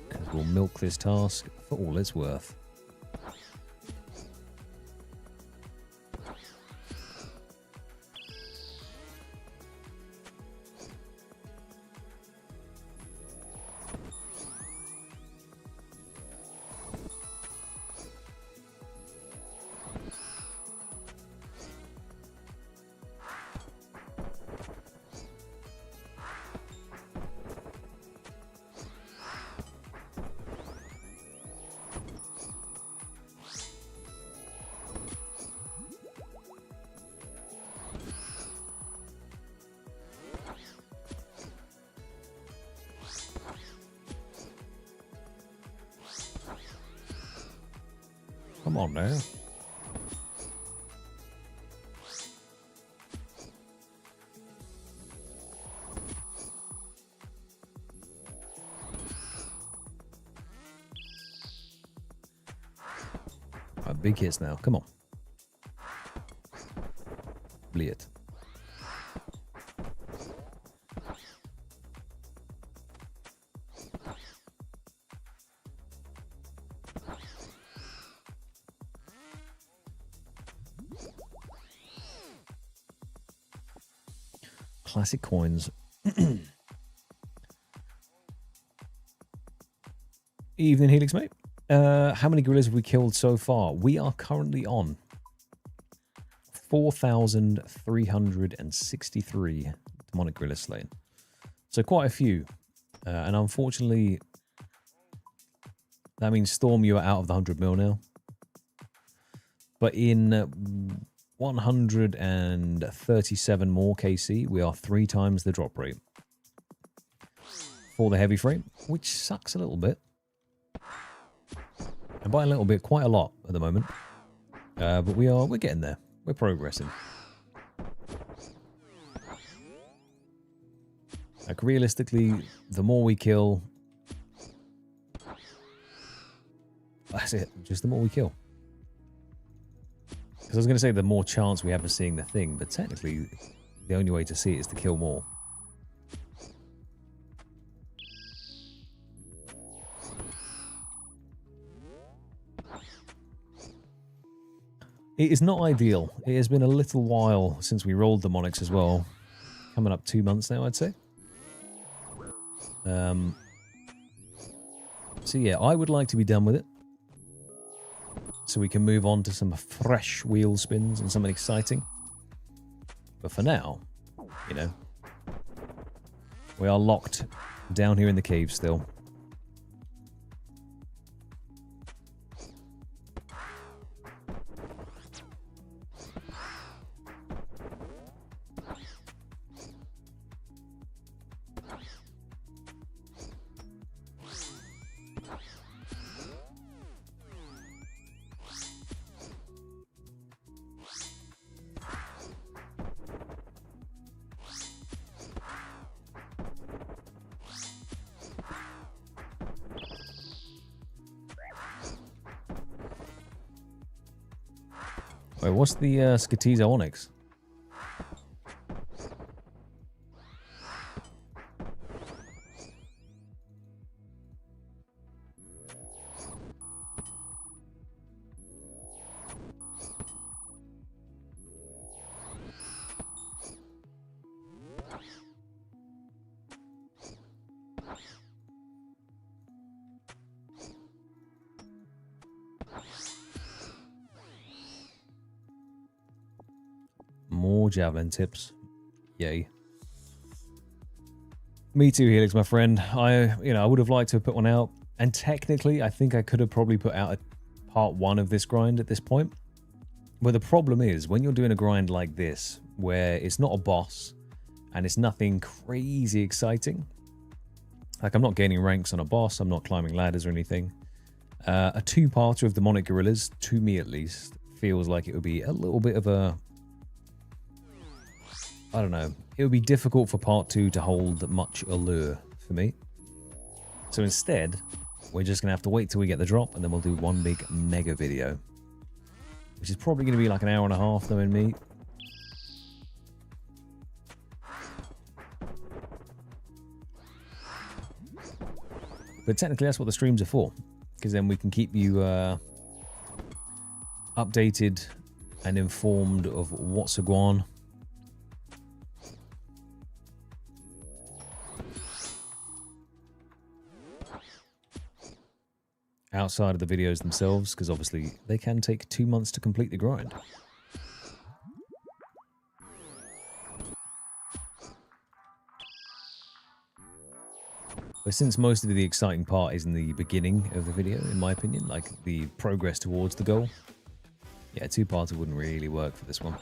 Because we'll milk this task for all it's worth. Come on now. Right, big hits now. Come on. Bleed. Classic coins. Evening, Helix mate. How many gorillas have we killed so far? We are currently on 4,363 demonic gorillas slain. So quite a few. And unfortunately, that means Storm, you are out of the 100 mil now. But in 137 more KC, we are 3 times the drop rate for the heavy frame, which sucks a little bit. And by a little bit, quite a lot at the moment. But we're getting there. We're progressing. Like realistically, the more we kill, That's it. Just the more we kill. Because I was going to say the more chance we have of seeing the thing, but technically the only way to see it is to kill more. It is not ideal. It has been a little while since we rolled the Monix as well. Coming up 2 months now, I'd say. So yeah, I would like to be done with it. So we can move on to some fresh wheel spins and something exciting. But for now, you know, we are locked down here in the cave still. Wait, what's the Skatizo Onyx? More javelin tips. Yay. Me too, Helix, my friend. I would have liked to have put one out. And technically, I think I could have probably put out a part 1 of this grind at this point. But the problem is, when you're doing a grind like this, where it's not a boss, and it's nothing crazy exciting. Like, I'm not gaining ranks on a boss, I'm not climbing ladders or anything. A 2-parter of Demonic Gorillas, to me at least, feels like it would be a little bit of a... I don't know. It would be difficult for part 2 to hold much allure for me. So instead, we're just going to have to wait till we get the drop, and then we'll do one big mega video. Which is probably going to be like an hour and a half, knowing me. But technically, that's what the streams are for. Because then we can keep you updated and informed of what's going on. Outside of the videos themselves, because obviously they can take 2 months to complete the grind. But since most of the exciting part is in the beginning of the video, in my opinion, like the progress towards the goal, yeah, 2-parter wouldn't really work for this one.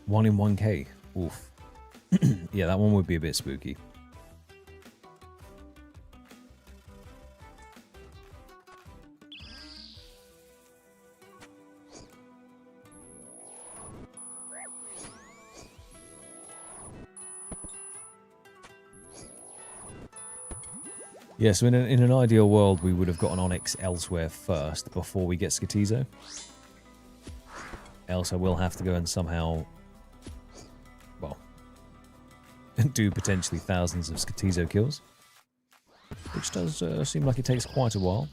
One in 1K. Oof. Yeah, that one would be a bit spooky. Yeah, so in an ideal world, we would have got an Onyx elsewhere first before we get Skatizo. Else I will have to go and somehow... well, do potentially thousands of Skatizo kills. Which does seem like it takes quite a while.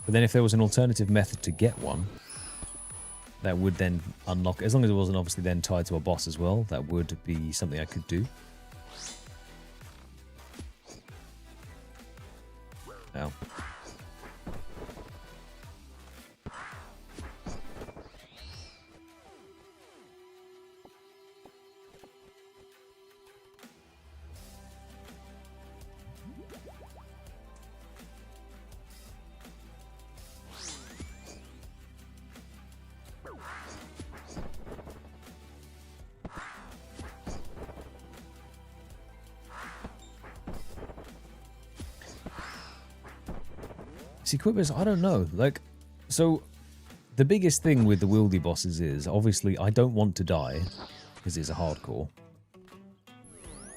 But then if there was an alternative method to get one, that would then unlock, as long as it wasn't obviously then tied to a boss as well, that would be something I could do. Ow. See, Quibbers, I don't know. Like, so the biggest thing with the wieldy bosses is, obviously, I don't want to die, because it's a hardcore.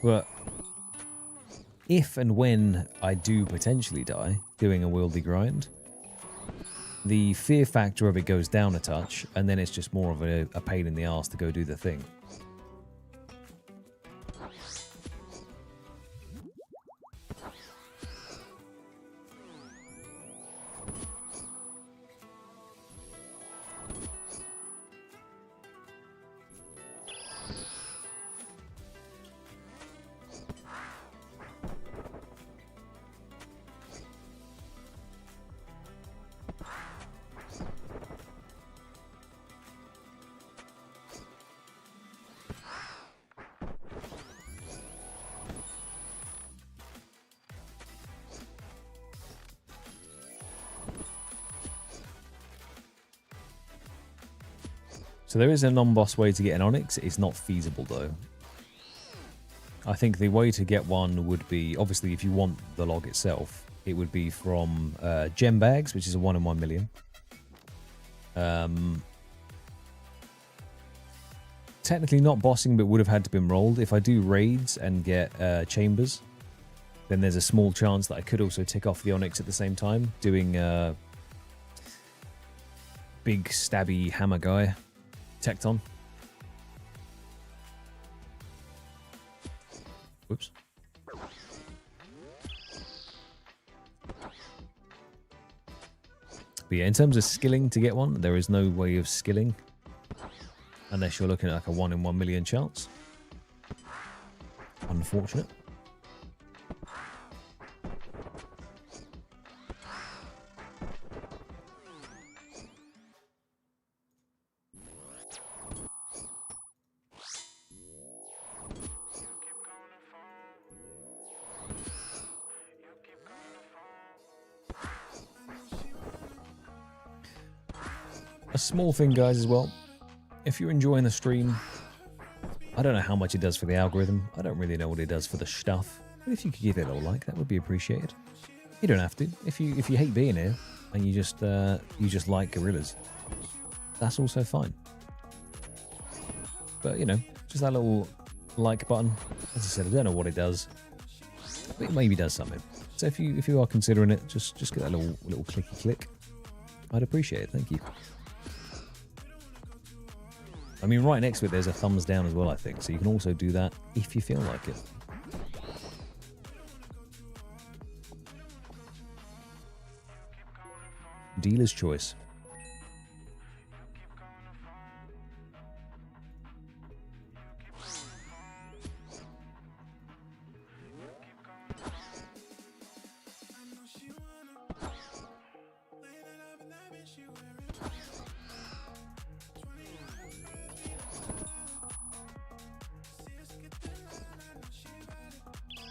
But if and when I do potentially die doing a wieldy grind, the fear factor of it goes down a touch, and then it's just more of a pain in the arse to go do the thing. So there is a non-boss way to get an Onyx. It's not feasible, though. I think the way to get one would be, obviously, if you want the log itself, it would be from gem bags, which is a 1 in 1 million. Technically not bossing, but would have had to been rolled. If I do raids and get chambers, then there's a small chance that I could also tick off the Onyx at the same time, doing big stabby hammer guy. Tecton. Whoops. But yeah, in terms of skilling to get one, there is no way of skilling unless you're looking at like a 1 in 1 million chance. Unfortunate. A small thing, guys, as well. If you're enjoying the stream, I don't know how much it does for the algorithm. I don't really know what it does for the stuff. But if you could give it a little like, that would be appreciated. You don't have to. If you hate being here and you just like gorillas, that's also fine. But you know, just that little like button. As I said, I don't know what it does, but it maybe does something. So if you are considering it, just get that little clicky click. I'd appreciate it. Thank you. I mean, right next to it, there's a thumbs down as well, I think. So you can also do that if you feel like it. Dealer's choice.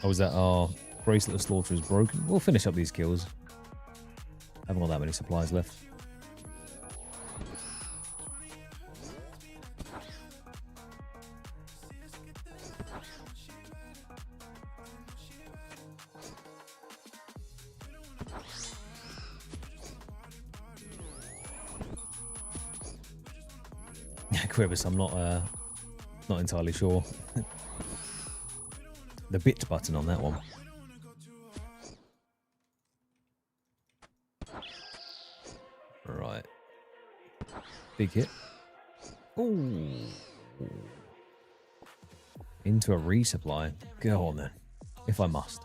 Oh, is that our bracelet of slaughter is broken? We'll finish up these kills. Haven't got that many supplies left. Quibus, I'm not entirely sure. The bit button on that one. Right. Big hit. Ooh. Into a resupply. Go on then. If I must.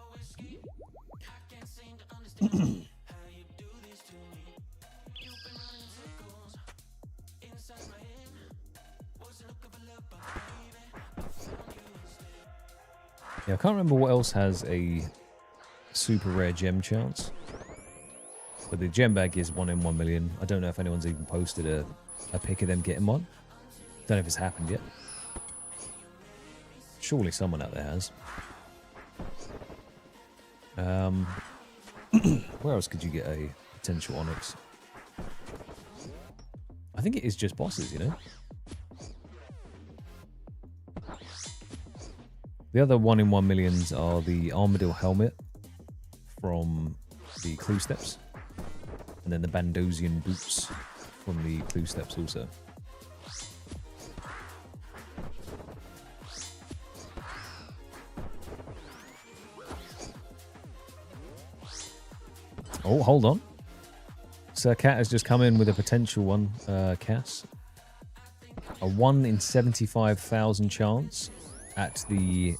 Yeah, I can't remember what else has a super rare gem chance. But the gem bag is 1 in 1 million. I don't know if anyone's even posted a pic of them getting one. Don't know if it's happened yet. Surely someone out there has. Where else could you get a potential Onyx? I think it is just bosses, you know? The other 1 in 1 millions are the Armadillo helmet from the Clue Steps. And then the Bandosian boots from the Clue Steps also. Oh, hold on. Sir Cat has just come in with a potential one, Cass. A 1 in 75,000 chance at the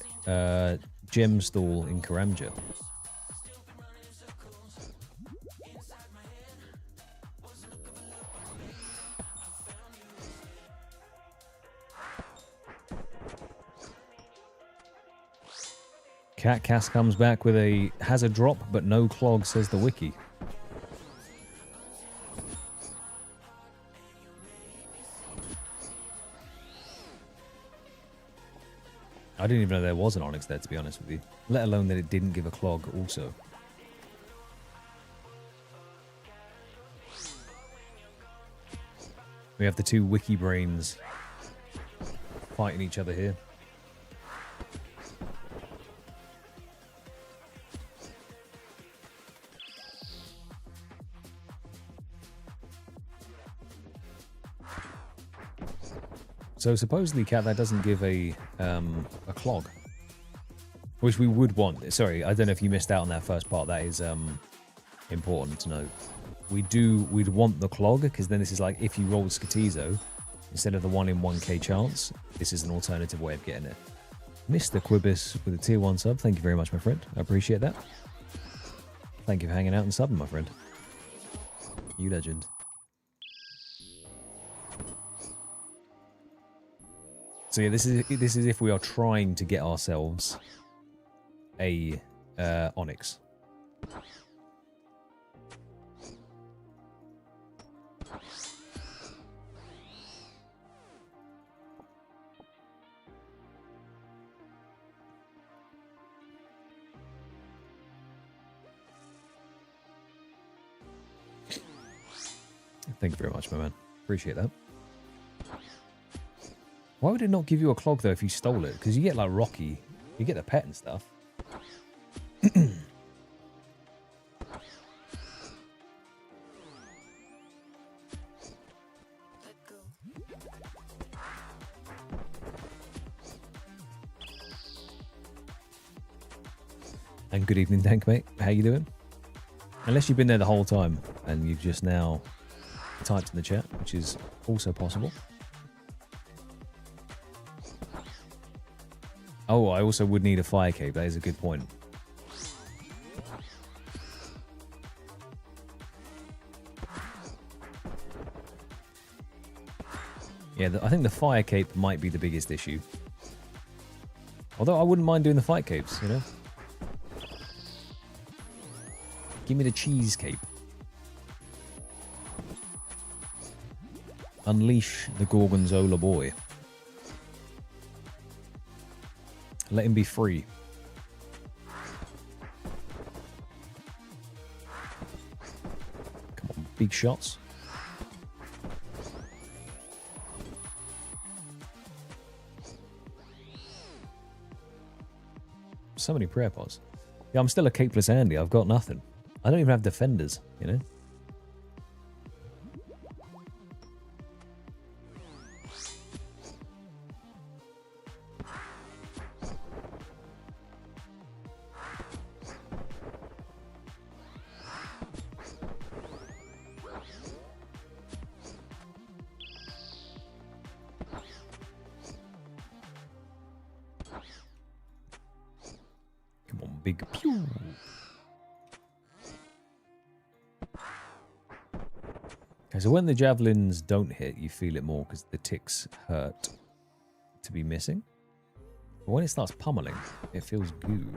gem stall in Karamja. Cat Cass comes back with has a drop, but no clog, says the wiki. I didn't even know there was an Onyx there, to be honest with you. Let alone that it didn't give a clog also. We have the two wiki brains fighting each other here. So supposedly, Cat, that doesn't give a clog, which we would want. Sorry, I don't know if you missed out on that first part. That is important to note. We'd want the clog, because then this is like if you roll Skatizo instead of the 1 in 1k chance, this is an alternative way of getting it. Mr. Quibus with a tier 1 sub. Thank you very much, my friend. I appreciate that. Thank you for hanging out and subbing, my friend. You legend. So yeah, this is if we are trying to get ourselves a Onyx. Thank you very much, my man. Appreciate that. Why would it not give you a clog, though, if you stole it? Because you get, like, Rocky. You get the pet and stuff. And good evening, Dank, mate. How you doing? Unless you've been there the whole time and you've just now typed in the chat, which is also possible. Oh, I also would need a fire cape. That is a good point. Yeah, I think the fire cape might be the biggest issue. Although I wouldn't mind doing the fight capes, you know? Give me the cheese cape. Unleash the Gorgonzola boy. Let him be free. Come on, big shots. So many prayer pods. Yeah, I'm still a capeless Andy. I've got nothing. I don't even have defenders, you know? Come on, big pew. Okay, so when the javelins don't hit, you feel it more because the ticks hurt to be missing. But when it starts pummeling, it feels good.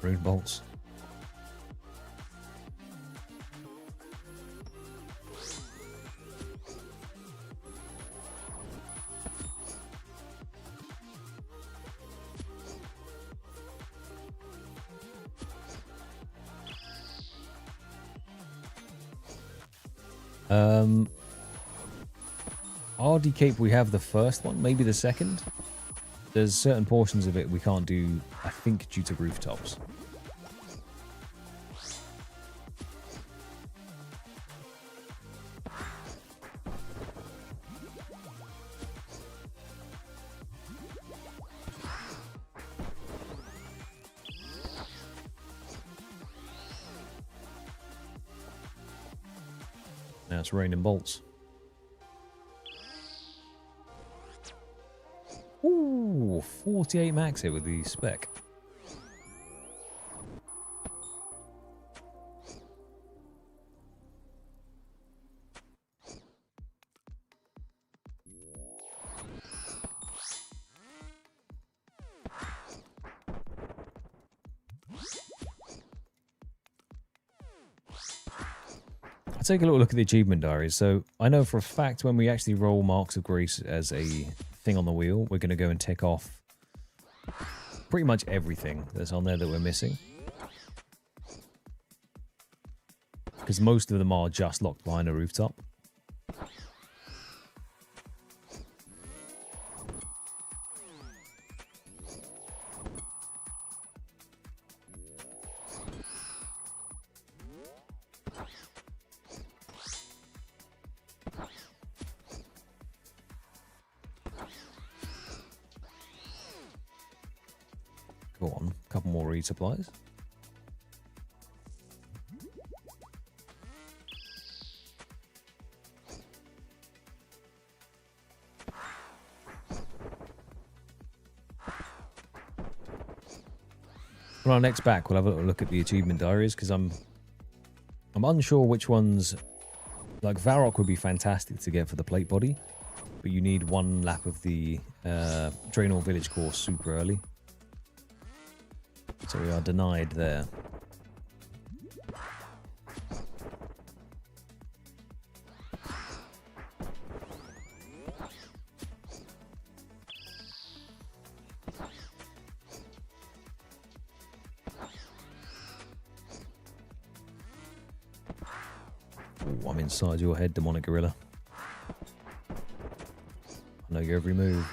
Rune bolts. RD Cape, we have the first one, maybe the second. There's certain portions of it we can't do, I think, due to rooftops. Now it's raining bolts. Ooh, 48 max hit with the spec. I'll take a little look at the achievement diaries. So I know for a fact when we actually roll Marks of Grace as a thing on the wheel, we're going to go and tick off pretty much everything that's on there that we're missing. Because most of them are just locked behind a rooftop. Go on, a couple more resupplies. On our next back, we'll have a little look at the achievement diaries because I'm unsure which ones. Like Varrock would be fantastic to get for the plate body, but you need one lap of the Draenor Village course super early. So we are denied there. Ooh, I'm inside your head, Demonic Gorilla. I know your every move.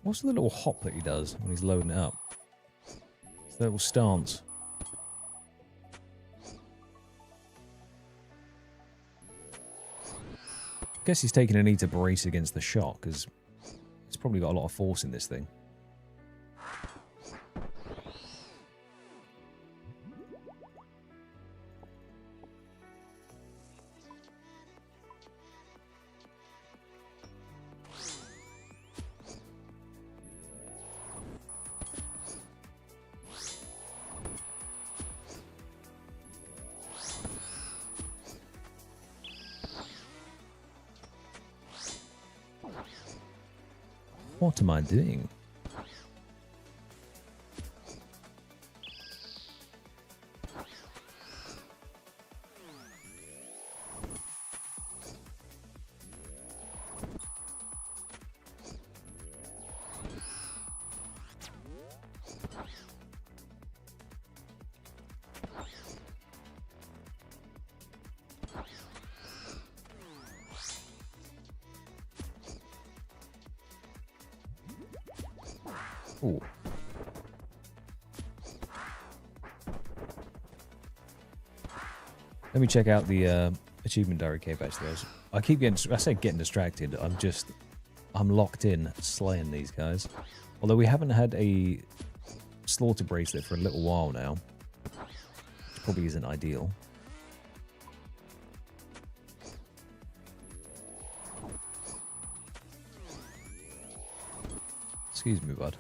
What's the little hop that he does when he's loading it up? It's the little stance. I guess he's taking a need to brace against the shot because it's probably got a lot of force in this thing. What am I doing? Ooh. Let me check out the achievement diary cape actually. I keep getting, I say getting distracted. I'm locked in slaying these guys. Although we haven't had a slaughter bracelet for a little while now. Which probably isn't ideal. Excuse me, bud.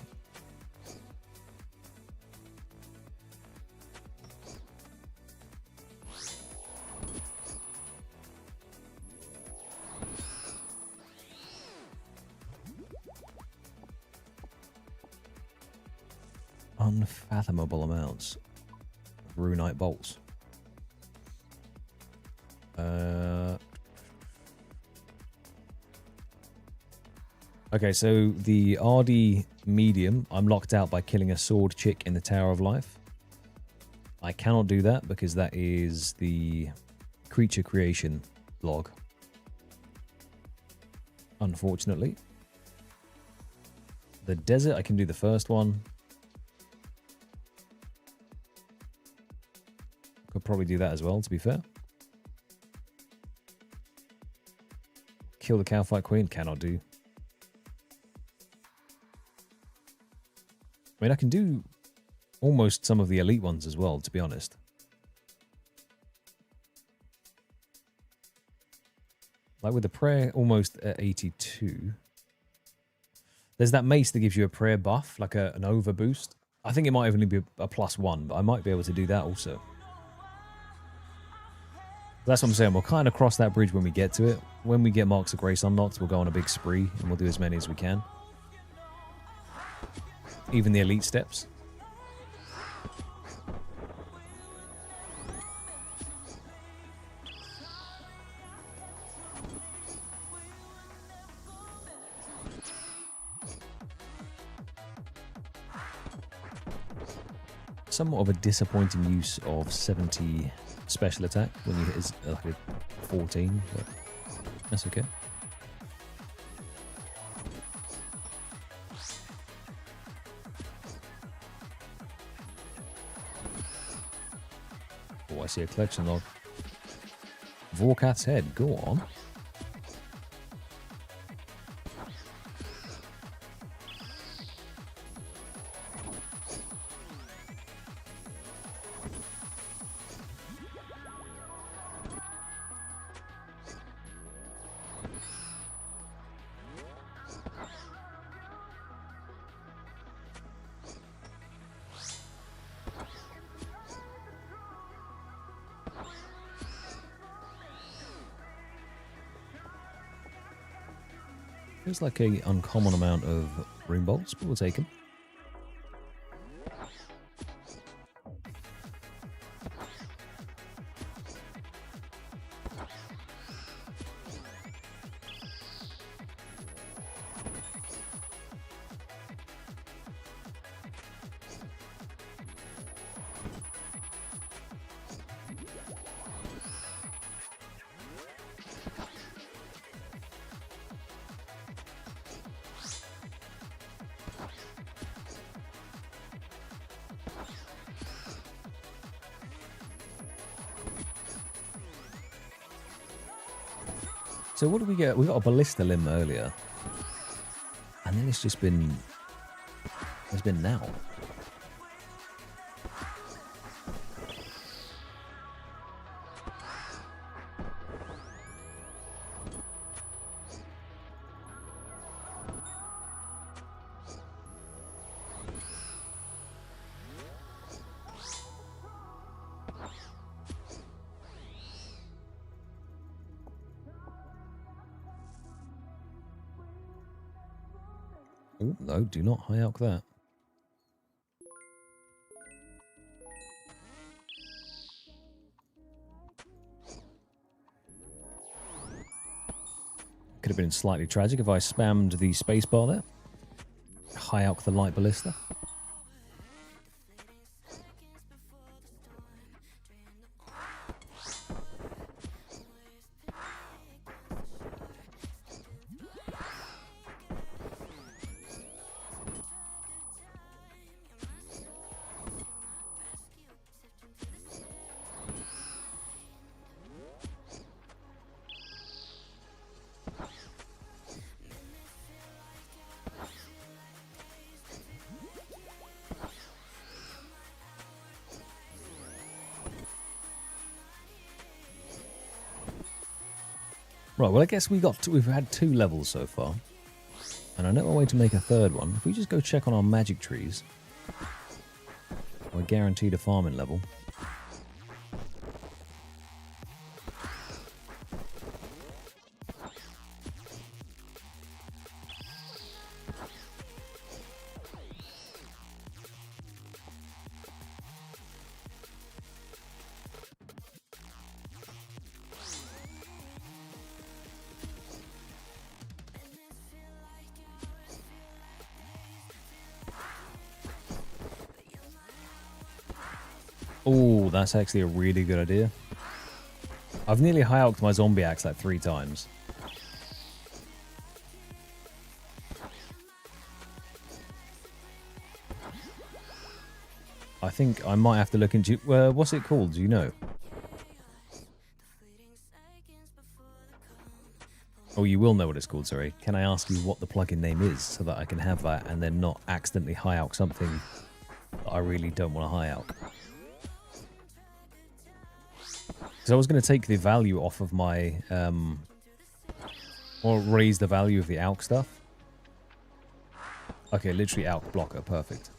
Unfathomable amounts of runite bolts. Okay, so the RD medium, I'm locked out by killing a sword chick in the Tower of Life. I cannot do that because that is the creature creation log. Unfortunately. The desert, I can do the first one. Could probably do that as well, to be fair. Kill the Cowfight Queen, cannot do. I mean, I can do almost some of the elite ones as well, to be honest. Like with the prayer almost at 82. There's that mace that gives you a prayer buff, like an overboost. I think it might only be a +1, but I might be able to do that also. That's what I'm saying. We'll kind of cross that bridge when we get to it. When we get Marks of Grace unlocked, we'll go on a big spree and we'll do as many as we can. Even the elite steps. Somewhat of a disappointing use of 70 special attack when you hit like a 14, but that's okay. Oh, I see a collection log. Vorkath's head, go on. Feels like a uncommon amount of rune bolts, but we'll take them. So what do we get? We got a ballista limb earlier. And then it's just been... It's been now. Oh, no, do not high elk that. Could have been slightly tragic if I spammed the spacebar there. High elk the light ballista. Right, well, I guess we've had 2 levels so far. And I know a way to make a third one. If we just go check on our magic trees, we're guaranteed a farming level. Oh, that's actually a really good idea. I've nearly high-alked my zombie axe like 3 times. I think I might have to look into... what's it called? Do you know? Oh, you will know what it's called, sorry. Can I ask you what the plugin name is so that I can have that and then not accidentally high-alk something that I really don't want to high-alk? Because I was going to take the value off of my... or raise the value of the alk stuff. Okay, literally alk blocker, perfect.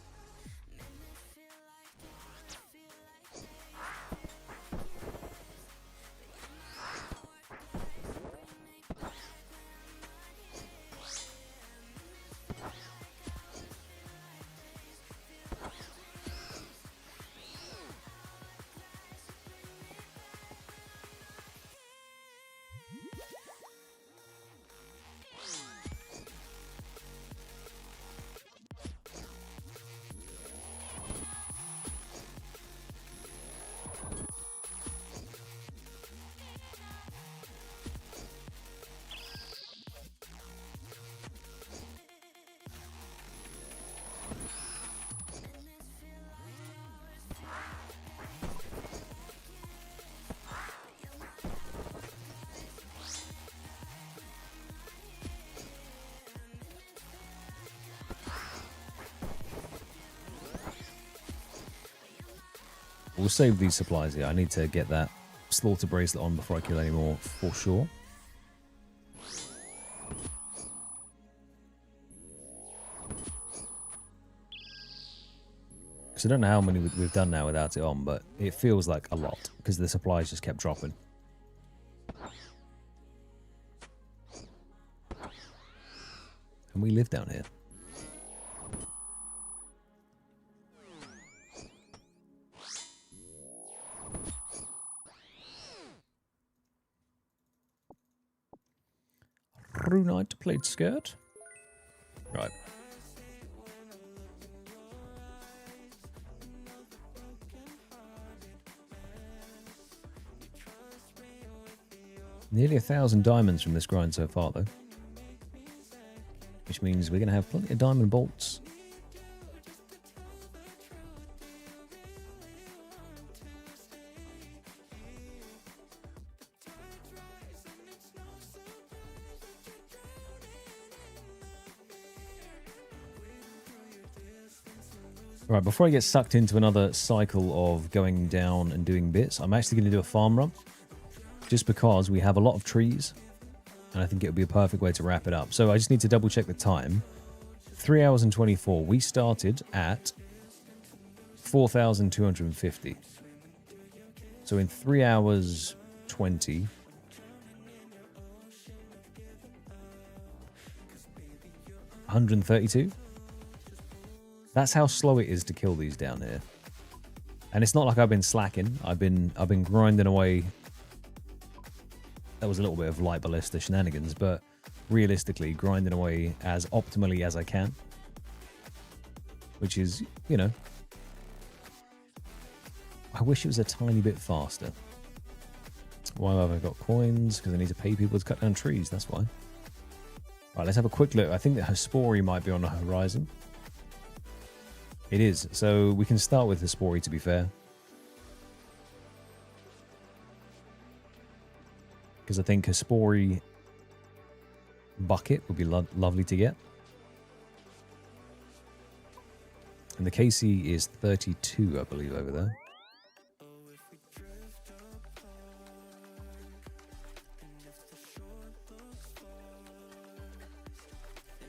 We'll save these supplies here. I need to get that slaughter bracelet on before I kill any more, for sure. Because I don't know how many we've done now without it on, but it feels like a lot, because the supplies just kept dropping. And we live down here. Runite plate skirt. Right. Nearly 1,000 diamonds from this grind so far, though. Which means we're going to have plenty of diamond bolts. Right, before I get sucked into another cycle of going down and doing bits, I'm actually going to do a farm run. Just because we have a lot of trees. And I think it would be a perfect way to wrap it up. So I just need to double check the time. 3 hours and 24. We started at 4,250. So in 3 hours 20... 132? That's how slow it is to kill these down here. And it's not like I've been slacking. I've been grinding away. That was a little bit of light ballista shenanigans, but realistically grinding away as optimally as I can. Which is, you know, I wish it was a tiny bit faster. Why have I got coins? Because I need to pay people to cut down trees, that's why. Right, let's have a quick look. I think that Hespori might be on the horizon. It is, so we can start with Hespori, to be fair. Because I think Hespori bucket would be lovely to get. And the KC is 32, I believe, over there.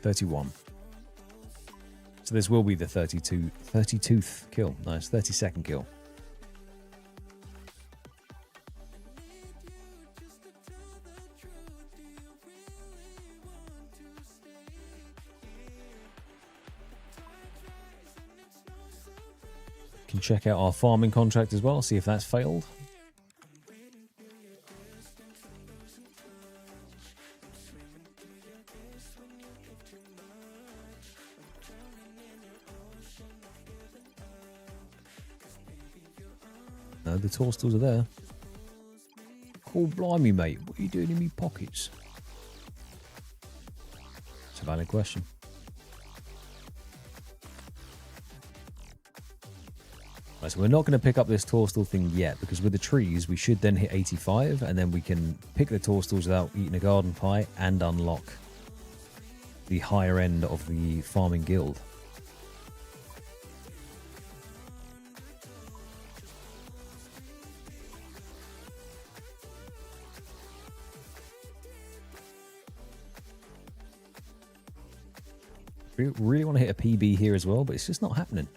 31. So this will be the 32th kill. Nice, 32nd kill. Can check out our farming contract as well, see if that's failed. No, the toadstools are there. Cool, blimey, mate. What are you doing in me pockets? It's a valid question. Right, so we're not going to pick up this toadstool thing yet, because with the trees, we should then hit 85, and then we can pick the toadstools without eating a garden pie and unlock the higher end of the farming guild. We really want to hit a PB here as well, but it's just not happening.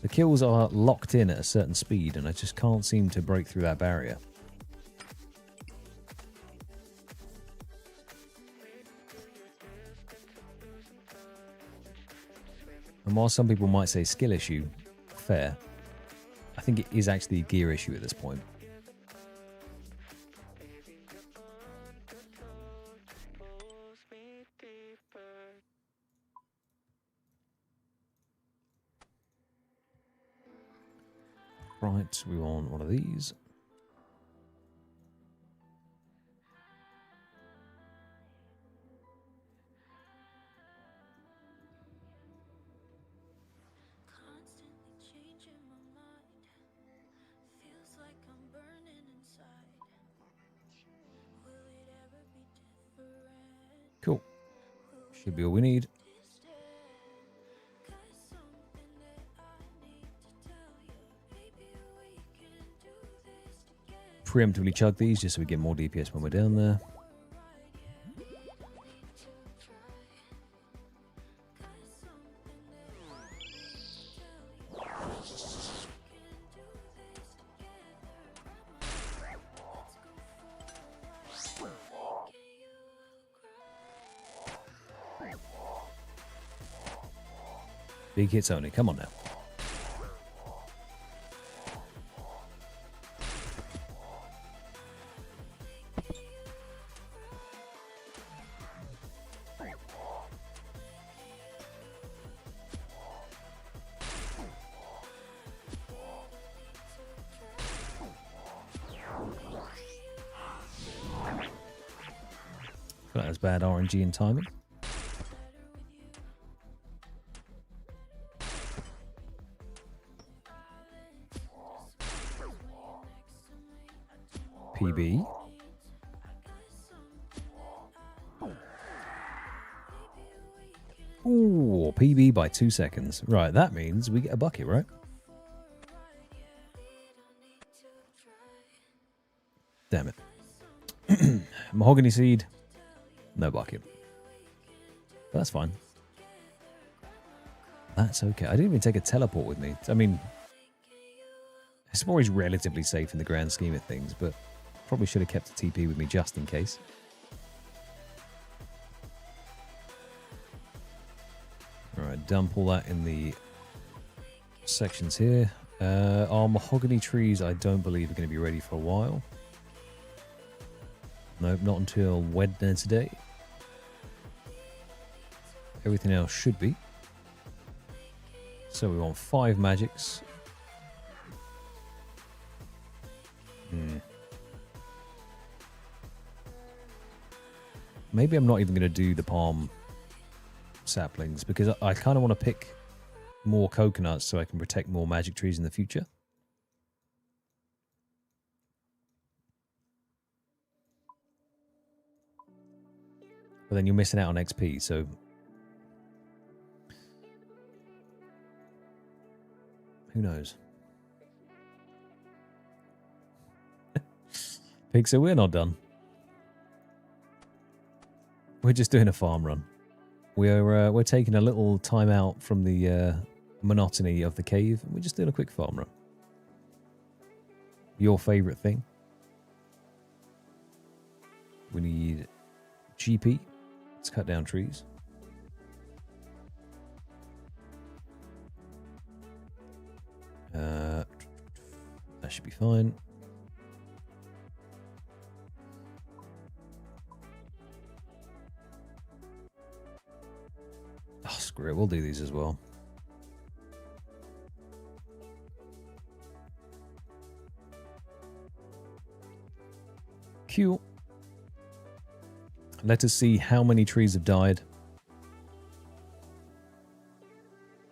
The kills are locked in at a certain speed, and I just can't seem to break through that barrier. And while some people might say skill issue, fair, I think it is actually a gear issue at this point. Right, we want one of these. Cool. Should be all we need. Preemptively chug these just so we get more DPS when we're down there. Big hits only, come on now. That was bad RNG and timing. PB. Ooh, PB by 2 seconds. Right, that means we get a bucket, right? Damn it. Mahogany seed. No bucket. That's fine. That's okay. I didn't even take a teleport with me. I mean, it's always relatively safe in the grand scheme of things, but probably should have kept a TP with me just in case. Alright, dump all that in the sections here. Our mahogany trees, I don't believe, are going to be ready for a while. Nope, not until Wednesday. Everything else should be. So we want 5 magics. Maybe I'm not even going to do the palm saplings, because I kind of want to pick more coconuts so I can protect more magic trees in the future. But then you're missing out on XP, so... who knows? Pig, so we're not done. We're just doing a farm run. we're taking a little time out from the monotony of the cave. We're just doing a quick farm run. Your favorite thing. We need GP. Let's cut down trees. That should be fine. Oh, screw it. We'll do these as well. Cool. Let us see how many trees have died.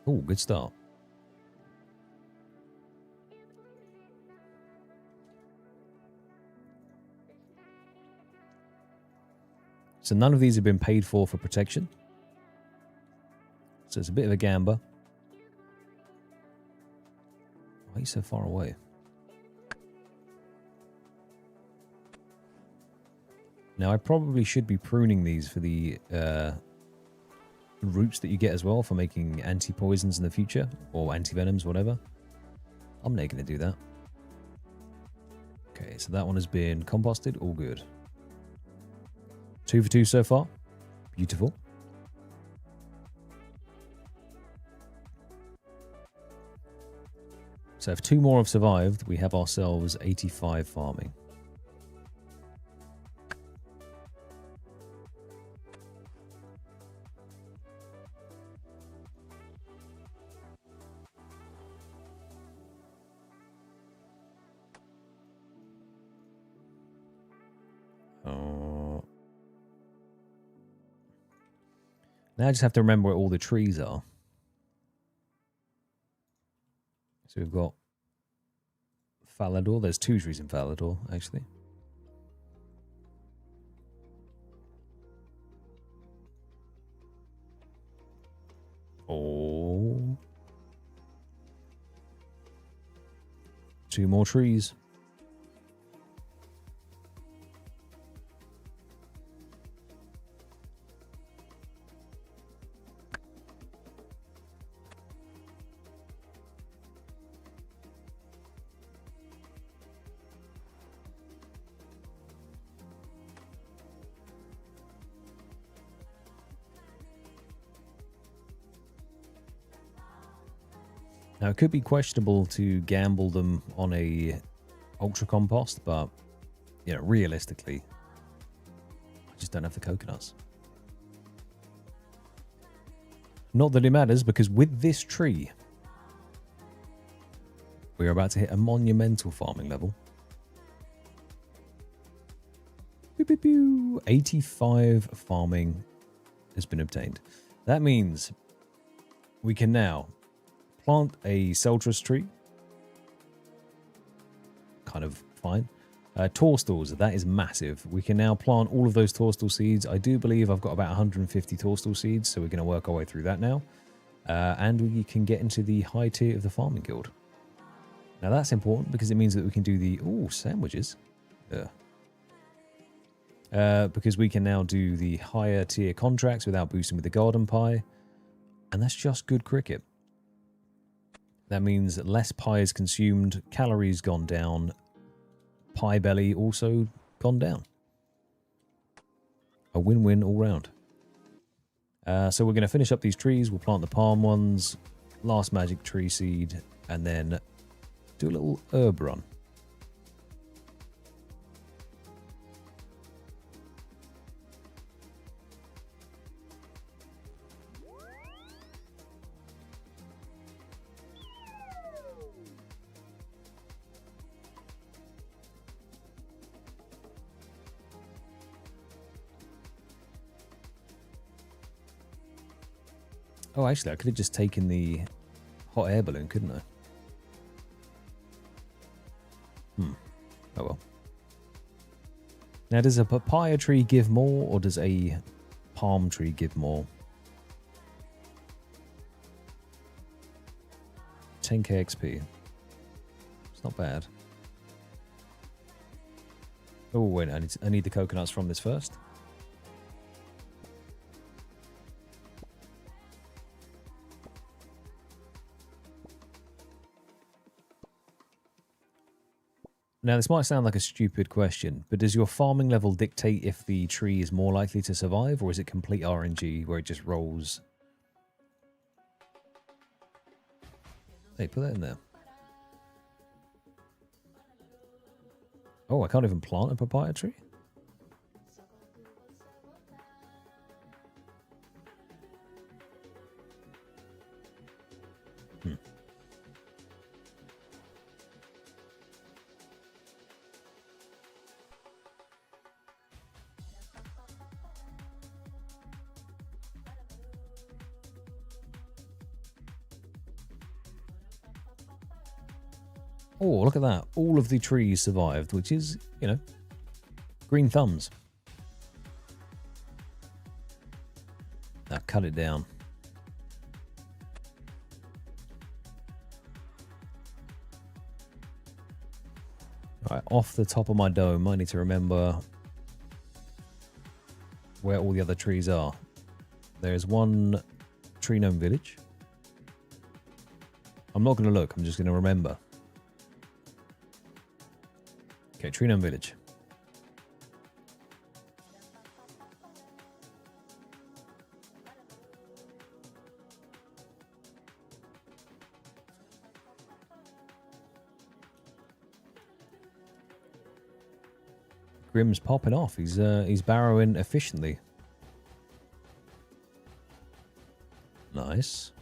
Oh, good start. So none of these have been paid for protection. So it's a bit of a gamble. Why are you so far away? Now, I probably should be pruning these for the roots that you get as well for making anti-poisons in the future, or anti-venoms, whatever. I'm not going to do that. Okay, so that one has been composted. All good. 2 for 2 so far. Beautiful. So if 2 more have survived, we have ourselves 85 farming. Now I just have to remember where all the trees are. So we've got Falador. There's 2 trees in Falador, actually. Oh. 2 more trees. Now, it could be questionable to gamble them on a ultra compost, but, you know, realistically, I just don't have the coconuts. Not that it matters, because with this tree, we are about to hit a monumental farming level. 85 farming has been obtained. That means we can now plant a Celtrus tree. Kind of fine. Toadstools, that is massive. We can now plant all of those toadstool seeds. I do believe I've got about 150 toadstool seeds, so we're going to work our way through that now. And we can get into the high tier of the farming guild. Now that's important because it means that we can do the... Ooh, sandwiches. Because we can now do the higher tier contracts without boosting with the garden pie. And that's just good cricket. That means that less pie is consumed, calories gone down, pie belly also gone down. A win-win all round. So we're going to finish up these trees. We'll plant the palm ones, last magic tree seed, and then do a little herb run. Oh, actually, I could have just taken the hot air balloon, couldn't I? Oh well. Now, does a papaya tree give more, or does a palm tree give more? 10k XP. It's not bad. Oh, wait, I need the coconuts from this first. Now, this might sound like a stupid question, but does your farming level dictate if the tree is more likely to survive, or is it complete RNG where it just rolls? Hey, put that in there. Oh, I can't even plant a papaya tree? Oh, look at that. All of the trees survived, which is, you know, green thumbs. Now cut it down. Alright, off the top of my dome, I need to remember where all the other trees are. There's one tree gnome village. I'm not going to look, I'm just going to remember. Okay, tree gnome village. Grim's popping off. He's barrowing efficiently. Nice.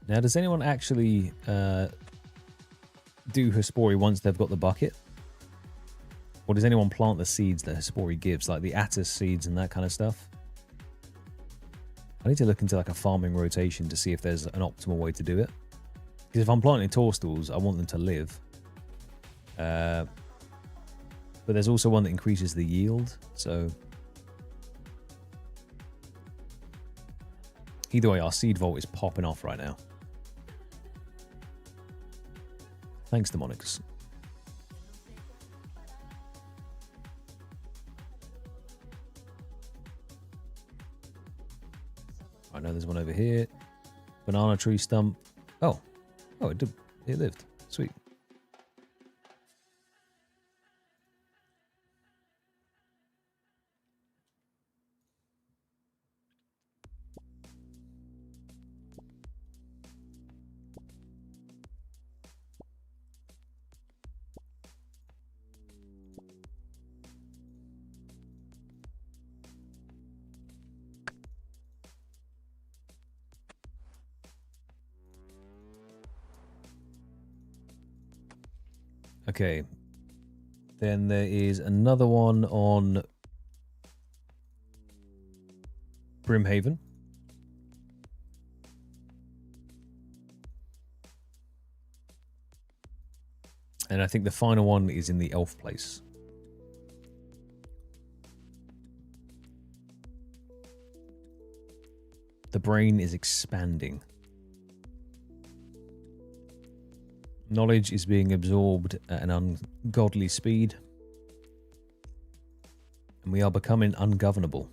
Now, does anyone actually do Hespori once they've got the bucket? Or does anyone plant the seeds that Hespori gives, like the Attis seeds and that kind of stuff? I need to look into like a farming rotation to see if there's an optimal way to do it. Because if I'm planting toadstools, I want them to live. But there's also one that increases the yield, so... Either way, our seed vault is popping off right now. Thanks, Demonics. I know there's one over here. Banana tree stump. Oh, it did. It lived. Sweet. Okay. Then there is another one on Brimhaven. And I think the final one is in the elf place. The brain is expanding. Knowledge is being absorbed at an ungodly speed. And we are becoming ungovernable.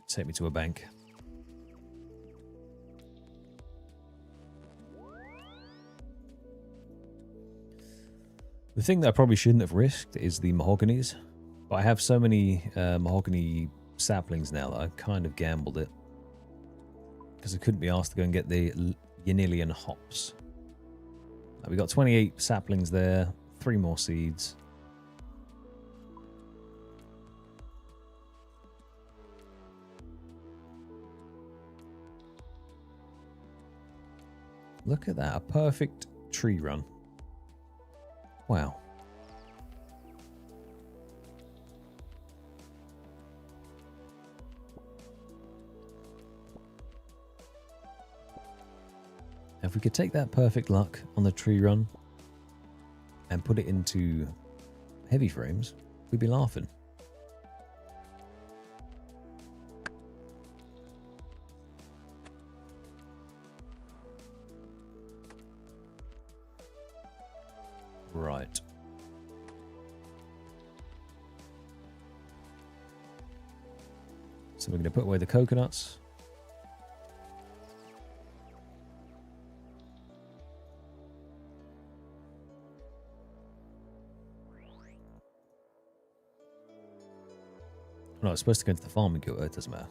Take me to a bank. The thing that I probably shouldn't have risked is the mahoganies, but I have so many mahogany saplings now that I kind of gambled it because I couldn't be asked to go and get the Yanilian hops. We got 28 saplings there, 3 more seeds. Look at that, a perfect tree run. Wow. If we could take that perfect luck on the tree run and put it into heavy frames, we'd be laughing. Right. So we're going to put away the coconuts. No, it's supposed to go into the farming guild. It doesn't matter.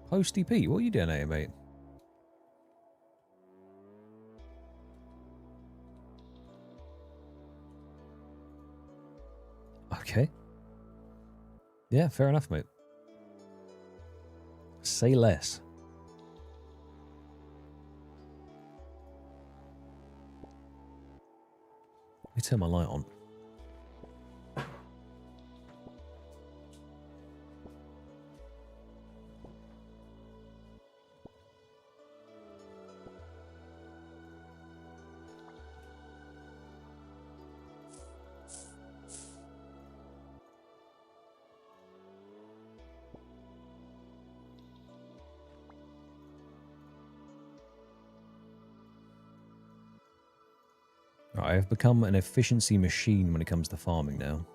Posty P, what are you doing here, mate? Okay. Yeah, fair enough, mate. Say less. Let me turn my light on. Right, I've become an efficiency machine when it comes to farming now.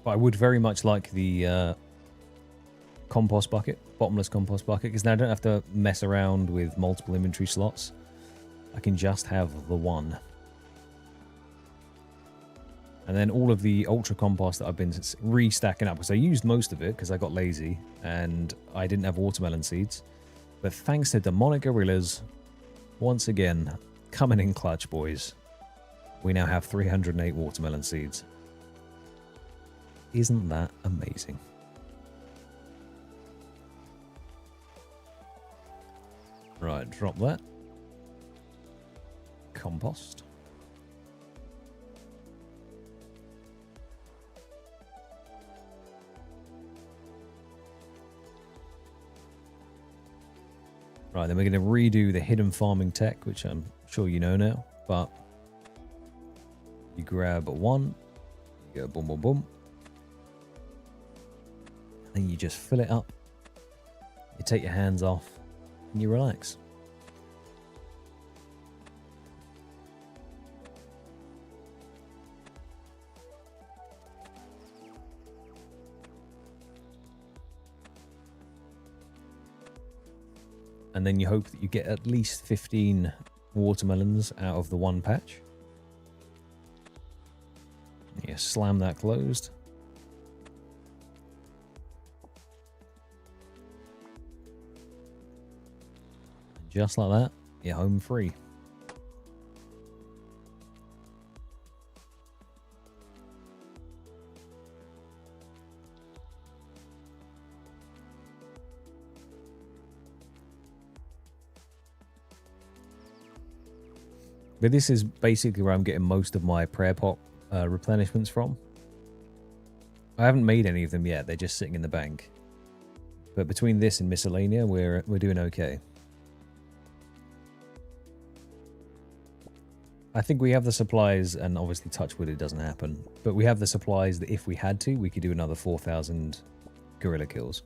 But I would very much like the compost bucket, bottomless compost bucket, because now I don't have to mess around with multiple inventory slots. I can just have the one. And then all of the ultra compost that I've been restacking up, because I used most of it because I got lazy and I didn't have watermelon seeds. But thanks to demonic gorillas, once again, coming in clutch, boys. We now have 308 watermelon seeds. Isn't that amazing? Right, drop that. Compost. Right, then we're going to redo the hidden farming tech, which I'm sure you know now, but you grab one, you go boom, boom, boom, and then you just fill it up, you take your hands off, and you relax. And then you hope that you get at least 15 watermelons out of the one patch. You slam that closed. Just like that, you're home free. But this is basically where I'm getting most of my prayer pot replenishments from. I haven't made any of them yet, they're just sitting in the bank. But between this and miscellanea, we're doing okay. I think we have the supplies, and obviously touch wood it doesn't happen, but we have the supplies that if we had to, we could do another 4,000 gorilla kills.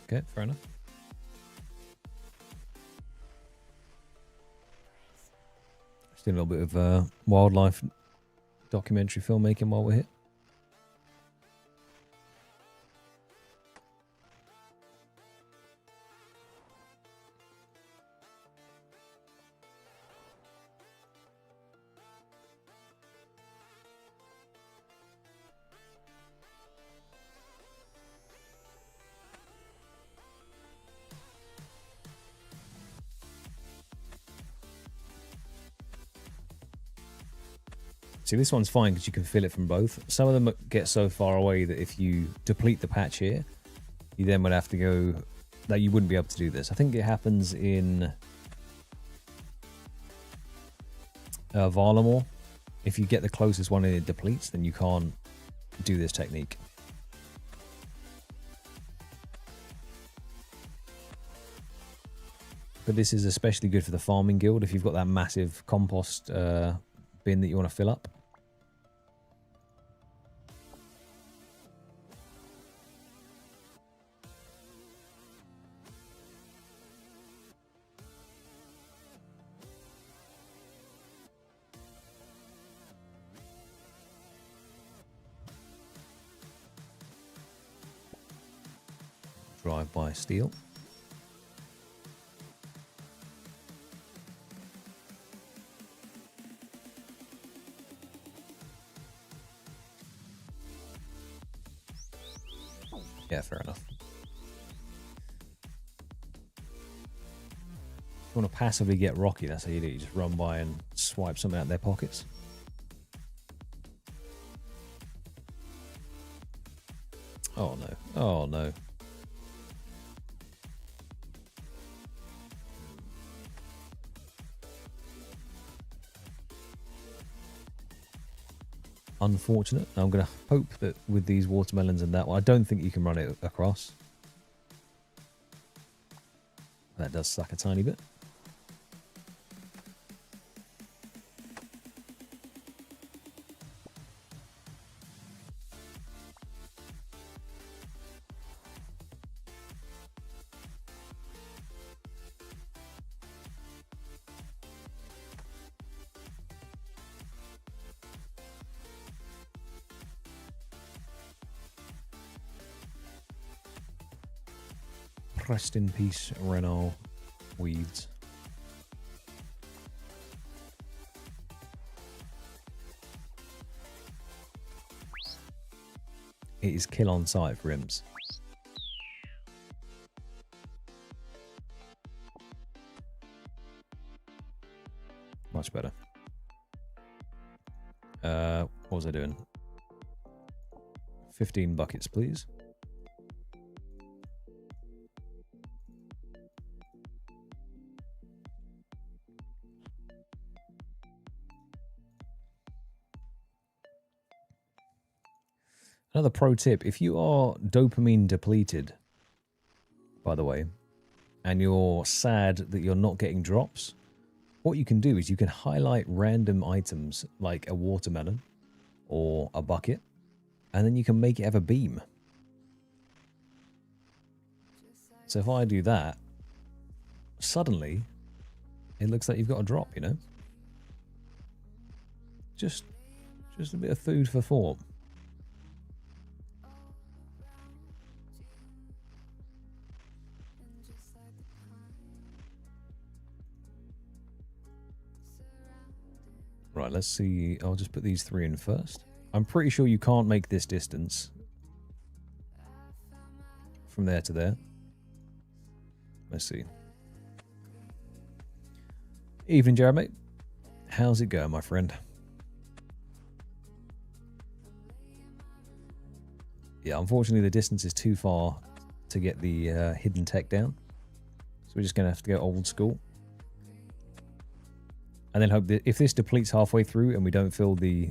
Okay, fair enough. Just doing a little bit of wildlife documentary filmmaking while we're here. See, this one's fine because you can fill it from both. Some of them get so far away that if you deplete the patch here, you then would have to go... that you wouldn't be able to do this. I think it happens in Varlamore. If you get the closest one and it depletes, then you can't do this technique. But this is especially good for the farming guild if you've got that massive compost bin that you want to fill up. Drive by steel. Yeah, fair enough. If you want to passively get rocky, that's how you do it. You just run by and swipe something out their pockets. Oh no. Oh no. Unfortunate. I'm going to hope that with these watermelons and that one, I don't think you can run it across. That does suck a tiny bit. Rest in peace, Renault Weeds. It is kill on sight for rims. Much better. What was I doing? 15 buckets, please. Another pro tip, if you are dopamine depleted, by the way, and you're sad that you're not getting drops, what you can do is you can highlight random items like a watermelon or a bucket, and then you can make it have a beam. So if I do that, suddenly it looks like you've got a drop, you know? Just a bit of food for thought. Right, let's see. I'll just put these 3 in first. I'm pretty sure you can't make this distance from there to there. Let's see. Evening, Jeremy. How's it going, my friend? Yeah, unfortunately, the distance is too far to get the hidden tech down. So we're just going to have to go old school. And then hope that if this depletes halfway through and we don't fill the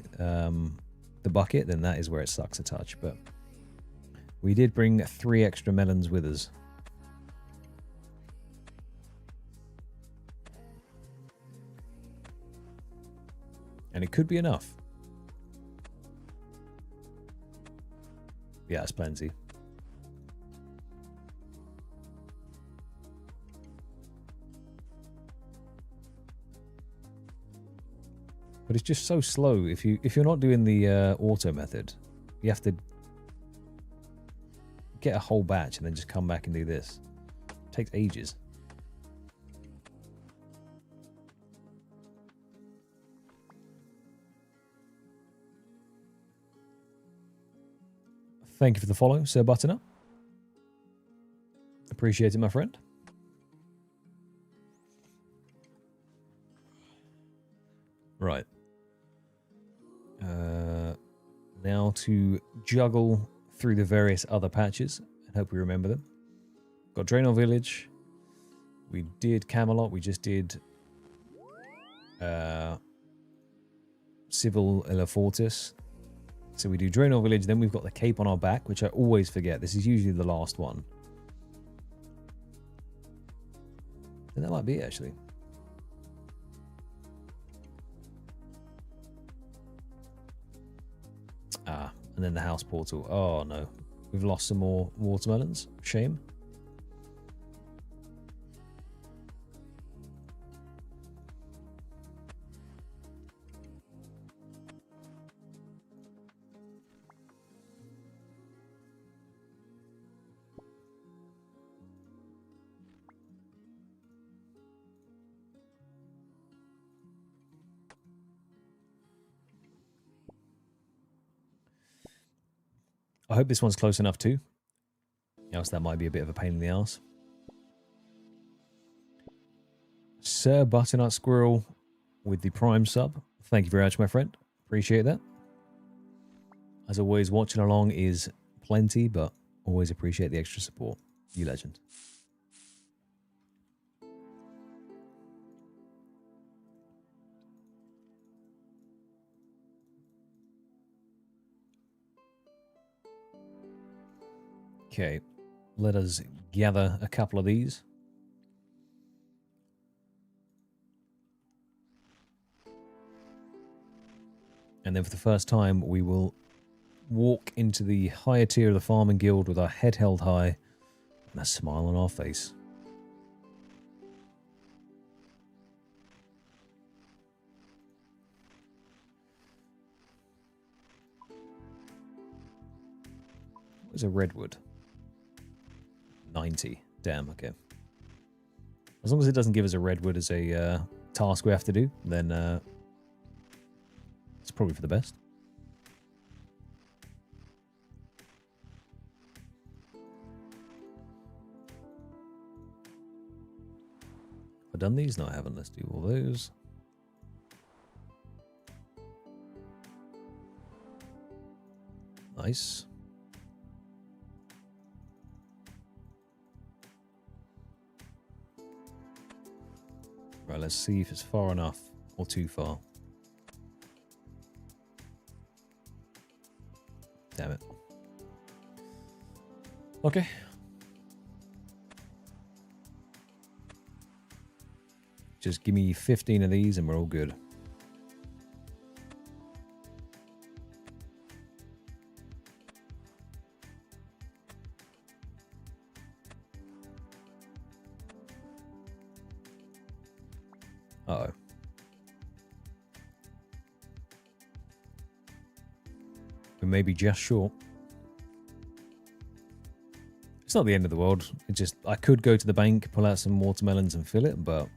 bucket, then that is where it sucks a touch. But we did bring 3 extra melons with us. And it could be enough. Yeah, it's plenty. But it's just so slow. If you're not doing the auto method, you have to get a whole batch and then just come back and do this. It takes ages. Thank you for the follow, Sir Buttonup. Appreciate it, my friend. Right. Now to juggle through the various other patches and hope we remember them. Got Draenor Village. We did Camelot. We just did Civil Illa Fortis. So we do Draenor Village, then we've got the Cape on our back, which I always forget. This is usually the last one. And that might be it, actually. Ah, and then the house portal. Oh, no. We've lost some more watermelons. Shame. I hope this one's close enough too. Else that might be a bit of a pain in the ass. Sir Butternut Squirrel with the Prime sub. Thank you very much, my friend. Appreciate that. As always, watching along is plenty, but always appreciate the extra support. You legend. Okay, let us gather a couple of these. And then for the first time, we will walk into the higher tier of the Farming Guild with our head held high and a smile on our face. What is a redwood? 90. Damn, okay. As long as it doesn't give us a redwood as a task we have to do, then it's probably for the best. Have I done these? No, I haven't. Let's do all those. Nice. Right, let's see if it's far enough or too far. Damn it. Okay. Just give me 15 of these and we're all good. Uh-oh. We may be just short. It's not the end of the world. It just, I could go to the bank, pull out some watermelons and fill it, but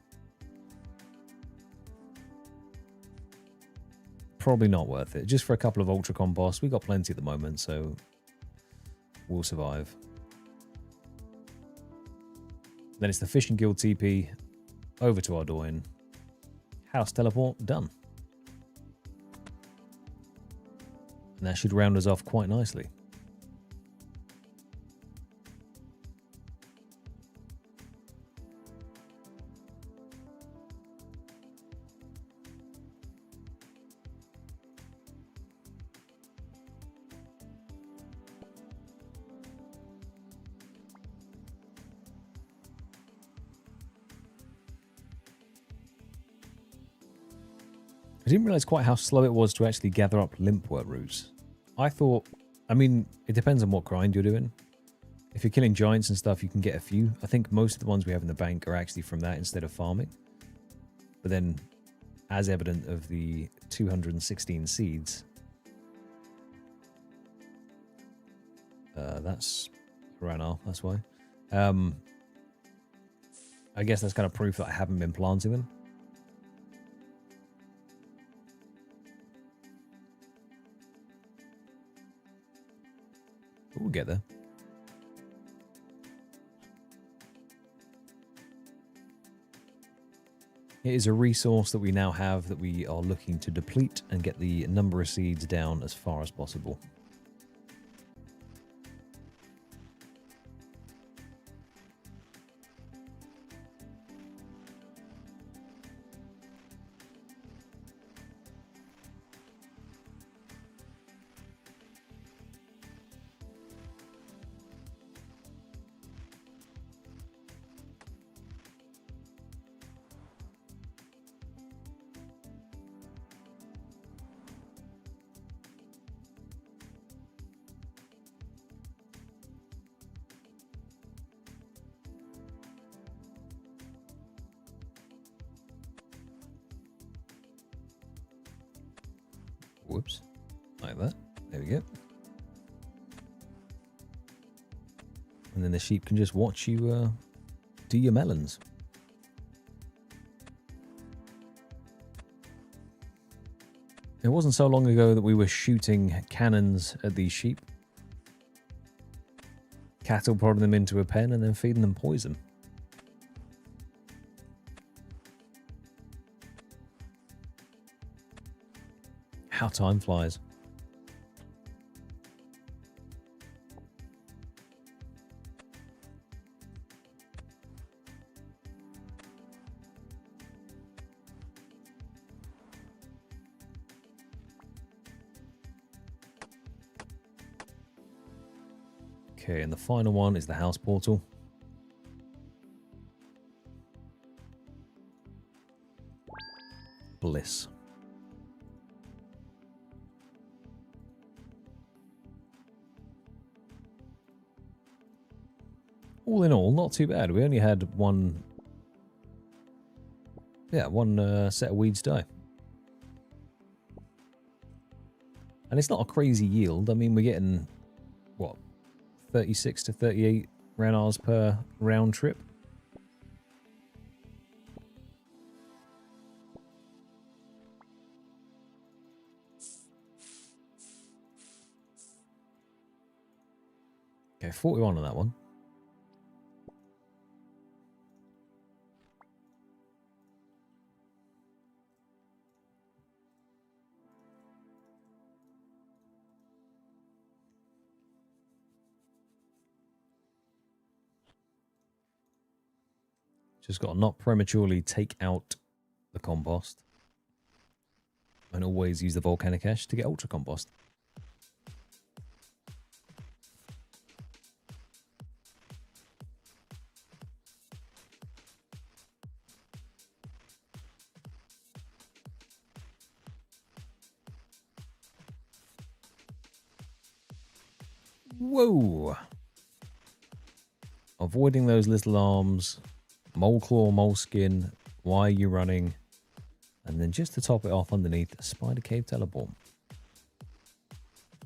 probably not worth it. Just for a couple of ultra compost. We've got plenty at the moment, so we'll survive. Then it's the Fishing Guild TP over to Ardoin. House teleport, done. And that should round us off quite nicely. I didn't realize quite how slow it was to actually gather up limpwort roots. I thought, I mean, it depends on what grind you're doing. If you're killing giants and stuff, you can get a few. I think most of the ones we have in the bank are actually from that instead of farming. But then as evident of the 216 seeds. That's around half, that's why. I guess that's kind of proof that I haven't been planting them. But we'll get there. It is a resource that we now have that we are looking to deplete and get the number of seeds down as far as possible. Whoops. Like that. There we go. And then the sheep can just watch you do your melons. It wasn't so long ago that we were shooting cannons at these sheep. Cattle, prodding them into a pen and then feeding them poison. How time flies. Okay, and the final one is the house portal. Bliss. All in all, not too bad. We only had one set of weeds die. And it's not a crazy yield. I mean, we're getting, what, 36 to 38 hours per round trip. Okay, 41 on that one. Just got to not prematurely take out the compost. And always use the volcanic ash to get ultra compost. Whoa! Avoiding those little arms. Mole claw, mole skin. Why are you running? And then just to top it off underneath, spider cave teleport.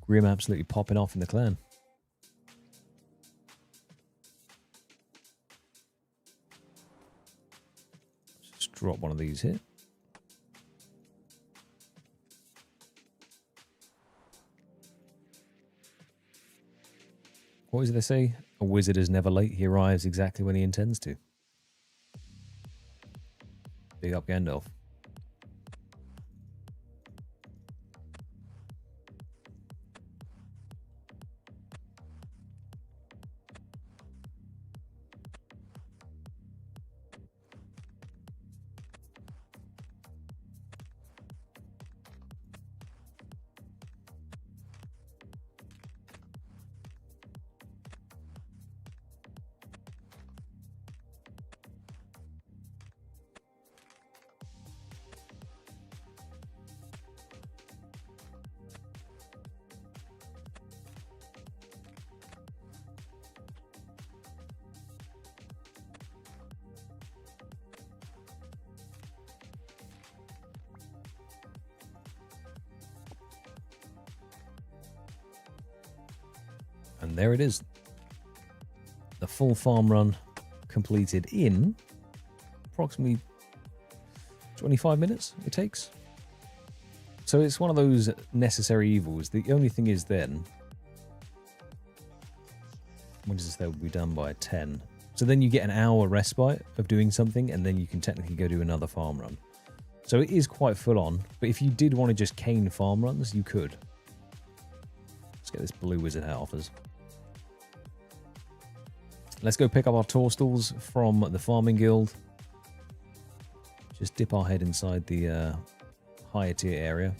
Grim absolutely popping off in the clan. Let's just drop one of these here. What is it they say? A wizard is never late. He arrives exactly when he intends to. Big up Gandalf. And there it is. The full farm run completed in approximately 25 minutes it takes. So it's one of those necessary evils. The only thing is then, when does this though be done by 10? So then you get an hour respite of doing something, and then you can technically go do another farm run. So it is quite full on, but if you did want to just cane farm runs, you could. Let's get this blue wizard hat off us. Let's go pick up our toadstools from the farming guild. Just dip our head inside the higher tier area.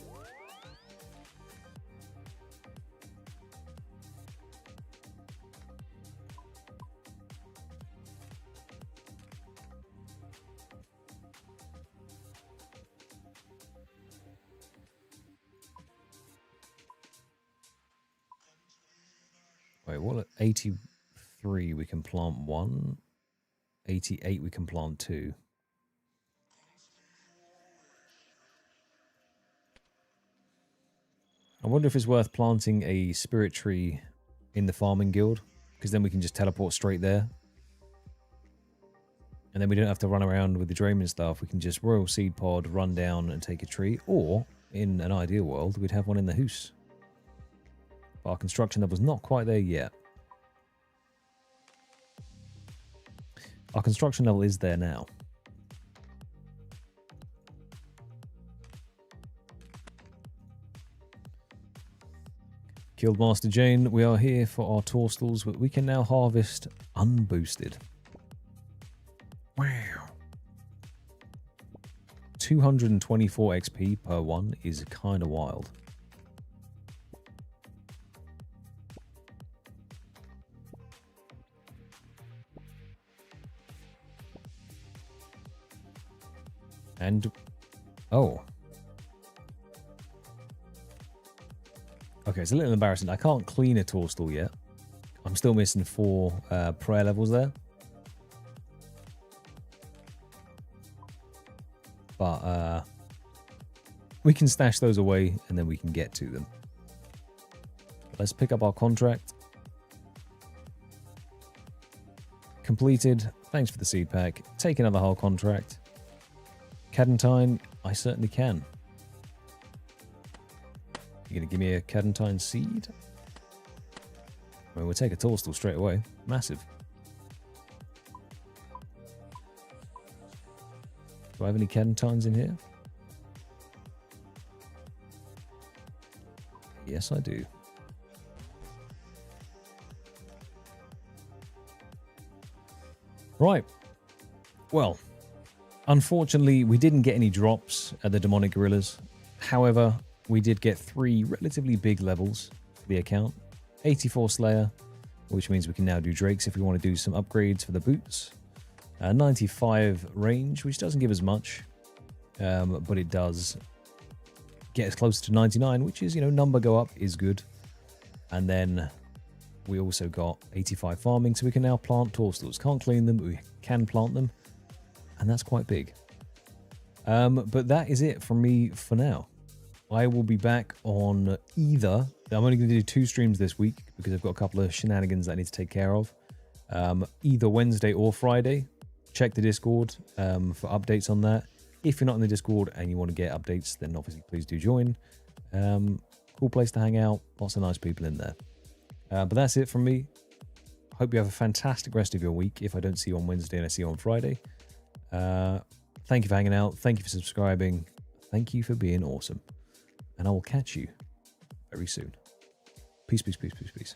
Wait, what? 83 we can plant 1. 88 we can plant 2. I wonder if it's worth planting a spirit tree in the farming guild, because then we can just teleport straight there. And then we don't have to run around with the Draymond stuff. We can just royal seed pod, run down and take a tree. Or, in an ideal world, we'd have one in the house. But our construction level's not quite there yet. Our construction level is there now. Guildmaster Jane, we are here for our toadstools, but we can now harvest unboosted. Wow. 224 XP per one is kind of wild. And, oh. Okay, it's a little embarrassing. I can't clean a toadstool yet. I'm still missing 4 prayer levels there. But we can stash those away and then we can get to them. Let's pick up our contract. Completed. Thanks for the seed pack. Take another whole contract. Cadentine, I certainly can. You gonna give me a Cadentine seed? I mean, we'll take a toadstool straight away. Massive. Do I have any Cadentines in here? Yes, I do. Right. Well, unfortunately, we didn't get any drops at the Demonic Gorillas. However, we did get 3 relatively big levels for the account. 84 Slayer, which means we can now do Drakes if we want to do some upgrades for the boots. 95 range, which doesn't give us much, but it does get us closer to 99, which is, you know, number go up is good. And then we also got 85 farming, so we can now plant toadstools. Can't clean them, but we can plant them, and that's quite big. But that is it from me for now. I will be back on either. I'm only going to do 2 streams this week because I've got a couple of shenanigans that I need to take care of. Either Wednesday or Friday. Check the Discord for updates on that. If you're not in the Discord and you want to get updates, then obviously please do join. Cool place to hang out. Lots of nice people in there. But that's it from me. Hope you have a fantastic rest of your week. If I don't see you on Wednesday and I see you on Friday. Thank you for hanging out. Thank you for subscribing. Thank you for being awesome. And I will catch you very soon. Peace, peace, peace, peace, peace.